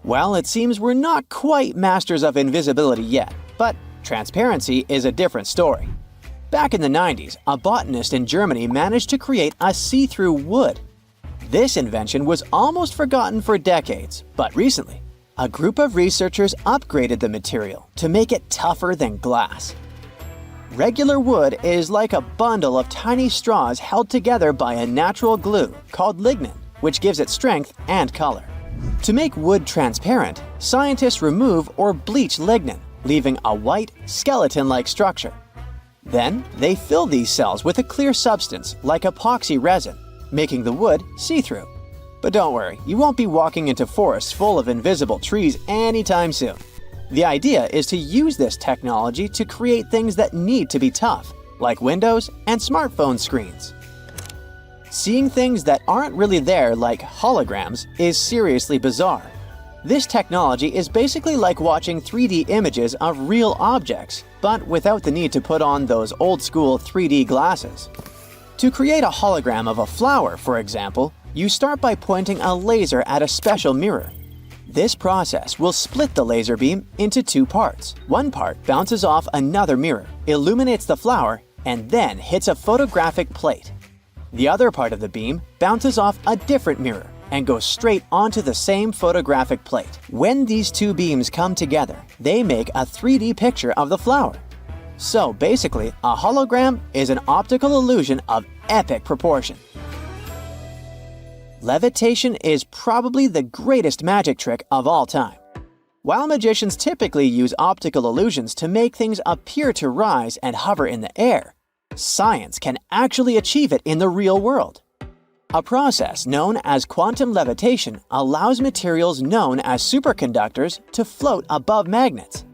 Speaker 2: Well, it seems we're not quite masters of invisibility yet, but transparency is a different story. Back in the 90s, a botanist in Germany managed to create a see-through wood. This invention was almost forgotten for decades, but recently, a group of researchers upgraded the material to make it tougher than glass. Regular wood is like a bundle of tiny straws held together by a natural glue called lignin, which gives it strength and color. To make wood transparent, scientists remove or bleach lignin, leaving a white, skeleton-like structure. Then, they fill these cells with a clear substance like epoxy resin, making the wood see-through. But don't worry, you won't be walking into forests full of invisible trees anytime soon. The idea is to use this technology to create things that need to be tough, like windows and smartphone screens. Seeing things that aren't really there, like holograms, is seriously bizarre. This technology is basically like watching 3D images of real objects, but without the need to put on those old-school 3D glasses. To create a hologram of a flower, for example, you start by pointing a laser at a special mirror. This process will split the laser beam into two parts. One part bounces off another mirror, illuminates the flower, and then hits a photographic plate. The other part of the beam bounces off a different mirror and goes straight onto the same photographic plate. When these two beams come together, they make a 3D picture of the flower. So basically, a hologram is an optical illusion of epic proportion. Levitation is probably the greatest magic trick of all time. While magicians typically use optical illusions to make things appear to rise and hover in the air, science can actually achieve it in the real world. A process known as quantum levitation allows materials known as superconductors to float above magnets.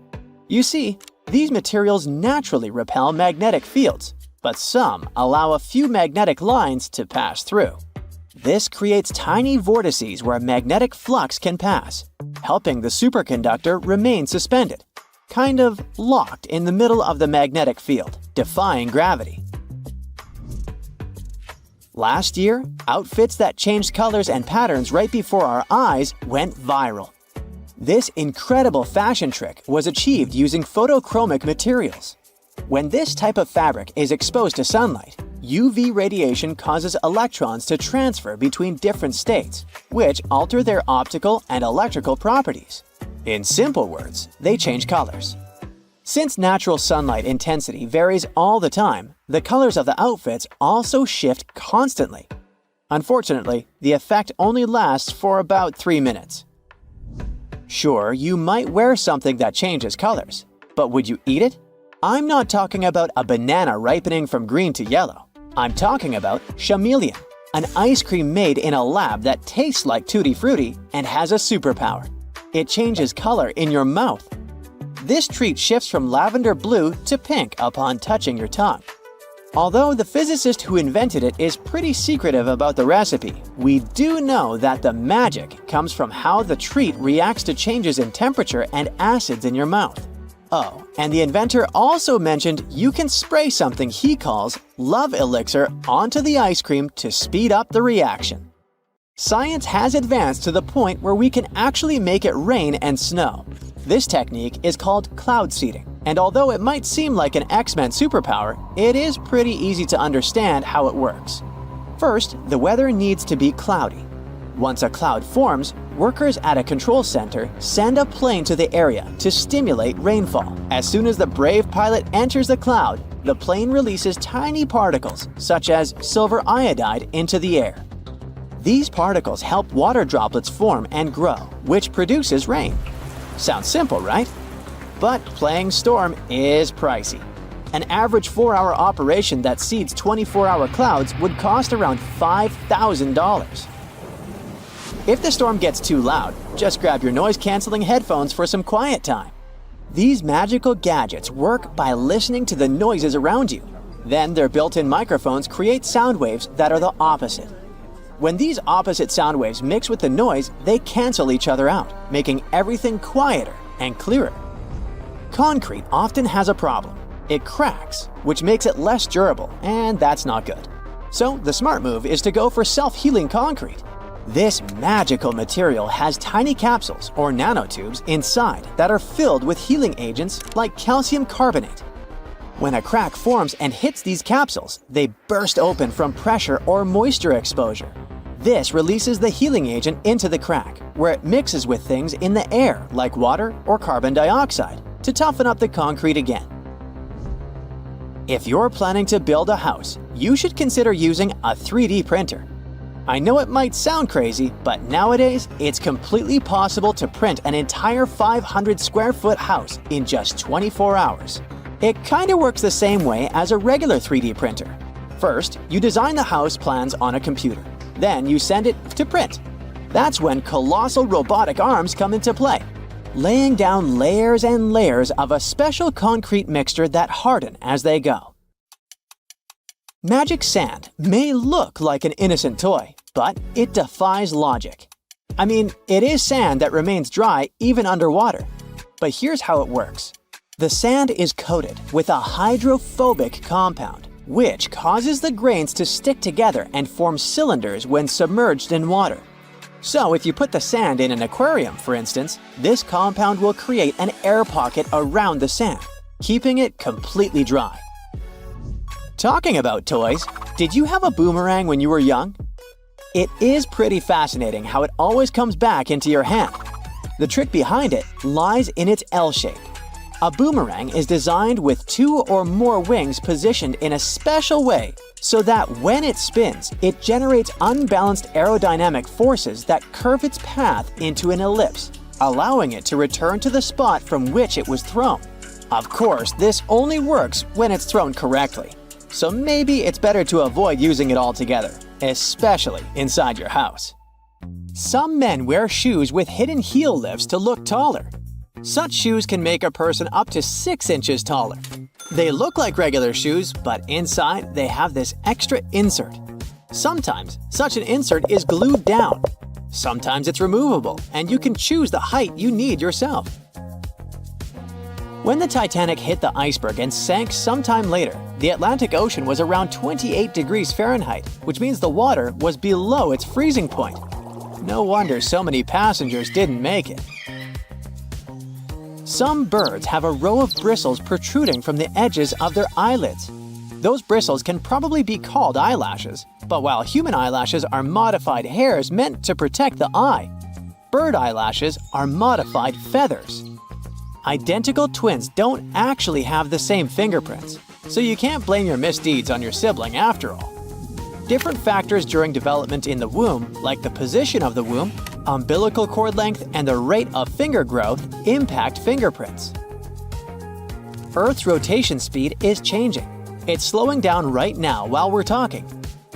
Speaker 2: You see, these materials naturally repel magnetic fields, but some allow a few magnetic lines to pass through. This creates tiny vortices where magnetic flux can pass, helping the superconductor remain suspended, kind of locked in the middle of the magnetic field, defying gravity. Last year, outfits that changed colors and patterns right before our eyes went viral. This incredible fashion trick was achieved using photochromic materials. When this type of fabric is exposed to sunlight, UV radiation causes electrons to transfer between different states, which alter their optical and electrical properties. In simple words, they change colors. Since natural sunlight intensity varies all the time, the colors of the outfits also shift constantly. Unfortunately, the effect only lasts for about 3 minutes. Sure, you might wear something that changes colors, but would you eat it? I'm not talking about a banana ripening from green to yellow. I'm talking about chameleon, an ice cream made in a lab that tastes like Tutti Frutti and has a superpower. It changes color in your mouth. This treat shifts from lavender blue to pink upon touching your tongue. Although the physicist who invented it is pretty secretive about the recipe, we do know that the magic comes from how the treat reacts to changes in temperature and acids in your mouth. Oh, and the inventor also mentioned you can spray something he calls love elixir onto the ice cream to speed up the reaction. Science has advanced to the point where we can actually make it rain and snow. This technique is called cloud seeding, and although it might seem like an X-Men superpower, it is pretty easy to understand how it works. First, the weather needs to be cloudy. Once a cloud forms, workers at a control center send a plane to the area to stimulate rainfall. As soon as the brave pilot enters the cloud, the plane releases tiny particles, such as silver iodide, into the air. These particles help water droplets form and grow, which produces rain. Sounds simple, right? But playing storm is pricey. An average 4-hour operation that seeds 24-hour clouds would cost around $5,000. If the storm gets too loud, just grab your noise-canceling headphones for some quiet time. These magical gadgets work by listening to the noises around you. Then their built-in microphones create sound waves that are the opposite. When these opposite sound waves mix with the noise, they cancel each other out, making everything quieter and clearer. Concrete often has a problem. It cracks, which makes it less durable, and that's not good. So the smart move is to go for self-healing concrete. This magical material has tiny capsules or nanotubes inside that are filled with healing agents like calcium carbonate. When a crack forms and hits these capsules, they burst open from pressure or moisture exposure. This releases the healing agent into the crack, where it mixes with things in the air like water or carbon dioxide to toughen up the concrete again. If you're planning to build a house, you should consider using a 3D printer. I know it might sound crazy, but nowadays it's completely possible to print an entire 500 square foot house in just 24 hours. It kinda works the same way as a regular 3D printer. First, you design the house plans on a computer. Then you send it to print. That's when colossal robotic arms come into play, laying down layers and layers of a special concrete mixture that harden as they go. Magic sand may look like an innocent toy, but it defies logic. I mean, it is sand that remains dry even underwater. But here's how it works. The sand is coated with a hydrophobic compound, which causes the grains to stick together and form cylinders when submerged in water. So if you put the sand in an aquarium, for instance, this compound will create an air pocket around the sand, keeping it completely dry. Talking about toys, did you have a boomerang when you were young? It is pretty fascinating how it always comes back into your hand. The trick behind it lies in its L shape. A boomerang is designed with 2 or more wings positioned in a special way so that when it spins, it generates unbalanced aerodynamic forces that curve its path into an ellipse, allowing it to return to the spot from which it was thrown. Of course, this only works when it's thrown correctly, so maybe it's better to avoid using it altogether, especially inside your house. Some men wear shoes with hidden heel lifts to look taller. Such shoes can make a person up to 6 inches taller. They look like regular shoes, but inside they have this extra insert. Sometimes such an insert is glued down. Sometimes it's removable, and you can choose the height you need yourself. When the Titanic hit the iceberg and sank sometime later, the Atlantic Ocean was around 28 degrees Fahrenheit, which means the water was below its freezing point. No wonder so many passengers didn't make it. Some birds have a row of bristles protruding from the edges of their eyelids. Those bristles can probably be called eyelashes, but while human eyelashes are modified hairs meant to protect the eye, bird eyelashes are modified feathers. Identical twins don't actually have the same fingerprints, so you can't blame your misdeeds on your sibling after all. Different factors during development in the womb, like the position of the womb, umbilical cord length, and the rate of finger growth, impact fingerprints. Earth's rotation speed is changing. It's slowing down right now while we're talking.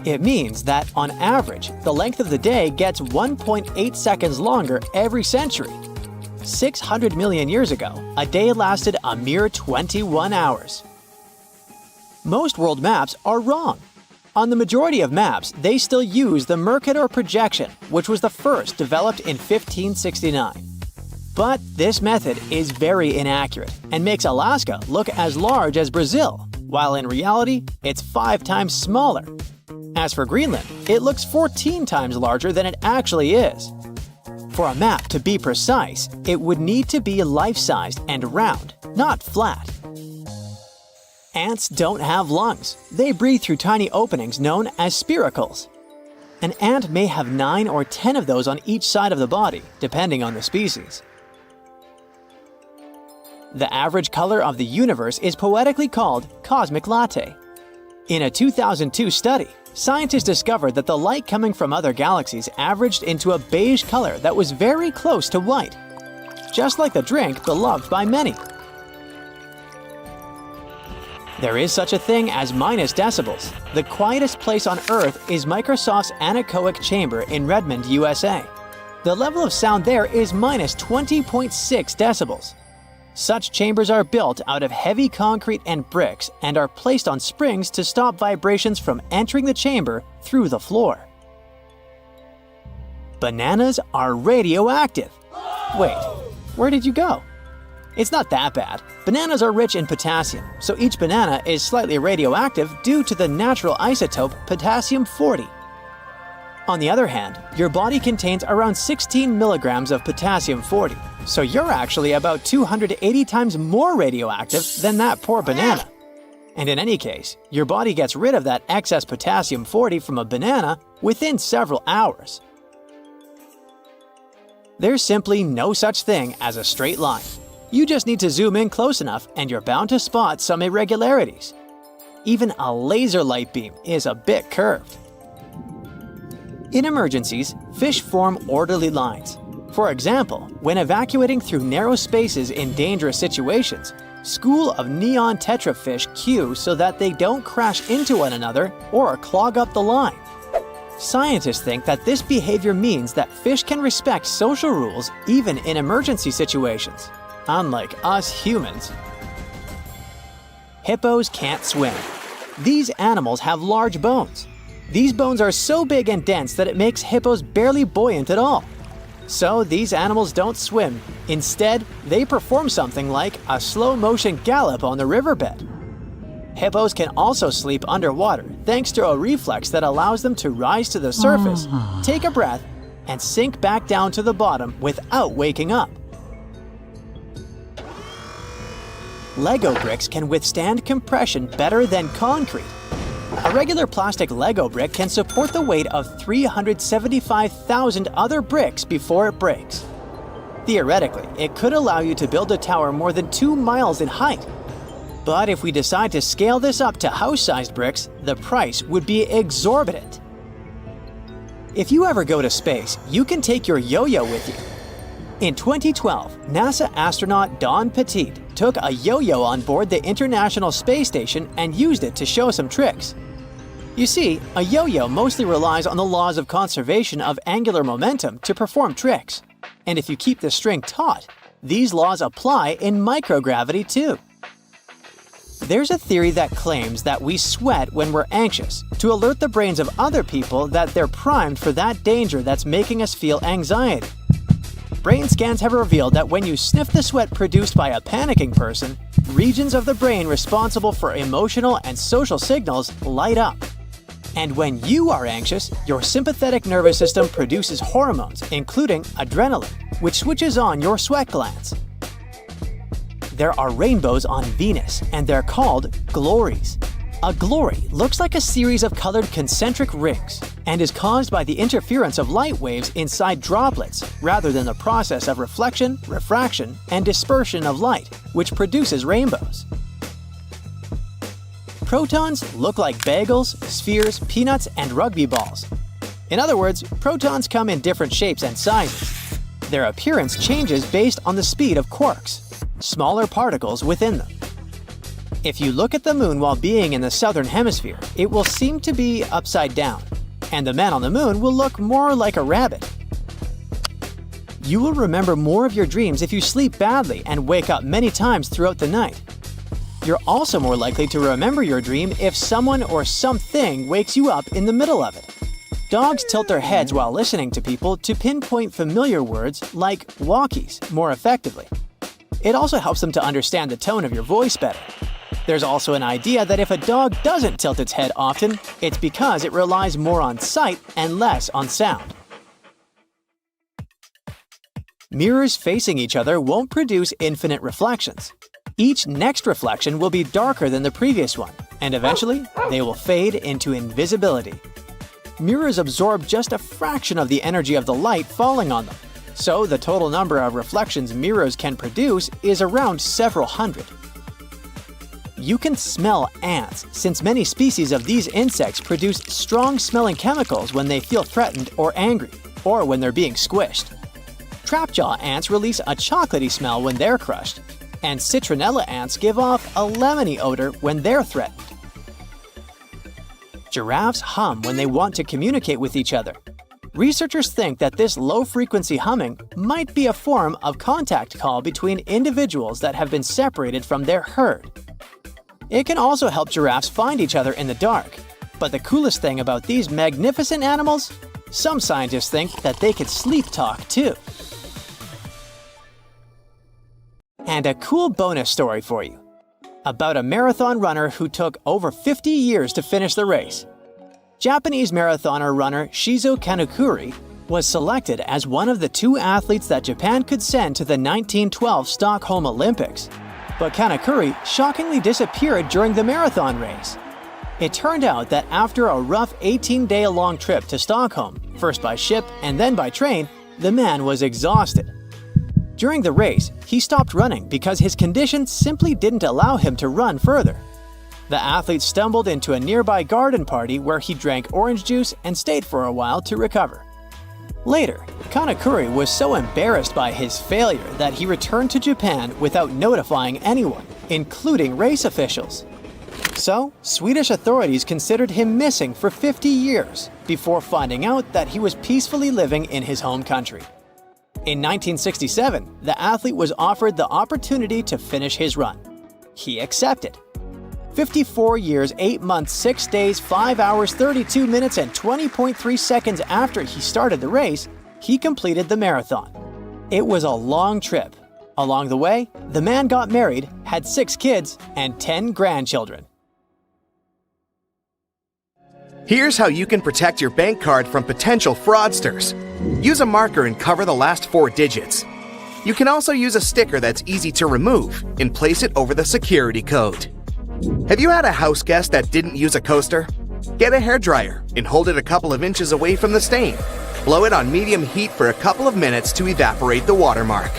Speaker 2: It means that, on average, the length of the day gets 1.8 seconds longer every century. 600 million years ago, a day lasted a mere 21 hours. Most world maps are wrong. On the majority of maps, they still use the Mercator projection, which was the first developed in 1569. But this method is very inaccurate and makes Alaska look as large as Brazil, while in reality, it's 5 times smaller. As for Greenland, it looks 14 times larger than it actually is. For a map to be precise, it would need to be life-sized and round, not flat. Ants don't have lungs. They breathe through tiny openings known as spiracles. An ant may have 9 or 10 of those on each side of the body, depending on the species. The average color of the universe is poetically called cosmic latte. In a 2002 study, scientists discovered that the light coming from other galaxies averaged into a beige color that was very close to white, just like the drink beloved by many. There is such a thing as minus decibels. The quietest place on Earth is Microsoft's anechoic chamber in Redmond, USA. The level of sound there is minus 20.6 decibels. Such chambers are built out of heavy concrete and bricks and are placed on springs to stop vibrations from entering the chamber through the floor. Bananas are radioactive. Wait, where did you go? It's not that bad. Bananas are rich in potassium, so each banana is slightly radioactive due to the natural isotope potassium-40. On the other hand, your body contains around 16 milligrams of potassium-40, so you're actually about 280 times more radioactive than that poor banana. And in any case, your body gets rid of that excess potassium-40 from a banana within several hours. There's simply no such thing as a straight line. You just need to zoom in close enough and you're bound to spot some irregularities. Even a laser light beam is a bit curved. In emergencies, fish form orderly lines. For example, when evacuating through narrow spaces in dangerous situations, school of neon tetrafish queue so that they don't crash into one another or clog up the line. Scientists think that this behavior means that fish can respect social rules even in emergency situations, unlike us humans. Hippos can't swim. These animals have large bones. These bones are so big and dense that it makes hippos barely buoyant at all. So these animals don't swim. Instead, they perform something like a slow-motion gallop on the riverbed. Hippos can also sleep underwater thanks to a reflex that allows them to rise to the surface, take a breath, and sink back down to the bottom without waking up. Lego bricks can withstand compression better than concrete. A regular plastic Lego brick can support the weight of 375,000 other bricks before it breaks. Theoretically, it could allow you to build a tower more than 2 miles in height. But if we decide to scale this up to house-sized bricks, the price would be exorbitant. If you ever go to space, you can take your yo-yo with you. In 2012, NASA astronaut Don Petit took a yo-yo on board the International Space Station and used it to show some tricks. You see, a yo-yo mostly relies on the laws of conservation of angular momentum to perform tricks. And if you keep the string taut, these laws apply in microgravity too. There's a theory that claims that we sweat when we're anxious to alert the brains of other people that they're primed for that danger that's making us feel anxiety. Brain scans have revealed that when you sniff the sweat produced by a panicking person, regions of the brain responsible for emotional and social signals light up. And when you are anxious, your sympathetic nervous system produces hormones, including adrenaline, which switches on your sweat glands. There are rainbows on Venus, and they're called glories. A glory looks like a series of colored concentric rings and is caused by the interference of light waves inside droplets rather than the process of reflection, refraction, and dispersion of light, which produces rainbows. Protons look like bagels, spheres, peanuts, and rugby balls. In other words, protons come in different shapes and sizes. Their appearance changes based on the speed of quarks, smaller particles within them. If you look at the moon while being in the southern hemisphere, it will seem to be upside down, and the man on the moon will look more like a rabbit. You will remember more of your dreams if you sleep badly and wake up many times throughout the night. You're also more likely to remember your dream if someone or something wakes you up in the middle of it. Dogs tilt their heads while listening to people to pinpoint familiar words like walkies more effectively. It also helps them to understand the tone of your voice better. There's also an idea that if a dog doesn't tilt its head often, it's because it relies more on sight and less on sound. Mirrors facing each other won't produce infinite reflections. Each next reflection will be darker than the previous one, and eventually, they will fade into invisibility. Mirrors absorb just a fraction of the energy of the light falling on them, so the total number of reflections mirrors can produce is around several hundred. You can smell ants, since many species of these insects produce strong-smelling chemicals when they feel threatened or angry, or when they're being squished. Trapjaw ants release a chocolatey smell when they're crushed, and citronella ants give off a lemony odor when they're threatened. Giraffes hum when they want to communicate with each other. Researchers think that this low-frequency humming might be a form of contact call between individuals that have been separated from their herd. It can also help giraffes find each other in the dark. But the coolest thing about these magnificent animals? Some scientists think that they could sleep talk too. And a cool bonus story for you about a marathon runner who took over 50 years to finish the race. Japanese marathoner runner Shizo Kanekuri was selected as one of the 2 athletes that Japan could send to the 1912 Stockholm Olympics. But Kanekuri shockingly disappeared during the marathon race. It turned out that after a rough 18-day-long trip to Stockholm, first by ship and then by train, the man was exhausted. During the race, he stopped running because his condition simply didn't allow him to run further. The athlete stumbled into a nearby garden party where he drank orange juice and stayed for a while to recover. Later, Kanekuri was so embarrassed by his failure that he returned to Japan without notifying anyone, including race officials. So, Swedish authorities considered him missing for 50 years before finding out that he was peacefully living in his home country. In 1967, the athlete was offered the opportunity to finish his run. He accepted. 54 years, 8 months, 6 days, 5 hours, 32 minutes, and 20.3 seconds after he started the race, he completed the marathon. It was a long trip. Along the way, the man got married, had 6 kids, and 10 grandchildren.
Speaker 5: Here's how you can protect your bank card from potential fraudsters. Use a marker and cover the last 4 digits. You can also use a sticker that's easy to remove and place it over the security code. Have you had a house guest that didn't use a coaster? Get a hairdryer and hold it a couple of inches away from the stain. Blow it on medium heat for a couple of minutes to evaporate the watermark.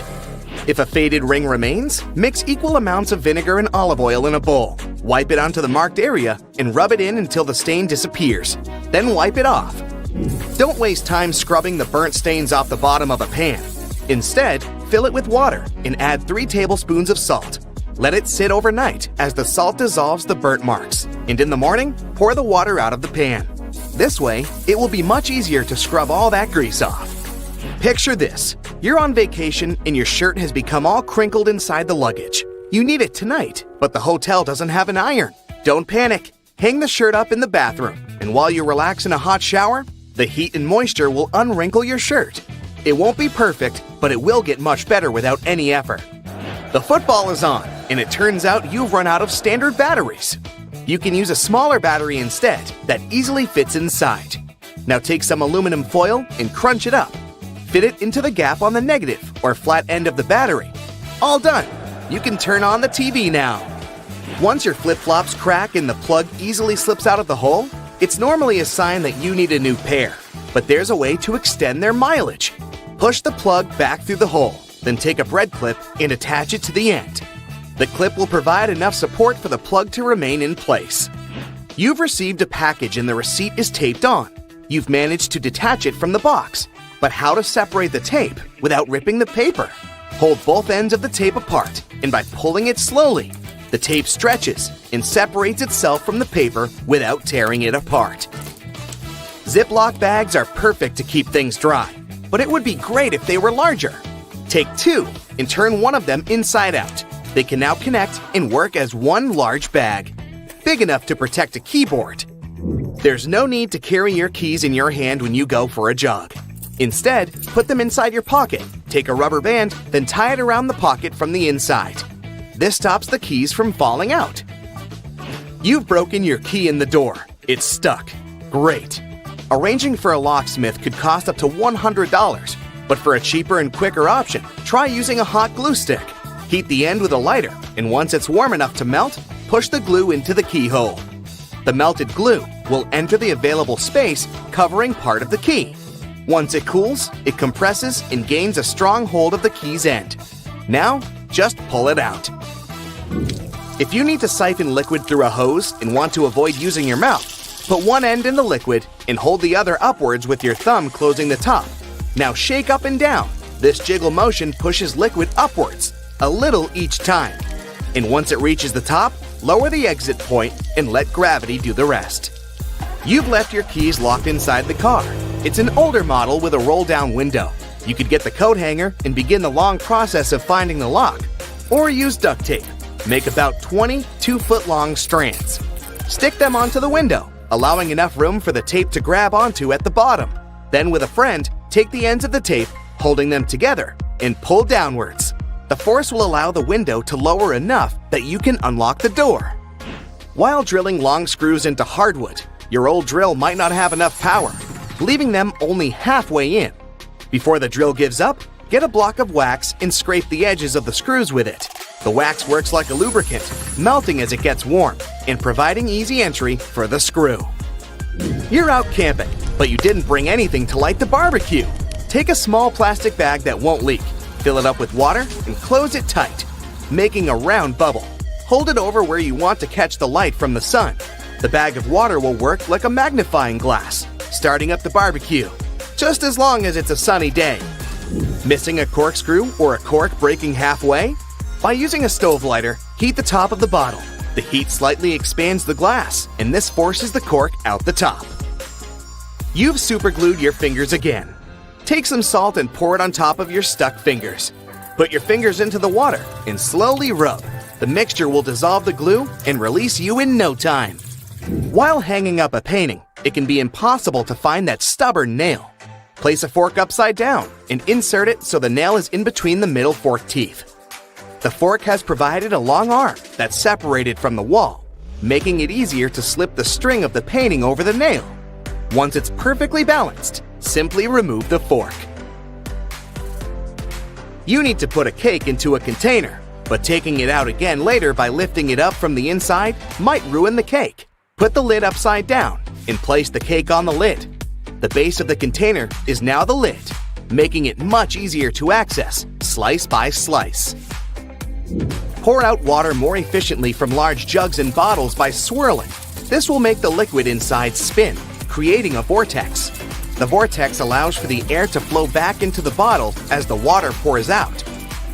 Speaker 5: If a faded ring remains, mix equal amounts of vinegar and olive oil in a bowl. Wipe it onto the marked area and rub it in until the stain disappears. Then wipe it off. Don't waste time scrubbing the burnt stains off the bottom of a pan. Instead, fill it with water and add 3 tablespoons of salt. Let it sit overnight as the salt dissolves the burnt marks, and in the morning, pour the water out of the pan. This way, it will be much easier to scrub all that grease off. Picture this. You're on vacation and your shirt has become all crinkled inside the luggage. You need it tonight, but the hotel doesn't have an iron. Don't panic. Hang the shirt up in the bathroom, and while you relax in a hot shower, the heat and moisture will unwrinkle your shirt. It won't be perfect, but it will get much better without any effort. The football is on, and it turns out you've run out of standard batteries. You can use a smaller battery instead that easily fits inside. Now take some aluminum foil and crunch it up. Fit it into the gap on the negative or flat end of the battery. All done. You can turn on the TV now. Once your flip-flops crack and the plug easily slips out of the hole, it's normally a sign that you need a new pair. But there's a way to extend their mileage. Push the plug back through the hole, then take a bread clip and attach it to the end. The clip will provide enough support for the plug to remain in place. You've received a package and the receipt is taped on. You've managed to detach it from the box. But how to separate the tape without ripping the paper? Hold both ends of the tape apart, and by pulling it slowly, the tape stretches and separates itself from the paper without tearing it apart. Ziploc bags are perfect to keep things dry, but it would be great if they were larger. Take 2 and turn one of them inside out. They can now connect and work as one large bag, big enough to protect a keyboard. There's no need to carry your keys in your hand when you go for a jog. Instead, put them inside your pocket, take a rubber band, then tie it around the pocket from the inside. This stops the keys from falling out. You've broken your key in the door. It's stuck. Great. Arranging for a locksmith could cost up to $100, but for a cheaper and quicker option, try using a hot glue stick. Heat the end with a lighter, and once it's warm enough to melt, push the glue into the keyhole. The melted glue will enter the available space, covering part of the key. Once it cools, it compresses and gains a strong hold of the key's end. Now, just pull it out. If you need to siphon liquid through a hose and want to avoid using your mouth, put one end in the liquid and hold the other upwards with your thumb closing the top. Now shake up and down. This jiggle motion pushes liquid upwards, a little each time. And once it reaches the top, lower the exit point and let gravity do the rest. You've left your keys locked inside the car. It's an older model with a roll-down window. You could get the coat hanger and begin the long process of finding the lock. Or use duct tape. Make about 20 2-foot-long strands. Stick them onto the window, allowing enough room for the tape to grab onto at the bottom. Then with a friend, take the ends of the tape, holding them together, and pull downwards. The force will allow the window to lower enough that you can unlock the door. While drilling long screws into hardwood, your old drill might not have enough power, leaving them only halfway in. Before the drill gives up, get a block of wax and scrape the edges of the screws with it. The wax works like a lubricant, melting as it gets warm and providing easy entry for the screw. You're out camping, but you didn't bring anything to light the barbecue. Take a small plastic bag that won't leak, fill it up with water, and close it tight, making a round bubble. Hold it over where you want to catch the light from the sun. The bag of water will work like a magnifying glass, starting up the barbecue, just as long as it's a sunny day. Missing a corkscrew or a cork breaking halfway? By using a stove lighter, heat the top of the bottle. The heat slightly expands the glass, and this forces the cork out the top. You've superglued your fingers again. Take some salt and pour it on top of your stuck fingers. Put your fingers into the water and slowly rub. The mixture will dissolve the glue and release you in no time. While hanging up a painting, it can be impossible to find that stubborn nail. Place a fork upside down and insert it so the nail is in between the middle fork teeth. The fork has provided a long arm that's separated from the wall, making it easier to slip the string of the painting over the nail. Once it's perfectly balanced, simply remove the fork. You need to put a cake into a container, but taking it out again later by lifting it up from the inside might ruin the cake. Put the lid upside down and place the cake on the lid. The base of the container is now the lid, making it much easier to access, slice by slice. Pour out water more efficiently from large jugs and bottles by swirling. This will make the liquid inside spin, creating a vortex. The vortex allows for the air to flow back into the bottle as the water pours out,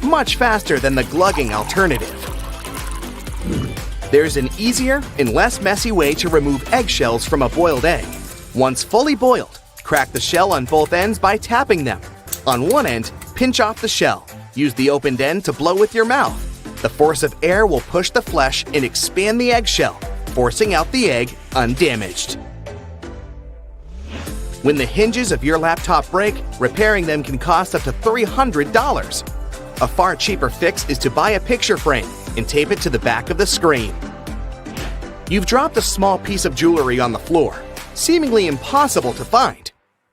Speaker 5: much faster than the glugging alternative. There's an easier and less messy way to remove eggshells from a boiled egg. Once fully boiled, crack the shell on both ends by tapping them. On one end, pinch off the shell. Use the opened end to blow with your mouth. The force of air will push the flesh and expand the eggshell, forcing out the egg undamaged. When the hinges of your laptop break, repairing them can cost up to $300. A far cheaper fix is to buy a picture frame and tape it to the back of the screen. You've dropped a small piece of jewelry on the floor, seemingly impossible to find.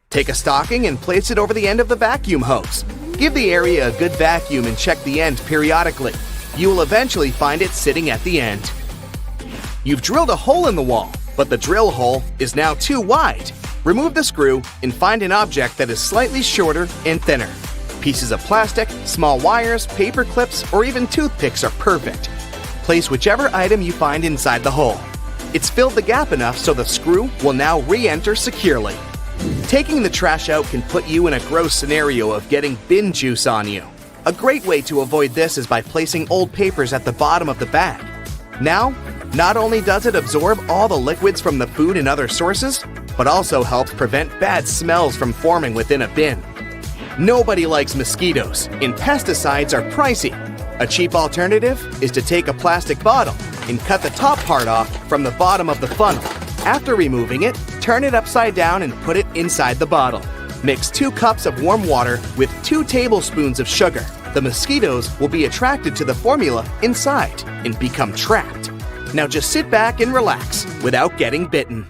Speaker 5: Take a stocking and place it over the end of the vacuum hose. Give the area a good vacuum and check the end periodically. You will eventually find it sitting at the end. You've drilled a hole in the wall, but the drill hole is now too wide. Remove the screw and find an object that is slightly shorter and thinner. Pieces of plastic, small wires, paper clips, or even toothpicks are perfect. Place whichever item you find inside the hole. It's filled the gap enough so the screw will now re-enter securely. Taking the trash out can put you in a gross scenario of getting bin juice on you. A great way to avoid this is by placing old papers at the bottom of the bag. Now, not only does it absorb all the liquids from the food and other sources, but also helps prevent bad smells from forming within a bin. Nobody likes mosquitoes, and pesticides are pricey. A cheap alternative is to take a plastic bottle and cut the top part off from the bottom of the funnel. After removing it, turn it upside down and put it inside the bottle. Mix 2 cups of warm water with 2 tablespoons of sugar. The mosquitoes will be attracted to the formula inside and become trapped. Now just sit back and relax without getting bitten.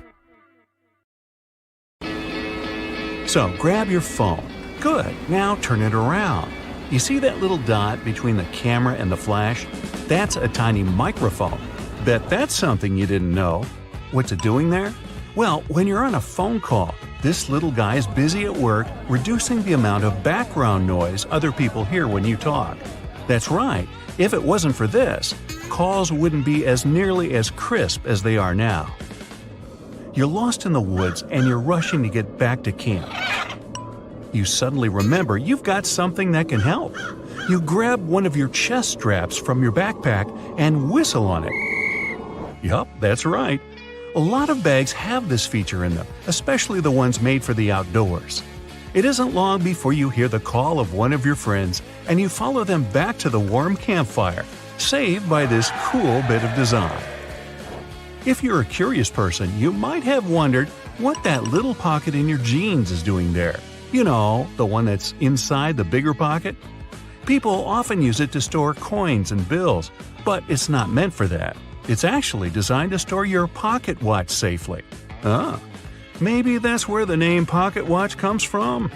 Speaker 3: So grab your phone. Good, now turn it around. You see that little dot between the camera and the flash? That's a tiny microphone. Bet that's something you didn't know. What's it doing there? Well, when you're on a phone call, this little guy is busy at work reducing the amount of background noise other people hear when you talk. That's right, if it wasn't for this, calls wouldn't be as nearly as crisp as they are now. You're lost in the woods and you're rushing to get back to camp. You suddenly remember you've got something that can help. You grab one of your chest straps from your backpack and whistle on it. Yup, that's right. A lot of bags have this feature in them, especially the ones made for the outdoors. It isn't long before you hear the call of one of your friends and you follow them back to the warm campfire, saved by this cool bit of design. If you're a curious person, you might have wondered what that little pocket in your jeans is doing there. You know, the one that's inside the bigger pocket? People often use it to store coins and bills, but it's not meant for that. It's actually designed to store your pocket watch safely. Ah, maybe that's where the name pocket watch comes from?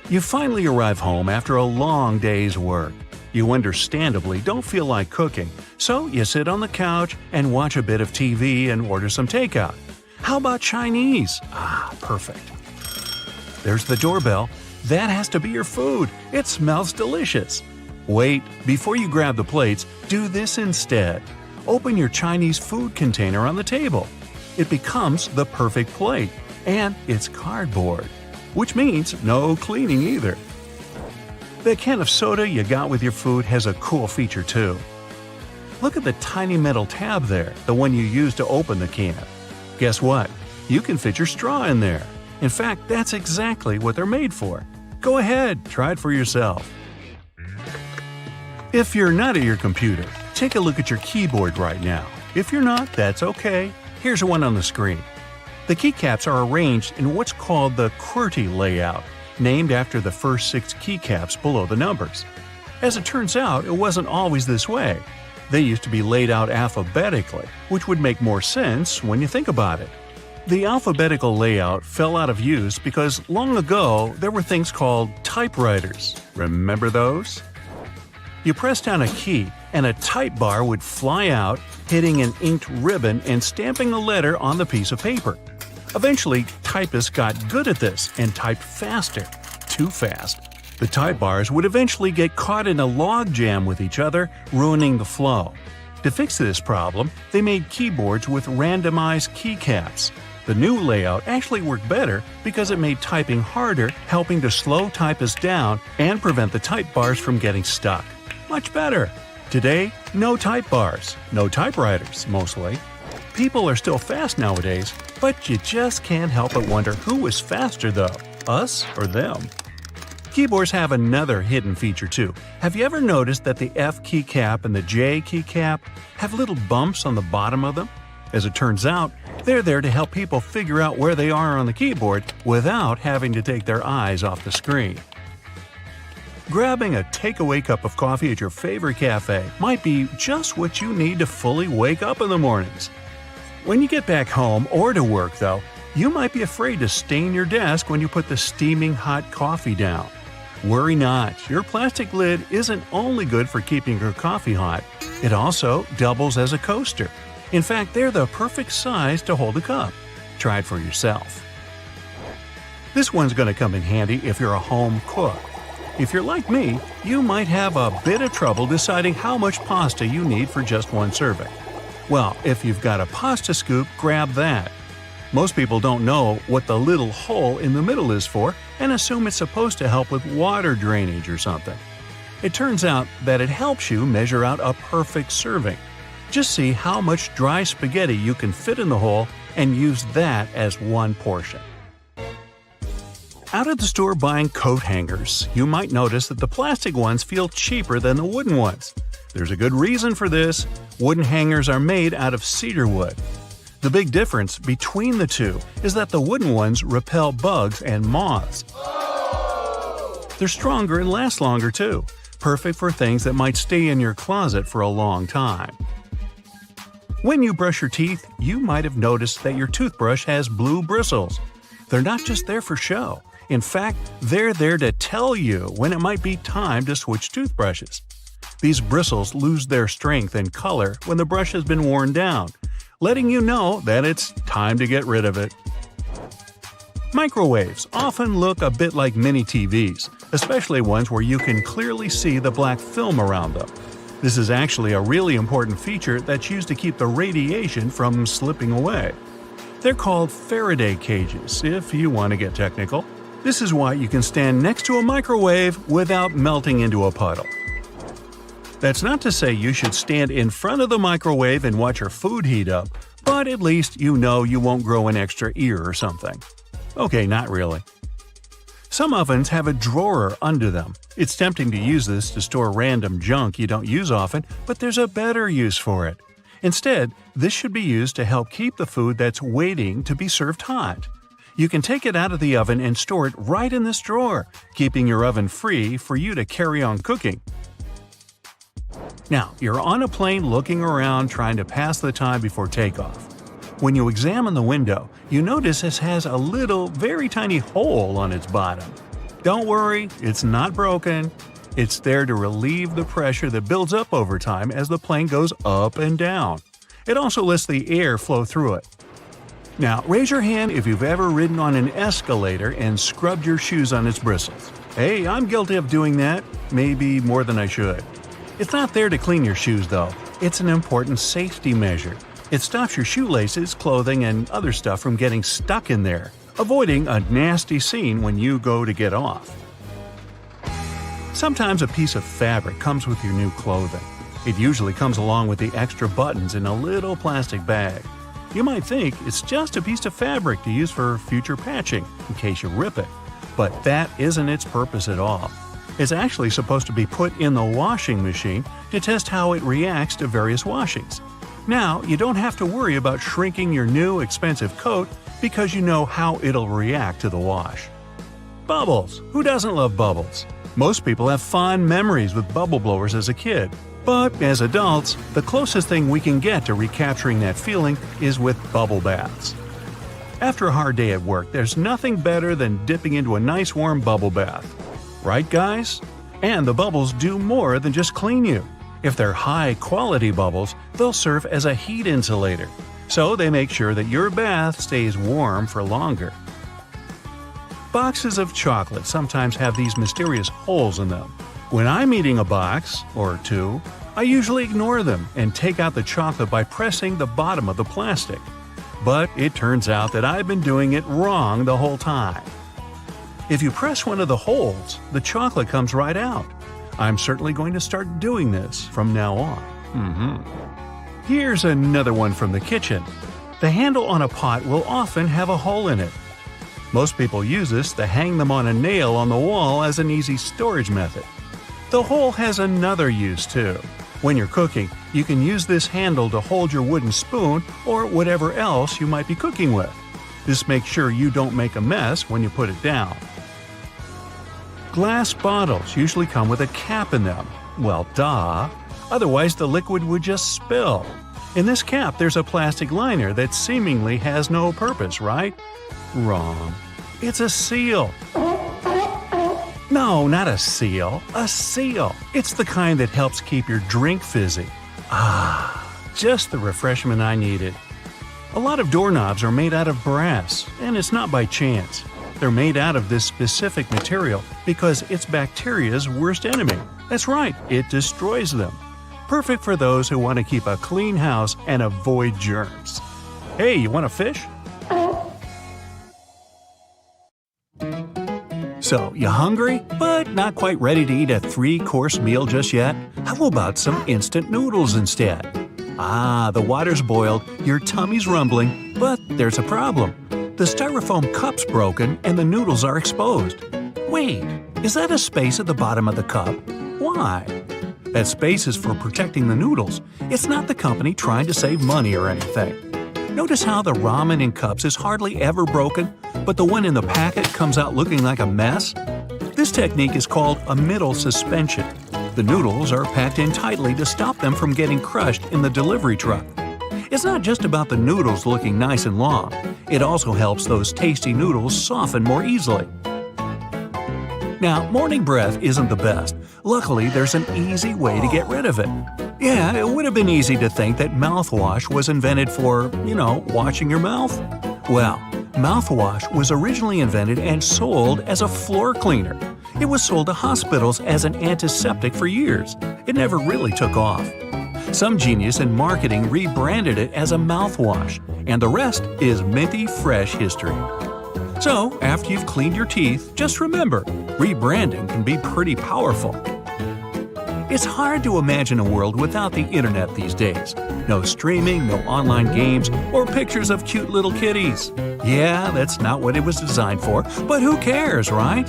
Speaker 3: You finally arrive home after a long day's work. You understandably don't feel like cooking, so you sit on the couch and watch a bit of TV and order some takeout. How about Chinese? Ah, perfect. There's the doorbell. That has to be your food. It smells delicious. Wait, before you grab the plates, do this instead. Open your Chinese food container on the table. It becomes the perfect plate, and it's cardboard, which means no cleaning either. The can of soda you got with your food has a cool feature too. Look at the tiny metal tab there, the one you use to open the can. Guess what? You can fit your straw in there. In fact, that's exactly what they're made for. Go ahead, try it for yourself. If you're not at your computer, take a look at your keyboard right now. If you're not, that's okay. Here's one on the screen. The keycaps are arranged in what's called the QWERTY layout, named after the first 6 keycaps below the numbers. As it turns out, it wasn't always this way. They used to be laid out alphabetically, which would make more sense when you think about it. The alphabetical layout fell out of use because long ago there were things called typewriters. Remember those? You press down a key and a type bar would fly out, hitting an inked ribbon and stamping a letter on the piece of paper. Eventually, typists got good at this and typed faster. Too fast. The type bars would eventually get caught in a log jam with each other, ruining the flow. To fix this problem, they made keyboards with randomized keycaps. The new layout actually worked better because it made typing harder, helping to slow typists down and prevent the type bars from getting stuck. Much better. Today, no type bars, no typewriters, mostly. People are still fast nowadays, but you just can't help but wonder who is faster though, us or them. Keyboards have another hidden feature too. Have you ever noticed that the F keycap and the J keycap have little bumps on the bottom of them? As it turns out, they're there to help people figure out where they are on the keyboard without having to take their eyes off the screen. Grabbing a takeaway cup of coffee at your favorite cafe might be just what you need to fully wake up in the mornings. When you get back home or to work, though, you might be afraid to stain your desk when you put the steaming hot coffee down. Worry not, your plastic lid isn't only good for keeping your coffee hot, it also doubles as a coaster. In fact, they're the perfect size to hold a cup. Try it for yourself. This one's going to come in handy if you're a home cook. If you're like me, you might have a bit of trouble deciding how much pasta you need for just one serving. Well, if you've got a pasta scoop, grab that. Most people don't know what the little hole in the middle is for and assume it's supposed to help with water drainage or something. It turns out that it helps you measure out a perfect serving. Just see how much dry spaghetti you can fit in the hole and use that as one portion. Out at the store buying coat hangers, you might notice that the plastic ones feel cheaper than the wooden ones. There's a good reason for this. Wooden hangers are made out of cedar wood. The big difference between the two is that the wooden ones repel bugs and moths. They're stronger and last longer too, perfect for things that might stay in your closet for a long time. When you brush your teeth, you might have noticed that your toothbrush has blue bristles. They're not just there for show. In fact, they're there to tell you when it might be time to switch toothbrushes. These bristles lose their strength and color when the brush has been worn down, letting you know that it's time to get rid of it. Microwaves often look a bit like mini TVs, especially ones where you can clearly see the black film around them. This is actually a really important feature that's used to keep the radiation from slipping away. They're called Faraday cages, if you want to get technical. This is why you can stand next to a microwave without melting into a puddle. That's not to say you should stand in front of the microwave and watch your food heat up, but at least you know you won't grow an extra ear or something. Okay, not really. Some ovens have a drawer under them. It's tempting to use this to store random junk you don't use often, but there's a better use for it. Instead, this should be used to help keep the food that's waiting to be served hot. You can take it out of the oven and store it right in this drawer, keeping your oven free for you to carry on cooking. Now, you're on a plane looking around trying to pass the time before takeoff. When you examine the window, you notice it has a little, very tiny hole on its bottom. Don't worry, it's not broken. It's there to relieve the pressure that builds up over time as the plane goes up and down. It also lets the air flow through it. Now, raise your hand if you've ever ridden on an escalator and scrubbed your shoes on its bristles. Hey, I'm guilty of doing that, maybe more than I should. It's not there to clean your shoes, though. It's an important safety measure. It stops your shoelaces, clothing, and other stuff from getting stuck in there, avoiding a nasty scene when you go to get off. Sometimes a piece of fabric comes with your new clothing. It usually comes along with the extra buttons in a little plastic bag. You might think it's just a piece of fabric to use for future patching, in case you rip it. But that isn't its purpose at all. It's actually supposed to be put in the washing machine to test how it reacts to various washings. Now, you don't have to worry about shrinking your new expensive coat because you know how it'll react to the wash. Bubbles! Who doesn't love bubbles? Most people have fond memories with bubble blowers as a kid. But as adults, the closest thing we can get to recapturing that feeling is with bubble baths. After a hard day at work, there's nothing better than dipping into a nice warm bubble bath. Right, guys? And the bubbles do more than just clean you. If they're high-quality bubbles, they'll serve as a heat insulator. So they make sure that your bath stays warm for longer. Boxes of chocolate sometimes have these mysterious holes in them. When I'm eating a box, or two, I usually ignore them and take out the chocolate by pressing the bottom of the plastic. But it turns out that I've been doing it wrong the whole time. If you press one of the holes, the chocolate comes right out. I'm certainly going to start doing this from now on. Here's another one from the kitchen. The handle on a pot will often have a hole in it. Most people use this to hang them on a nail on the wall as an easy storage method. The hole has another use too. When you're cooking, you can use this handle to hold your wooden spoon or whatever else you might be cooking with. This makes sure you don't make a mess when you put it down. Glass bottles usually come with a cap in them. Well, duh. Otherwise, the liquid would just spill. In this cap, there's a plastic liner that seemingly has no purpose, right? Wrong. It's a seal. No, not a seal. A seal. It's the kind that helps keep your drink fizzy. Just the refreshment I needed. A lot of doorknobs are made out of brass, and it's not by chance. They're made out of this specific material because it's bacteria's worst enemy. That's right, it destroys them. Perfect for those who want to keep a clean house and avoid germs. Hey, you want a fish? So, you hungry, but not quite ready to eat a 3-course meal just yet? How about some instant noodles instead? The water's boiled, your tummy's rumbling, but there's a problem. The styrofoam cup's broken and the noodles are exposed. Wait, is that a space at the bottom of the cup? Why? That space is for protecting the noodles. It's not the company trying to save money or anything. Notice how the ramen in cups is hardly ever broken, but the one in the packet comes out looking like a mess? This technique is called a middle suspension. The noodles are packed in tightly to stop them from getting crushed in the delivery truck. It's not just about the noodles looking nice and long. It also helps those tasty noodles soften more easily. Now, morning breath isn't the best. Luckily, there's an easy way to get rid of it. Yeah, it would have been easy to think that mouthwash was invented for, washing your mouth. Well, mouthwash was originally invented and sold as a floor cleaner. It was sold to hospitals as an antiseptic for years. It never really took off. Some genius in marketing rebranded it as a mouthwash, and the rest is minty fresh history. So, after you've cleaned your teeth, just remember, rebranding can be pretty powerful. It's hard to imagine a world without the internet these days. No streaming, no online games, or pictures of cute little kitties. Yeah, that's not what it was designed for, but who cares, right?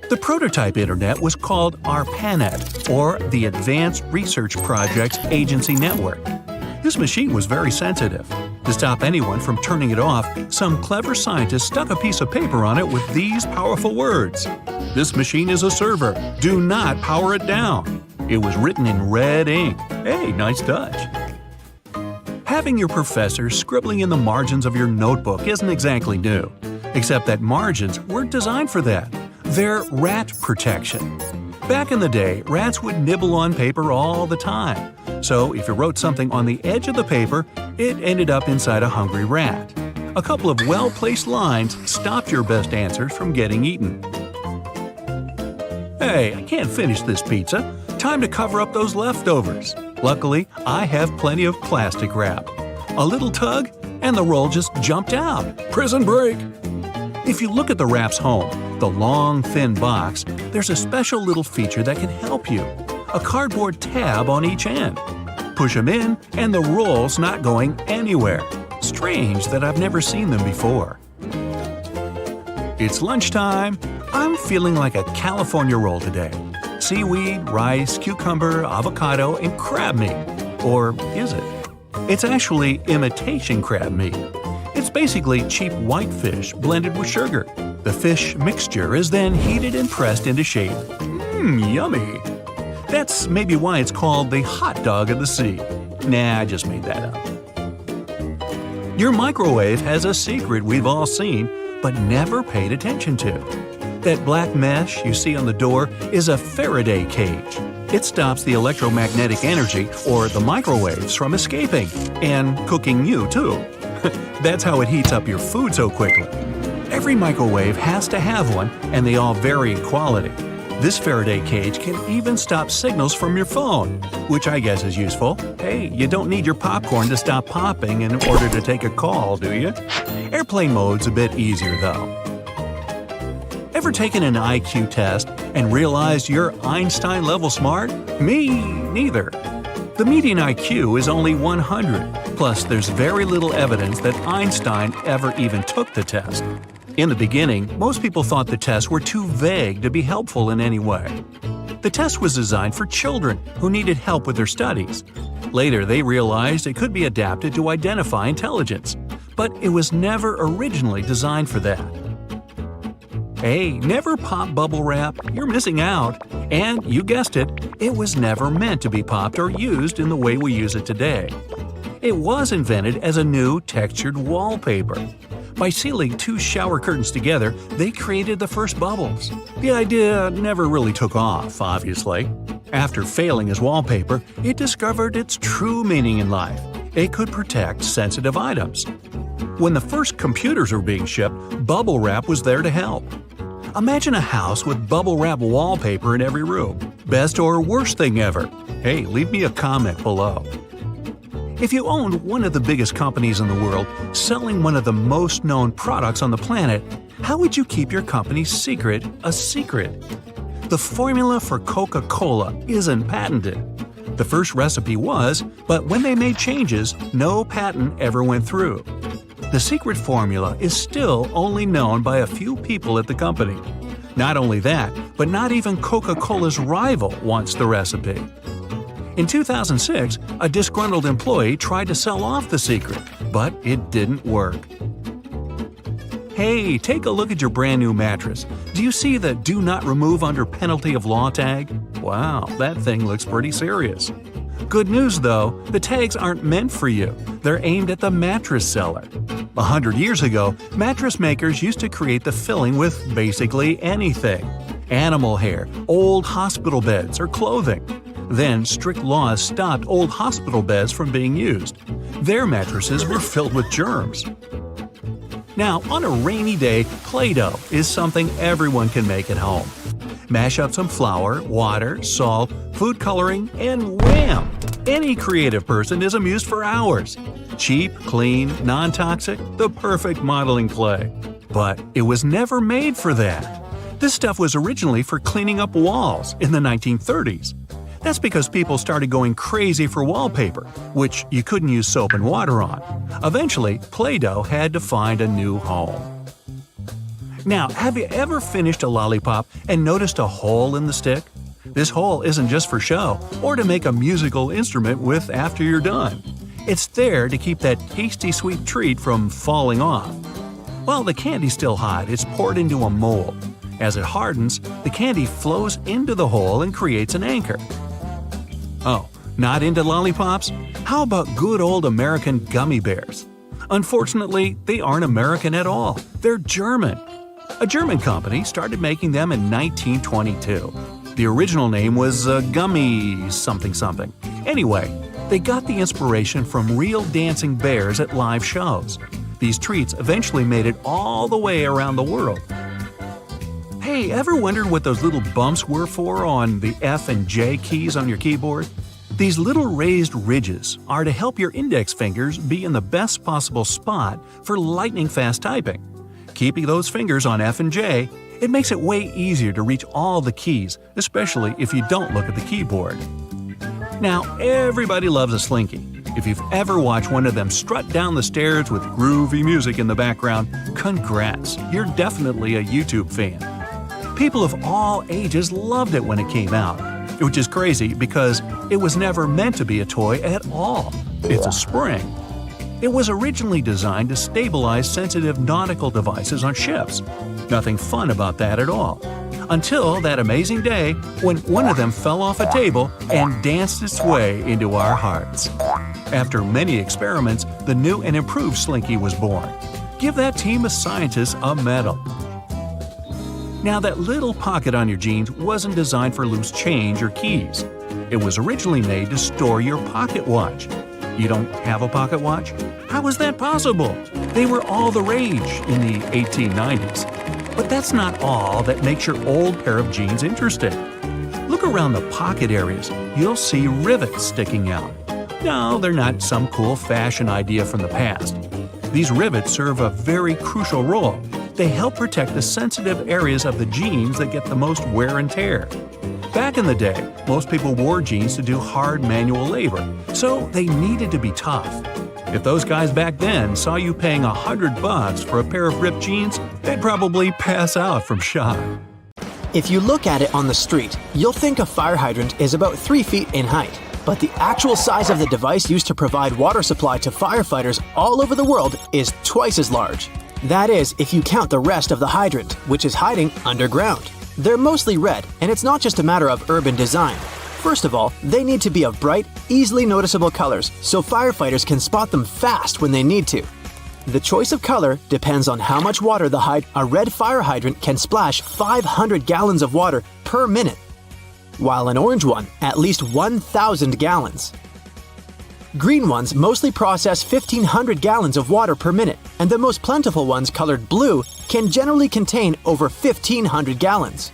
Speaker 3: The prototype internet was called ARPANET, or the Advanced Research Projects Agency Network. This machine was very sensitive. To stop anyone from turning it off, some clever scientists stuck a piece of paper on it with these powerful words: "This machine is a server. Do not power it down." It was written in red ink. Hey, nice touch. Having your professor scribbling in the margins of your notebook isn't exactly new, except that margins weren't designed for that. They're rat protection. Back in the day, rats would nibble on paper all the time. So if you wrote something on the edge of the paper, it ended up inside a hungry rat. A couple of well-placed lines stopped your best answers from getting eaten. Hey, I can't finish this pizza. Time to cover up those leftovers. Luckily, I have plenty of plastic wrap. A little tug, and the roll just jumped out. Prison break! If you look at the wrap's home, the long, thin box, there's a special little feature that can help you. A cardboard tab on each end. Push them in, and the roll's not going anywhere. Strange that I've never seen them before. It's lunchtime. I'm feeling like a California roll today. Seaweed, rice, cucumber, avocado, and crab meat. Or is it? It's actually imitation crab meat. It's basically cheap white fish blended with sugar. The fish mixture is then heated and pressed into shape. Yummy! That's maybe why it's called the hot dog of the sea. Nah, I just made that up. Your microwave has a secret we've all seen, but never paid attention to. That black mesh you see on the door is a Faraday cage. It stops the electromagnetic energy, or the microwaves, from escaping. And cooking you, too. That's how it heats up your food so quickly. Every microwave has to have one, and they all vary in quality. This Faraday cage can even stop signals from your phone, which I guess is useful. Hey, you don't need your popcorn to stop popping in order to take a call, do you? Airplane mode's a bit easier, though. Ever taken an IQ test and realized you're Einstein-level smart? Me neither. The median IQ is only 100, plus there's very little evidence that Einstein ever even took the test. In the beginning, most people thought the tests were too vague to be helpful in any way. The test was designed for children who needed help with their studies. Later, they realized it could be adapted to identify intelligence, but it was never originally designed for that. Hey, never pop bubble wrap, you're missing out. And, you guessed it, it was never meant to be popped or used in the way we use it today. It was invented as a new textured wallpaper. By sealing two shower curtains together, they created the first bubbles. The idea never really took off, obviously. After failing as wallpaper, it discovered its true meaning in life. It could protect sensitive items. When the first computers were being shipped, bubble wrap was there to help. Imagine a house with bubble wrap wallpaper in every room. Best or worst thing ever? Hey, leave me a comment below. If you owned one of the biggest companies in the world, selling one of the most known products on the planet, how would you keep your company's secret a secret? The formula for Coca-Cola isn't patented. The first recipe was, but when they made changes, no patent ever went through. The secret formula is still only known by a few people at the company. Not only that, but not even Coca-Cola's rival wants the recipe. In 2006, a disgruntled employee tried to sell off the secret, but it didn't work. Hey, take a look at your brand new mattress. Do you see the "Do Not Remove Under Penalty of Law" tag? Wow, that thing looks pretty serious. Good news though, the tags aren't meant for you. They're aimed at the mattress seller. 100 years ago, mattress makers used to create the filling with basically anything. Animal hair, old hospital beds, or clothing. Then strict laws stopped old hospital beds from being used. Their mattresses were filled with germs. Now, on a rainy day, Play-Doh is something everyone can make at home. Mash up some flour, water, salt, food coloring, and wham! Any creative person is amused for hours. Cheap, clean, non-toxic, the perfect modeling clay. But it was never made for that. This stuff was originally for cleaning up walls in the 1930s. That's because people started going crazy for wallpaper, which you couldn't use soap and water on. Eventually, Play-Doh had to find a new home. Now, have you ever finished a lollipop and noticed a hole in the stick? This hole isn't just for show, or to make a musical instrument with after you're done. It's there to keep that tasty sweet treat from falling off. While the candy's still hot, it's poured into a mold. As it hardens, the candy flows into the hole and creates an anchor. Oh, not into lollipops? How about good old American gummy bears? Unfortunately, they aren't American at all. They're German. A German company started making them in 1922. The original name was Gummy something something. Anyway, they got the inspiration from real dancing bears at live shows. These treats eventually made it all the way around the world. Hey, ever wondered what those little bumps were for on the F and J keys on your keyboard? These little raised ridges are to help your index fingers be in the best possible spot for lightning-fast typing. Keeping those fingers on F and J, it makes it way easier to reach all the keys, especially if you don't look at the keyboard. Now, everybody loves a Slinky. If you've ever watched one of them strut down the stairs with groovy music in the background, congrats, you're definitely a YouTube fan. People of all ages loved it when it came out, which is crazy because it was never meant to be a toy at all. It's a spring. It was originally designed to stabilize sensitive nautical devices on ships. Nothing fun about that at all. Until that amazing day when one of them fell off a table and danced its way into our hearts. After many experiments, the new and improved Slinky was born. Give that team of scientists a medal. Now, that little pocket on your jeans wasn't designed for loose change or keys. It was originally made to store your pocket watch. You don't have a pocket watch? How is that possible? They were all the rage in the 1890s. But that's not all that makes your old pair of jeans interesting. Look around the pocket areas. You'll see rivets sticking out. No, they're not some cool fashion idea from the past. These rivets serve a very crucial role. They help protect the sensitive areas of the jeans that get the most wear and tear. Back in the day, most people wore jeans to do hard manual labor, so they needed to be tough. If those guys back then saw you paying $100 for a pair of ripped jeans, they'd probably pass out from shock.
Speaker 2: If you look at it on the street, you'll think a fire hydrant is about 3 feet in height. But the actual size of the device used to provide water supply to firefighters all over the world is twice as large. That is, if you count the rest of the hydrant, which is hiding underground. They're mostly red, and it's not just a matter of urban design. First of all, they need to be of bright, easily noticeable colors so firefighters can spot them fast when they need to. The choice of color depends on how much water a red fire hydrant can splash 500 gallons of water per minute, while an orange one at least 1,000 gallons. Green ones mostly process 1,500 gallons of water per minute, and the most plentiful ones colored blue can generally contain over 1,500 gallons.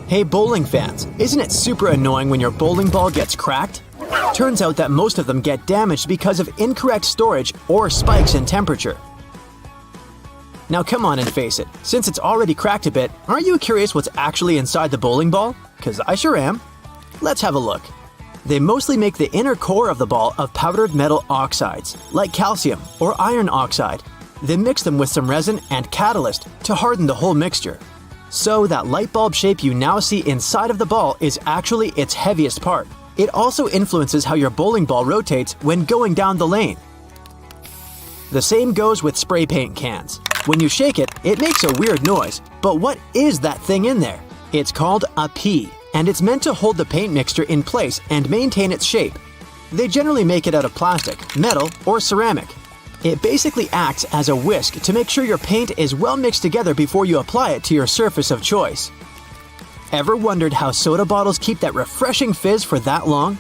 Speaker 2: Hey bowling fans, isn't it super annoying when your bowling ball gets cracked? Turns out that most of them get damaged because of incorrect storage or spikes in temperature. Now come on and face it, since it's already cracked a bit, aren't you curious what's actually inside the bowling ball? 'Cause I sure am. Let's have a look. They mostly make the inner core of the ball of powdered metal oxides, like calcium or iron oxide. They mix them with some resin and catalyst to harden the whole mixture. So that light bulb shape you now see inside of the ball is actually its heaviest part. It also influences how your bowling ball rotates when going down the lane. The same goes with spray paint cans. When you shake it, it makes a weird noise. But what is that thing in there? It's called a pea, and it's meant to hold the paint mixture in place and maintain its shape. They generally make it out of plastic, metal, or ceramic. It basically acts as a whisk to make sure your paint is well mixed together before you apply it to your surface of choice. Ever wondered how soda bottles keep that refreshing fizz for that long?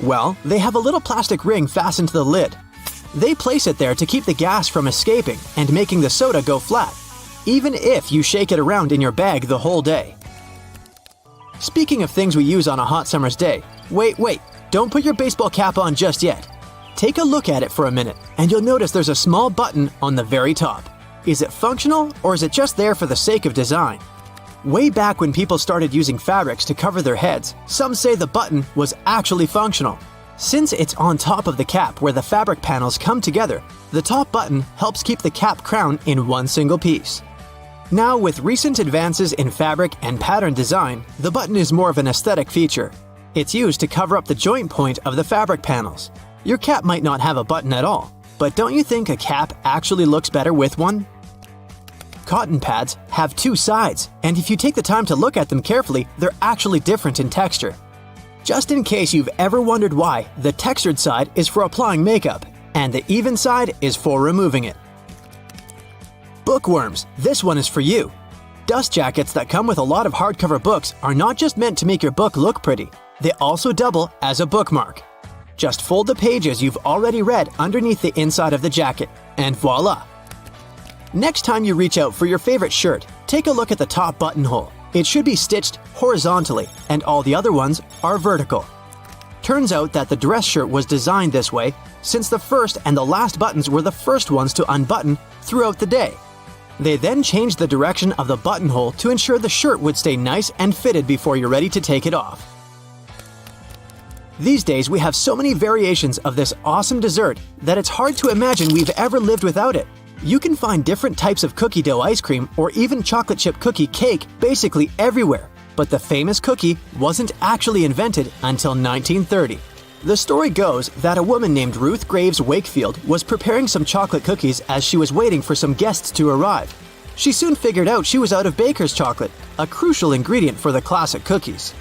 Speaker 2: Well, they have a little plastic ring fastened to the lid. They place it there to keep the gas from escaping and making the soda go flat, even if you shake it around in your bag the whole day. Speaking of things we use on a hot summer's day, wait, don't put your baseball cap on just yet. Take a look at it for a minute, and you'll notice there's a small button on the very top. Is it functional, or is it just there for the sake of design? Way back when people started using fabrics to cover their heads, some say the button was actually functional. Since it's on top of the cap where the fabric panels come together, the top button helps keep the cap crown in one single piece. Now, with recent advances in fabric and pattern design, the button is more of an aesthetic feature. It's used to cover up the joint point of the fabric panels. Your cap might not have a button at all, but don't you think a cap actually looks better with one? Cotton pads have two sides, and if you take the time to look at them carefully, they're actually different in texture. Just in case you've ever wondered why, the textured side is for applying makeup, and the even side is for removing it. Bookworms, this one is for you. Dust jackets that come with a lot of hardcover books are not just meant to make your book look pretty, they also double as a bookmark. Just fold the pages you've already read underneath the inside of the jacket, and voila! Next time you reach out for your favorite shirt, take a look at the top buttonhole. It should be stitched horizontally, and all the other ones are vertical. Turns out that the dress shirt was designed this way since the first and the last buttons were the first ones to unbutton throughout the day. They then changed the direction of the buttonhole to ensure the shirt would stay nice and fitted before you're ready to take it off. These days we have so many variations of this awesome dessert that it's hard to imagine we've ever lived without it. You can find different types of cookie dough ice cream or even chocolate chip cookie cake basically everywhere, but the famous cookie wasn't actually invented until 1930. The story goes that a woman named Ruth Graves Wakefield was preparing some chocolate cookies as she was waiting for some guests to arrive. She soon figured out she was out of baker's chocolate, a crucial ingredient for the classic cookies.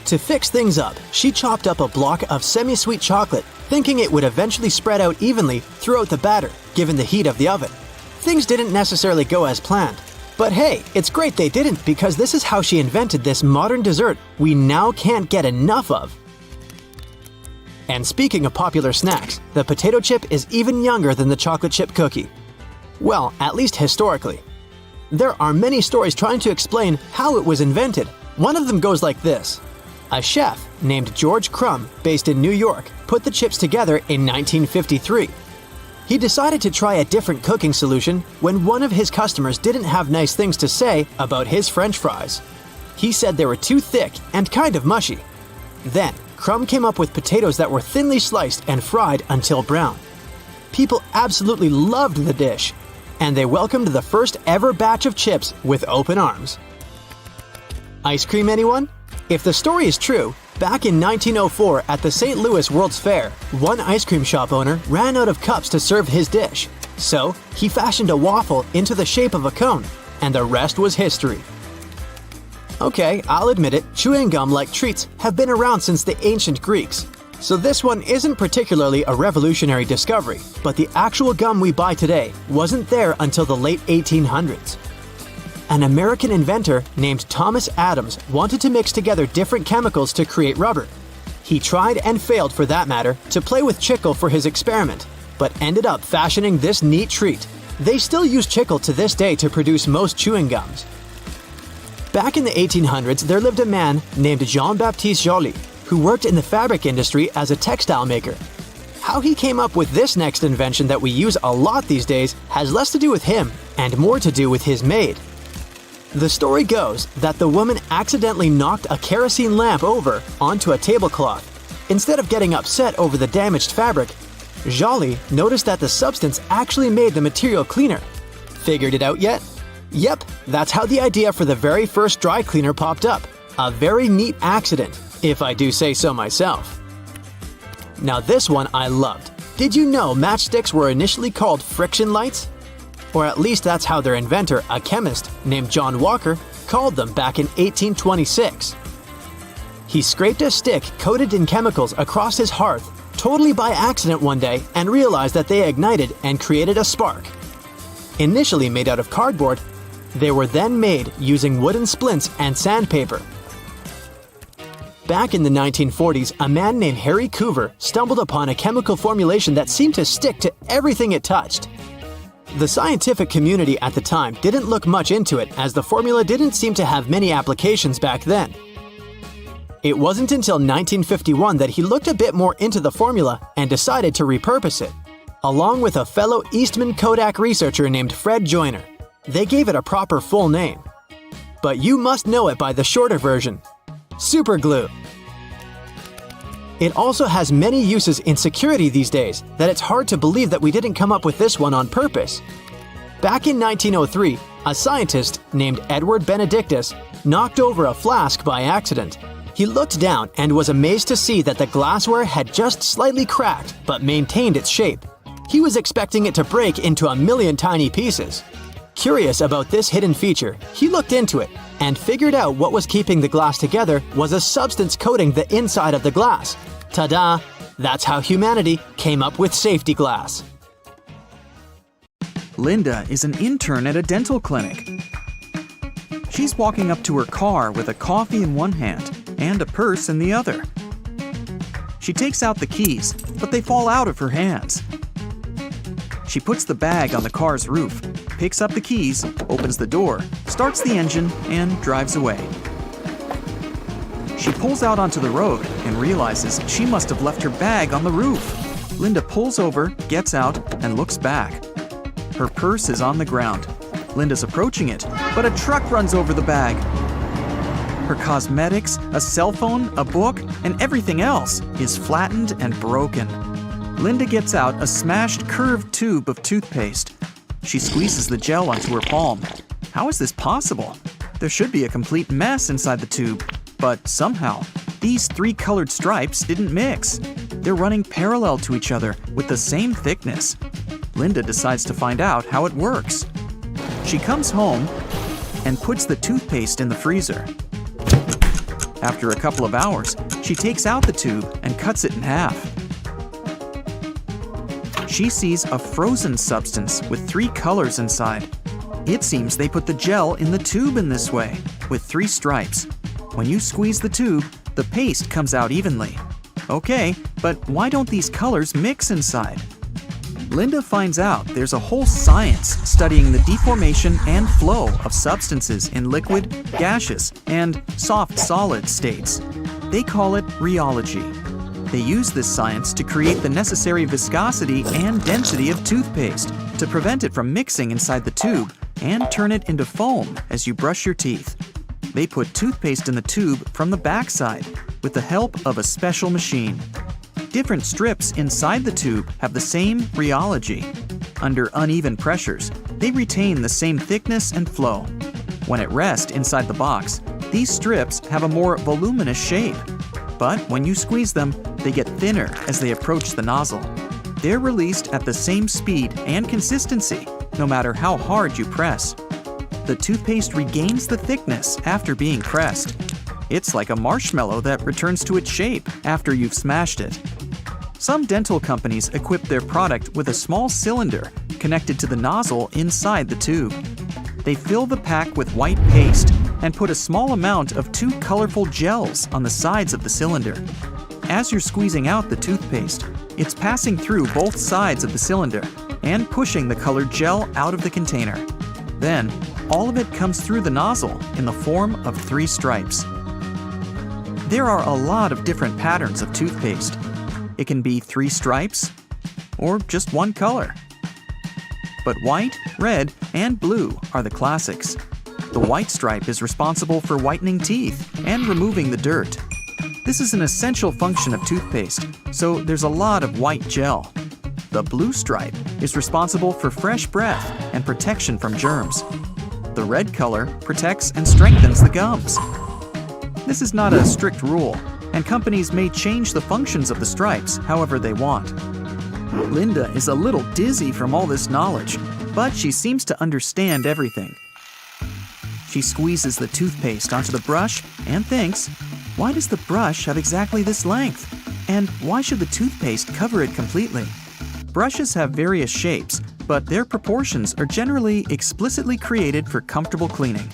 Speaker 2: To fix things up, she chopped up a block of semi-sweet chocolate, thinking it would eventually spread out evenly throughout the batter, given the heat of the oven. Things didn't necessarily go as planned. But hey, it's great they didn't, because this is how she invented this modern dessert we now can't get enough of. And speaking of popular snacks, the potato chip is even younger than the chocolate chip cookie. Well, at least historically. There are many stories trying to explain how it was invented. One of them goes like this. A chef named George Crumb, based in New York, put the chips together in 1953. He decided to try a different cooking solution when one of his customers didn't have nice things to say about his French fries. He said they were too thick and kind of mushy. Then, Crumb came up with potatoes that were thinly sliced and fried until brown. People absolutely loved the dish, and they welcomed the first ever batch of chips with open arms. Ice cream, anyone? If the story is true, back in 1904 at the St. Louis World's Fair, one ice cream shop owner ran out of cups to serve his dish. So, he fashioned a waffle into the shape of a cone, and the rest was history. Okay, I'll admit it, chewing gum-like treats have been around since the ancient Greeks. So this one isn't particularly a revolutionary discovery, but the actual gum we buy today wasn't there until the late 1800s. An American inventor named Thomas Adams wanted to mix together different chemicals to create rubber. He tried and failed, for that matter, to play with chicle for his experiment, but ended up fashioning this neat treat. They still use chicle to this day to produce most chewing gums. Back in the 1800s, there lived a man named Jean-Baptiste Joly, who worked in the fabric industry as a textile maker. How he came up with this next invention that we use a lot these days has less to do with him and more to do with his maid. The story goes that the woman accidentally knocked a kerosene lamp over onto a tablecloth. Instead of getting upset over the damaged fabric, Joly noticed that the substance actually made the material cleaner. Figured it out yet? Yep, that's how the idea for the very first dry cleaner popped up. A very neat accident, if I do say so myself. Now this one I loved. Did you know matchsticks were initially called friction lights? Or at least that's how their inventor, a chemist named John Walker, called them back in 1826. He scraped a stick coated in chemicals across his hearth, totally by accident one day, and realized that they ignited and created a spark. Initially made out of cardboard, they were then made using wooden splints and sandpaper. Back in the 1940s, a man named Harry Coover stumbled upon a chemical formulation that seemed to stick to everything it touched. The scientific community at the time didn't look much into it, as the formula didn't seem to have many applications back then. It wasn't until 1951 that he looked a bit more into the formula and decided to repurpose it, along with a fellow Eastman Kodak researcher named Fred Joyner. They gave it a proper full name. But you must know it by the shorter version: super glue. It also has many uses in security these days that it's hard to believe that we didn't come up with this one on purpose. Back in 1903, a scientist named Edward Benedictus knocked over a flask by accident. He looked down and was amazed to see that the glassware had just slightly cracked but maintained its shape. He was expecting it to break into a million tiny pieces. Curious about this hidden feature, he looked into it and figured out what was keeping the glass together was a substance coating the inside of the glass. Ta-da! That's how humanity came up with safety glass.
Speaker 4: Linda is an intern at a dental clinic. She's walking up to her car with a coffee in one hand and a purse in the other. She takes out the keys, but they fall out of her hands. She puts the bag on the car's roof, picks up the keys, opens the door, starts the engine, and drives away. She pulls out onto the road and realizes she must have left her bag on the roof. Linda pulls over, gets out, and looks back. Her purse is on the ground. Linda's approaching it, but a truck runs over the bag. Her cosmetics, a cell phone, a book, and everything else is flattened and broken. Linda gets out a smashed curved tube of toothpaste. She squeezes the gel onto her palm. How is this possible? There should be a complete mess inside the tube, but somehow, these 3 colored stripes didn't mix. They're running parallel to each other with the same thickness. Linda decides to find out how it works. She comes home and puts the toothpaste in the freezer. After a couple of hours, she takes out the tube and cuts it in half. She sees a frozen substance with 3 colors inside. It seems they put the gel in the tube in this way, with 3 stripes. When you squeeze the tube, the paste comes out evenly. Okay, but why don't these colors mix inside? Linda finds out there's a whole science studying the deformation and flow of substances in liquid, gaseous, and soft-solid states. They call it rheology. They use this science to create the necessary viscosity and density of toothpaste to prevent it from mixing inside the tube and turn it into foam as you brush your teeth. They put toothpaste in the tube from the backside with the help of a special machine. Different strips inside the tube have the same rheology. Under uneven pressures, they retain the same thickness and flow. When at rest inside the box, these strips have a more voluminous shape. But when you squeeze them, they get thinner as they approach the nozzle. They're released at the same speed and consistency, no matter how hard you press. The toothpaste regains the thickness after being pressed. It's like a marshmallow that returns to its shape after you've smashed it. Some dental companies equip their product with a small cylinder connected to the nozzle inside the tube. They fill the pack with white paste and put a small amount of 2 colorful gels on the sides of the cylinder. As you're squeezing out the toothpaste, it's passing through both sides of the cylinder and pushing the colored gel out of the container. Then, all of it comes through the nozzle in the form of 3 stripes. There are a lot of different patterns of toothpaste. It can be 3 stripes or just 1 color. But white, red, and blue are the classics. The white stripe is responsible for whitening teeth and removing the dirt. This is an essential function of toothpaste, so there's a lot of white gel. The blue stripe is responsible for fresh breath and protection from germs. The red color protects and strengthens the gums. This is not a strict rule, and companies may change the functions of the stripes however they want. Linda is a little dizzy from all this knowledge, but she seems to understand everything. She squeezes the toothpaste onto the brush and thinks, why does the brush have exactly this length? And why should the toothpaste cover it completely? Brushes have various shapes, but their proportions are generally explicitly created for comfortable cleaning.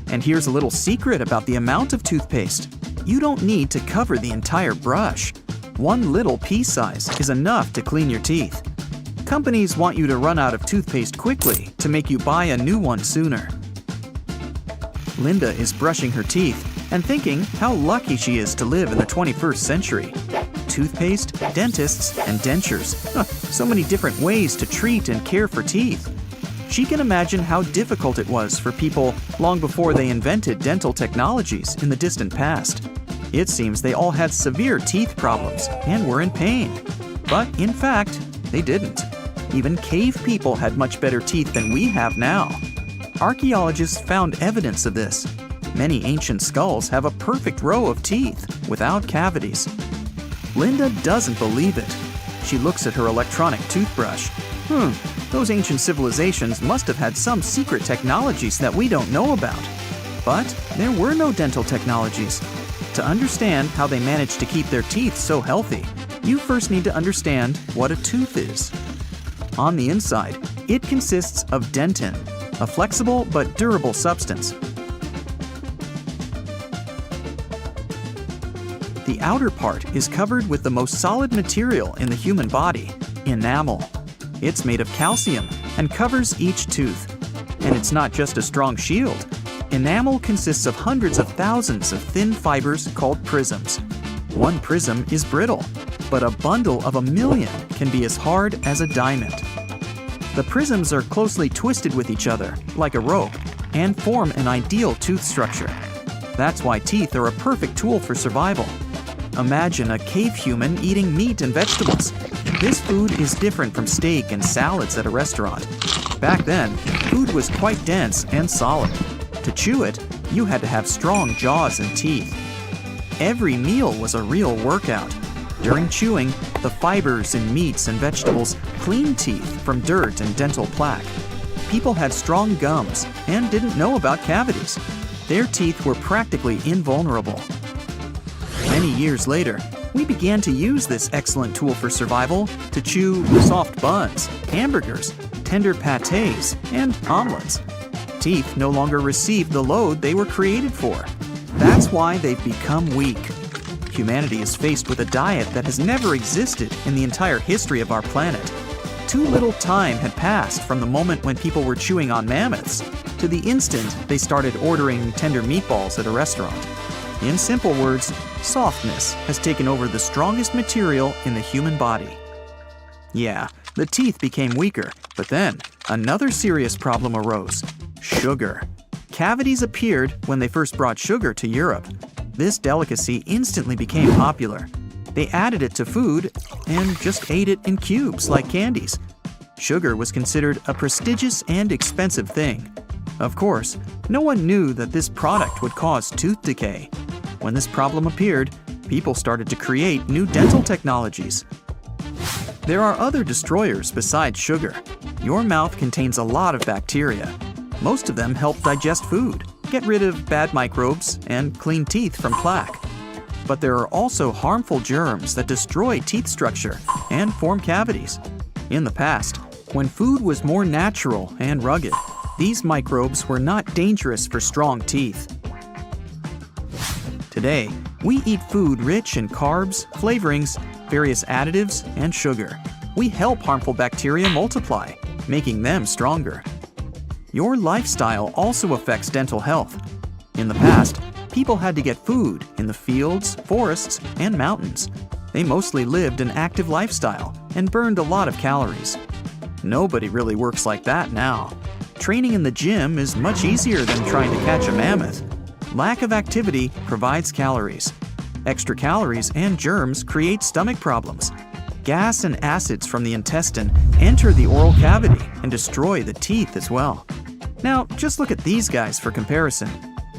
Speaker 4: And here's a little secret about the amount of toothpaste. You don't need to cover the entire brush. 1 little pea size is enough to clean your teeth. Companies want you to run out of toothpaste quickly to make you buy a new one sooner. Linda is brushing her teeth and thinking how lucky she is to live in the 21st century. Toothpaste, dentists, and dentures. So many different ways to treat and care for teeth. She can imagine how difficult it was for people long before they invented dental technologies in the distant past. It seems they all had severe teeth problems and were in pain. But in fact, they didn't. Even cave people had much better teeth than we have now. Archaeologists found evidence of this. Many ancient skulls have a perfect row of teeth without cavities. Linda doesn't believe it. She looks at her electronic toothbrush. Those ancient civilizations must have had some secret technologies that we don't know about. But there were no dental technologies. To understand how they managed to keep their teeth so healthy, you first need to understand what a tooth is. On the inside, it consists of dentin, a flexible but durable substance. The outer part is covered with the most solid material in the human body, enamel. It's made of calcium and covers each tooth. And it's not just a strong shield. Enamel consists of hundreds of thousands of thin fibers called prisms. One prism is brittle, but a bundle of 1,000,000 can be as hard as a diamond. The prisms are closely twisted with each other, like a rope, and form an ideal tooth structure. That's why teeth are a perfect tool for survival. Imagine a cave human eating meat and vegetables. This food is different from steak and salads at a restaurant. Back then, food was quite dense and solid. To chew it, you had to have strong jaws and teeth. Every meal was a real workout. During chewing, the fibers in meats and vegetables cleaned teeth from dirt and dental plaque. People had strong gums and didn't know about cavities. Their teeth were practically invulnerable. Many years later, we began to use this excellent tool for survival to chew soft buns, hamburgers, tender pâtés, and omelets. Teeth no longer receive the load they were created for. That's why they've become weak. Humanity is faced with a diet that has never existed in the entire history of our planet. Too little time had passed from the moment when people were chewing on mammoths to the instant they started ordering tender meatballs at a restaurant. In simple words, softness has taken over the strongest material in the human body. Yeah, the teeth became weaker, but then another serious problem arose: sugar. Cavities appeared when they first brought sugar to Europe. This delicacy instantly became popular. They added it to food and just ate it in cubes like candies. Sugar was considered a prestigious and expensive thing. Of course, no one knew that this product would cause tooth decay. When this problem appeared, people started to create new dental technologies. There are other destroyers besides sugar. Your mouth contains a lot of bacteria. Most of them help digest food, get rid of bad microbes, and clean teeth from plaque. But there are also harmful germs that destroy teeth structure and form cavities. In the past, when food was more natural and rugged, these microbes were not dangerous for strong teeth. Today, we eat food rich in carbs, flavorings, various additives, and sugar. We help harmful bacteria multiply, making them stronger. Your lifestyle also affects dental health. In the past, people had to get food in the fields, forests, and mountains. They mostly lived an active lifestyle and burned a lot of calories. Nobody really works like that now. Training in the gym is much easier than trying to catch a mammoth. Lack of activity provides calories. Extra calories and germs create stomach problems. Gas and acids from the intestine enter the oral cavity and destroy the teeth as well. Now, just look at these guys for comparison.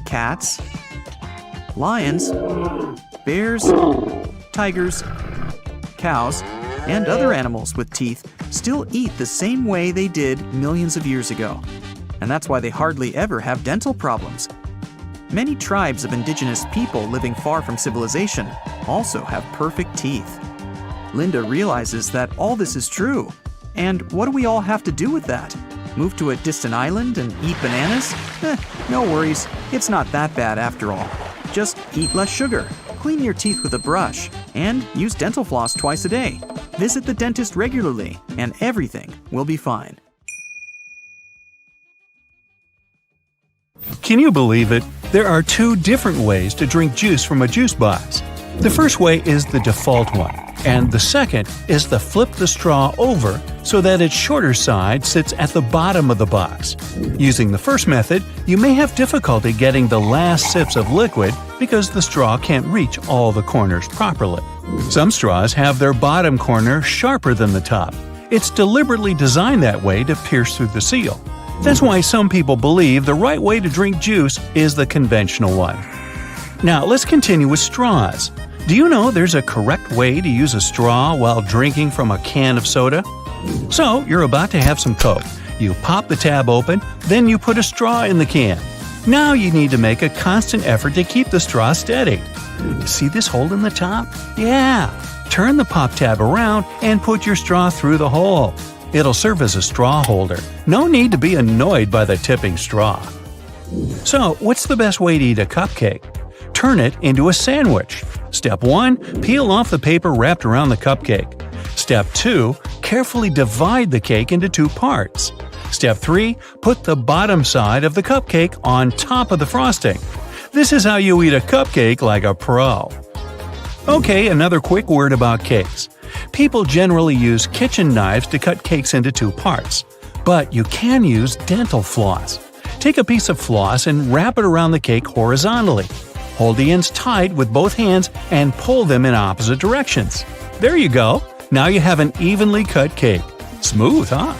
Speaker 4: Cats, lions, bears, tigers, cows, and other animals with teeth still eat the same way they did millions of years ago. And that's why they hardly ever have dental problems. Many tribes of indigenous people living far from civilization also have perfect teeth. Linda realizes that all this is true. And what do we all have to do with that? Move to a distant island and eat bananas? No worries, it's not that bad after all. Just eat less sugar, clean your teeth with a brush, and use dental floss twice a day. Visit the dentist regularly, and everything will be fine.
Speaker 3: Can you believe it? There are two different ways to drink juice from a juice box. The first way is the default one, and the second is the flip the straw over so that its shorter side sits at the bottom of the box. Using the first method, you may have difficulty getting the last sips of liquid because the straw can't reach all the corners properly. Some straws have their bottom corner sharper than the top. It's deliberately designed that way to pierce through the seal. That's why some people believe the right way to drink juice is the conventional one. Now let's continue with straws. Do you know there's a correct way to use a straw while drinking from a can of soda? So, you're about to have some Coke. You pop the tab open, then you put a straw in the can. Now you need to make a constant effort to keep the straw steady. See this hole in the top? Yeah! Turn the pop tab around and put your straw through the hole. It'll serve as a straw holder. No need to be annoyed by the tipping straw. So, what's the best way to eat a cupcake? Turn it into a sandwich. Step 1. Peel off the paper wrapped around the cupcake. Step 2. Carefully divide the cake into 2 parts. Step 3. Put the bottom side of the cupcake on top of the frosting. This is how you eat a cupcake like a pro. Okay, another quick word about cakes. People generally use kitchen knives to cut cakes into 2 parts. But you can use dental floss. Take a piece of floss and wrap it around the cake horizontally. Hold the ends tight with both hands and pull them in opposite directions. There you go! Now you have an evenly cut cake. Smooth, huh?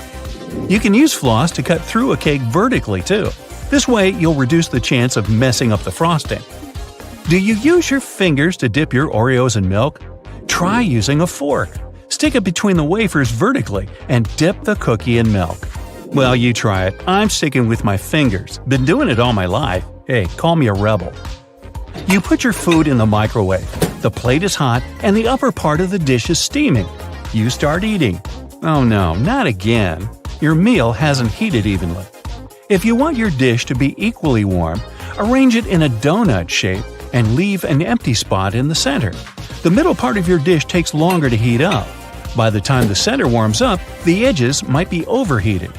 Speaker 3: You can use floss to cut through a cake vertically, too. This way, you'll reduce the chance of messing up the frosting. Do you use your fingers to dip your Oreos in milk? Try using a fork. Stick it between the wafers vertically and dip the cookie in milk. Well, you try it. I'm sticking with my fingers. Been doing it all my life. Hey, call me a rebel. You put your food in the microwave. The plate is hot and the upper part of the dish is steaming. You start eating. Oh no, not again. Your meal hasn't heated evenly. If you want your dish to be equally warm, arrange it in a donut shape and leave an empty spot in the center. The middle part of your dish takes longer to heat up. By the time the center warms up, the edges might be overheated.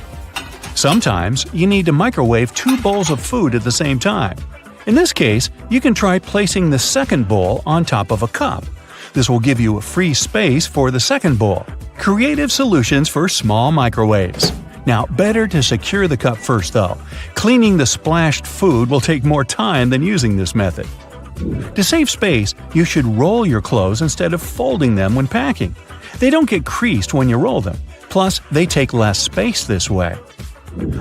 Speaker 3: Sometimes you need to microwave 2 bowls of food at the same time. In this case, you can try placing the second bowl on top of a cup. This will give you a free space for the second bowl. Creative solutions for small microwaves. Now, better to secure the cup first though. Cleaning the splashed food will take more time than using this method. To save space, you should roll your clothes instead of folding them when packing. They don't get creased when you roll them. Plus, they take less space this way.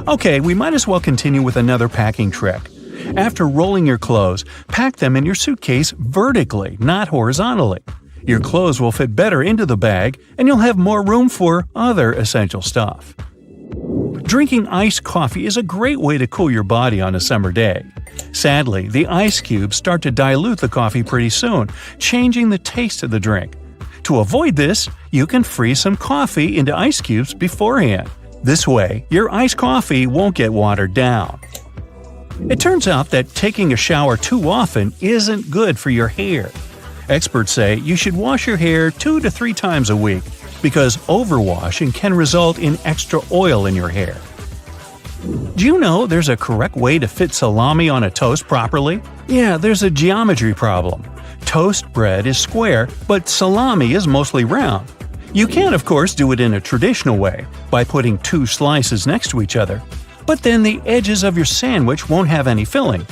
Speaker 3: Okay, we might as well continue with another packing trick. After rolling your clothes, pack them in your suitcase vertically, not horizontally. Your clothes will fit better into the bag, and you'll have more room for other essential stuff. Drinking iced coffee is a great way to cool your body on a summer day. Sadly, the ice cubes start to dilute the coffee pretty soon, changing the taste of the drink. To avoid this, you can freeze some coffee into ice cubes beforehand. This way, your iced coffee won't get watered down. It turns out that taking a shower too often isn't good for your hair. Experts say you should wash your hair 2 to 3 times a week because overwashing can result in extra oil in your hair. Do you know there's a correct way to fit salami on a toast properly? Yeah, there's a geometry problem. Toast bread is square, but salami is mostly round. You can, of course, do it in a traditional way, by putting 2 slices next to each other. But then the edges of your sandwich won't have any filling.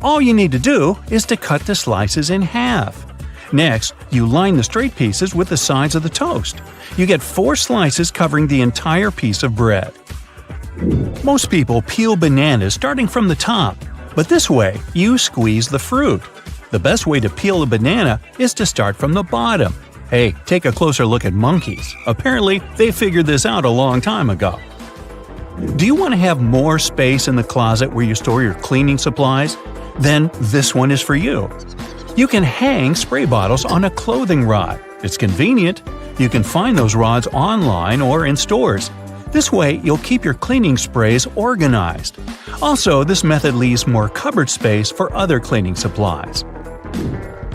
Speaker 3: All you need to do is to cut the slices in half. Next, you line the straight pieces with the sides of the toast. You get 4 slices covering the entire piece of bread. Most people peel bananas starting from the top, but this way you squeeze the fruit. The best way to peel a banana is to start from the bottom. Hey, take a closer look at monkeys. Apparently, they figured this out a long time ago. Do you want to have more space in the closet where you store your cleaning supplies? Then this one is for you. You can hang spray bottles on a clothing rod. It's convenient. You can find those rods online or in stores. This way, you'll keep your cleaning sprays organized. Also, this method leaves more cupboard space for other cleaning supplies.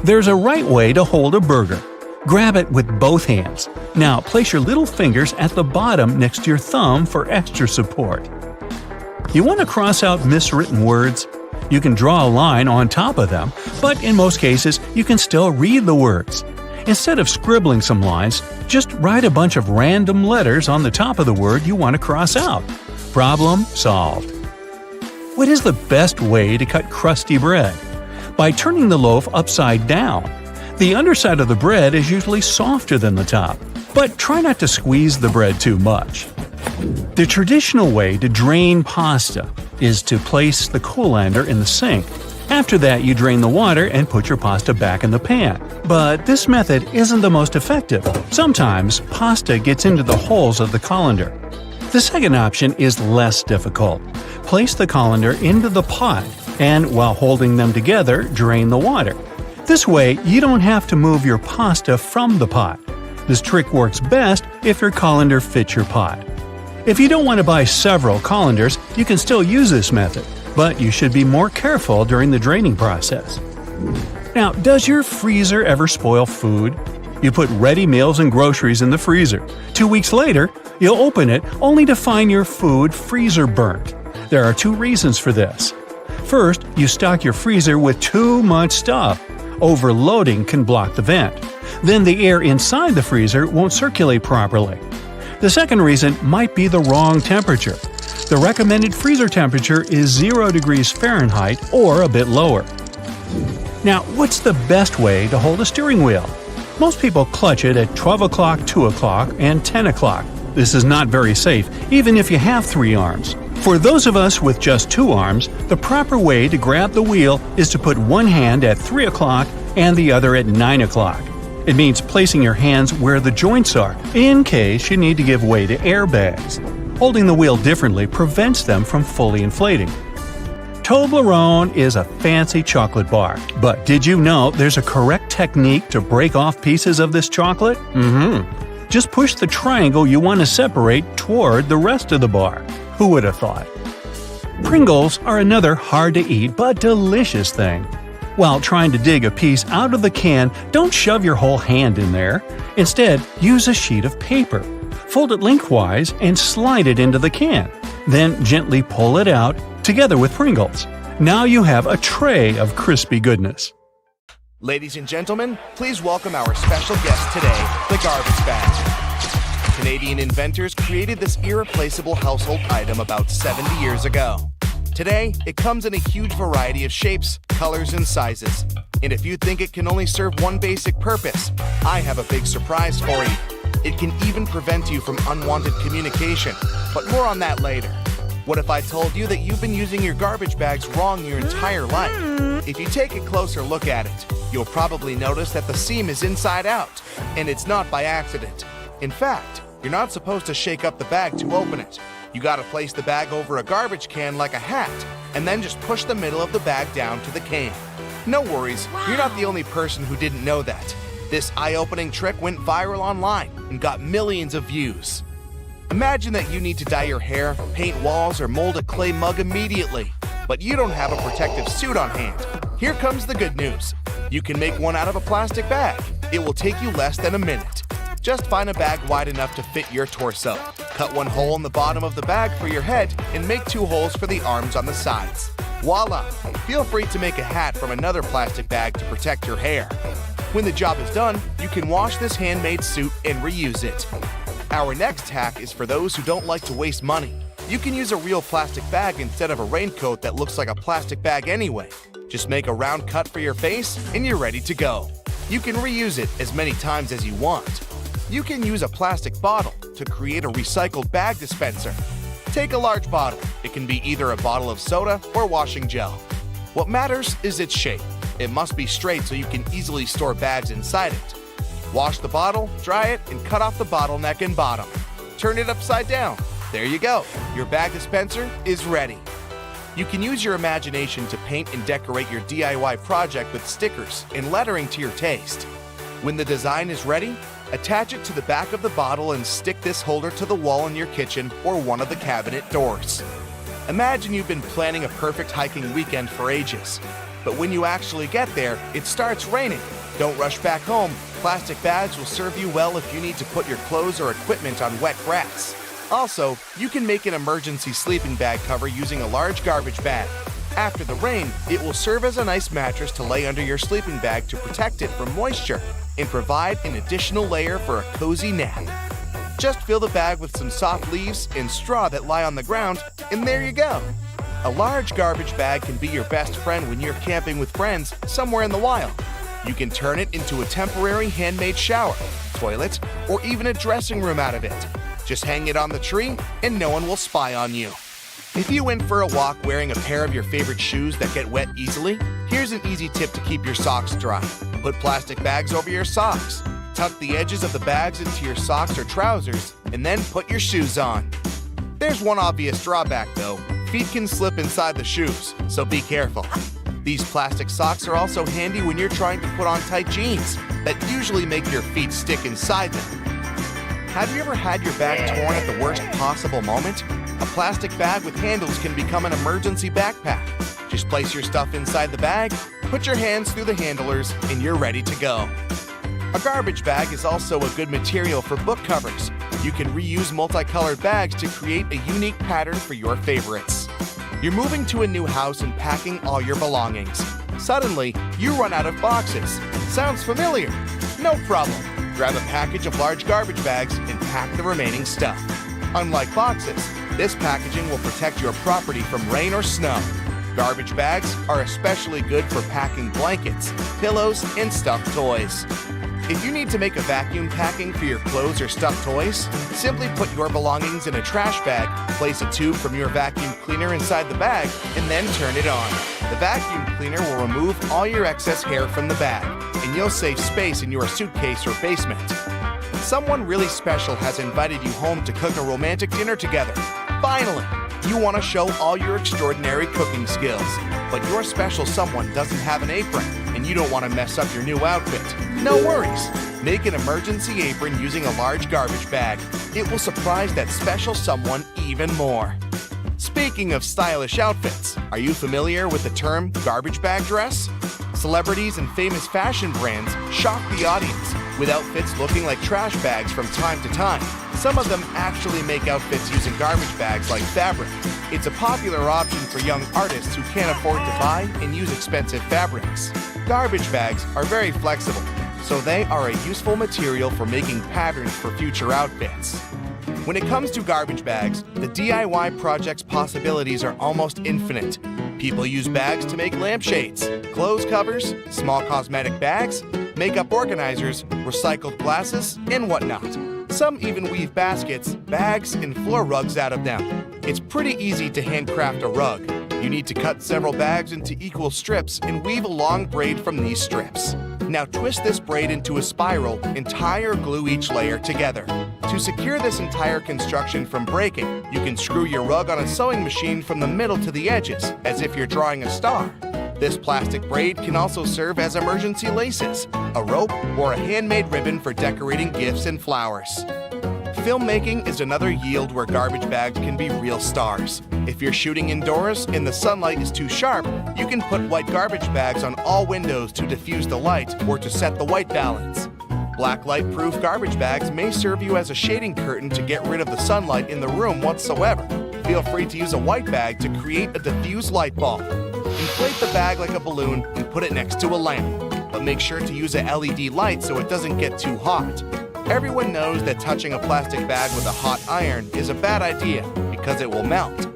Speaker 3: There's a right way to hold a burger. Grab it with both hands. Now, place your little fingers at the bottom next to your thumb for extra support. You want to cross out miswritten words? You can draw a line on top of them, but in most cases, you can still read the words. Instead of scribbling some lines, just write a bunch of random letters on the top of the word you want to cross out. Problem solved. What is the best way to cut crusty bread? By turning the loaf upside down. The underside of the bread is usually softer than the top, but try not to squeeze the bread too much. The traditional way to drain pasta is to place the colander in the sink. After that, you drain the water and put your pasta back in the pan. But this method isn't the most effective. Sometimes, pasta gets into the holes of the colander. The second option is less difficult. Place the colander into the pot, and while holding them together, drain the water. This way, you don't have to move your pasta from the pot. This trick works best if your colander fits your pot. If you don't want to buy several colanders, you can still use this method, but you should be more careful during the draining process. Now, does your freezer ever spoil food? You put ready meals and groceries in the freezer. 2 weeks later, you'll open it only to find your food freezer burnt. There are 2 reasons for this. First, you stock your freezer with too much stuff. Overloading can block the vent. Then the air inside the freezer won't circulate properly. The second reason might be the wrong temperature. The recommended freezer temperature is 0 degrees Fahrenheit or a bit lower. Now, what's the best way to hold a steering wheel? Most people clutch it at 12 o'clock, 2 o'clock, and 10 o'clock. This is not very safe, even if you have 3 arms. For those of us with just 2 arms, the proper way to grab the wheel is to put one hand at 3 o'clock and the other at 9 o'clock. It means placing your hands where the joints are, in case you need to give way to airbags. Holding the wheel differently prevents them from fully inflating. Toblerone is a fancy chocolate bar, but did you know there's a correct technique to break off pieces of this chocolate? Just push the triangle you want to separate toward the rest of the bar. Who would have thought? Pringles are another hard-to-eat but delicious thing. While trying to dig a piece out of the can, don't shove your whole hand in there. Instead, use a sheet of paper. Fold it lengthwise and slide it into the can. Then gently pull it out, together with Pringles. Now you have a tray of crispy goodness.
Speaker 5: Ladies and gentlemen, please welcome our special guest today, the garbage bag. Canadian inventors created this irreplaceable household item about 70 years ago. Today, it comes in a huge variety of shapes, colors, and sizes. And if you think it can only serve one basic purpose, I have a big surprise for you. It can even prevent you from unwanted communication, but more on that later. What if I told you that you've been using your garbage bags wrong your entire life? If you take a closer look at it, you'll probably notice that the seam is inside out, and it's not by accident. In fact, you're not supposed to shake up the bag to open it. You gotta place the bag over a garbage can like a hat, and then just push the middle of the bag down to the can. No worries, you're not the only person who didn't know that. This eye-opening trick went viral online and got millions of views. Imagine that you need to dye your hair, paint walls, or mold a clay mug immediately, but you don't have a protective suit on hand. Here comes the good news. You can make one out of a plastic bag. It will take you less than a minute. Just find a bag wide enough to fit your torso. Cut one hole in the bottom of the bag for your head and make 2 holes for the arms on the sides. Voila! Feel free to make a hat from another plastic bag to protect your hair. When the job is done, you can wash this handmade suit and reuse it. Our next hack is for those who don't like to waste money. You can use a real plastic bag instead of a raincoat that looks like a plastic bag anyway. Just make a round cut for your face and you're ready to go. You can reuse it as many times as you want. You can use a plastic bottle to create a recycled bag dispenser. Take a large bottle. It can be either a bottle of soda or washing gel. What matters is its shape. It must be straight so you can easily store bags inside it. Wash the bottle, dry it, and cut off the bottleneck and bottom. Turn it upside down. There you go. Your bag dispenser is ready. You can use your imagination to paint and decorate your DIY project with stickers and lettering to your taste. When the design is ready, attach it to the back of the bottle and stick this holder to the wall in your kitchen or one of the cabinet doors. Imagine you've been planning a perfect hiking weekend for ages. But when you actually get there, it starts raining. Don't rush back home. Plastic bags will serve you well if you need to put your clothes or equipment on wet grass. Also, you can make an emergency sleeping bag cover using a large garbage bag. After the rain, it will serve as a nice mattress to lay under your sleeping bag to protect it from moisture and provide an additional layer for a cozy nap. Just fill the bag with some soft leaves and straw that lie on the ground, and there you go. A large garbage bag can be your best friend when you're camping with friends somewhere in the wild. You can turn it into a temporary handmade shower, toilet, or even a dressing room out of it. Just hang it on the tree and no one will spy on you. If you went for a walk wearing a pair of your favorite shoes that get wet easily, here's an easy tip to keep your socks dry. Put plastic bags over your socks. Tuck the edges of the bags into your socks or trousers, and then put your shoes on. There's one obvious drawback though. Feet can slip inside the shoes, so be careful. These plastic socks are also handy when you're trying to put on tight jeans that usually make your feet stick inside them. Have you ever had your bag torn at the worst possible moment? A plastic bag with handles can become an emergency backpack. Just place your stuff inside the bag, put your hands through the handlers, and you're ready to go. A garbage bag is also a good material for book covers. You can reuse multicolored bags to create a unique pattern for your favorites. You're moving to a new house and packing all your belongings. Suddenly, you run out of boxes. Sounds familiar? No problem. Grab a package of large garbage bags and pack the remaining stuff. Unlike boxes, this packaging will protect your property from rain or snow. Garbage bags are especially good for packing blankets, pillows, and stuffed toys. If you need to make a vacuum packing for your clothes or stuffed toys, simply put your belongings in a trash bag, place a tube from your vacuum cleaner inside the bag, and then turn it on. The vacuum cleaner will remove all your excess hair from the bag, and you'll save space in your suitcase or basement. Someone really special has invited you home to cook a romantic dinner together. Finally, you want to show all your extraordinary cooking skills, but your special someone doesn't have an apron, and you don't want to mess up your new outfit. No worries. Make an emergency apron using a large garbage bag. It will surprise that special someone even more. Speaking of stylish outfits, are you familiar with the term garbage bag dress? Celebrities and famous fashion brands shock the audience with outfits looking like trash bags from time to time. Some of them actually make outfits using garbage bags like fabric. It's a popular option for young artists who can't afford to buy and use expensive fabrics. Garbage bags are very flexible, so they are a useful material for making patterns for future outfits. When it comes to garbage bags, the DIY project's possibilities are almost infinite. People use bags to make lampshades, clothes covers, small cosmetic bags, makeup organizers, recycled glasses, and whatnot. Some even weave baskets, bags, and floor rugs out of them. It's pretty easy to handcraft a rug. You need to cut several bags into equal strips and weave a long braid from these strips. Now twist this braid into a spiral and tie or glue each layer together. To secure this entire construction from breaking, you can screw your rug on a sewing machine from the middle to the edges, as if you're drawing a star. This plastic braid can also serve as emergency laces, a rope, or a handmade ribbon for decorating gifts and flowers. Filmmaking is another yield where garbage bags can be real stars. If you're shooting indoors and the sunlight is too sharp, you can put white garbage bags on all windows to diffuse the light or to set the white balance. Black light-proof garbage bags may serve you as a shading curtain to get rid of the sunlight in the room whatsoever. Feel free to use a white bag to create a diffuse light bulb. Inflate the bag like a balloon and put it next to a lamp. But make sure to use a LED light so it doesn't get too hot. Everyone knows that touching a plastic bag with a hot iron is a bad idea because it will melt.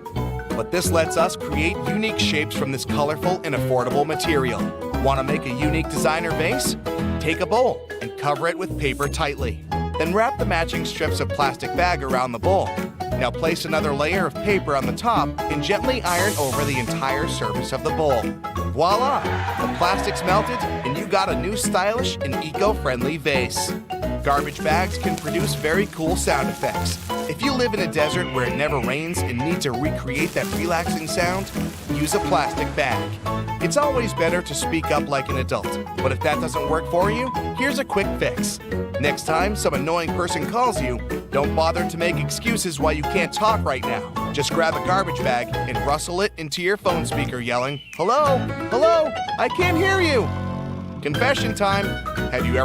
Speaker 5: But this lets us create unique shapes from this colorful and affordable material. Want to make a unique designer vase? Take a bowl and cover it with paper tightly. Then wrap the matching strips of plastic bag around the bowl. Now place another layer of paper on the top and gently iron over the entire surface of the bowl. Voila! The plastic's melted and you got a new stylish and eco-friendly vase. Garbage bags can produce very cool sound effects. If you live in a desert where it never rains and need to recreate that relaxing sound, use a plastic bag. It's always better to speak up like an adult, but if that doesn't work for you, here's a quick fix. Next time some annoying person calls you, don't bother to make excuses why you can't talk right now. Just grab a garbage bag and rustle it into your phone speaker yelling, "Hello? Hello? I can't hear you!" Confession time. Have you ever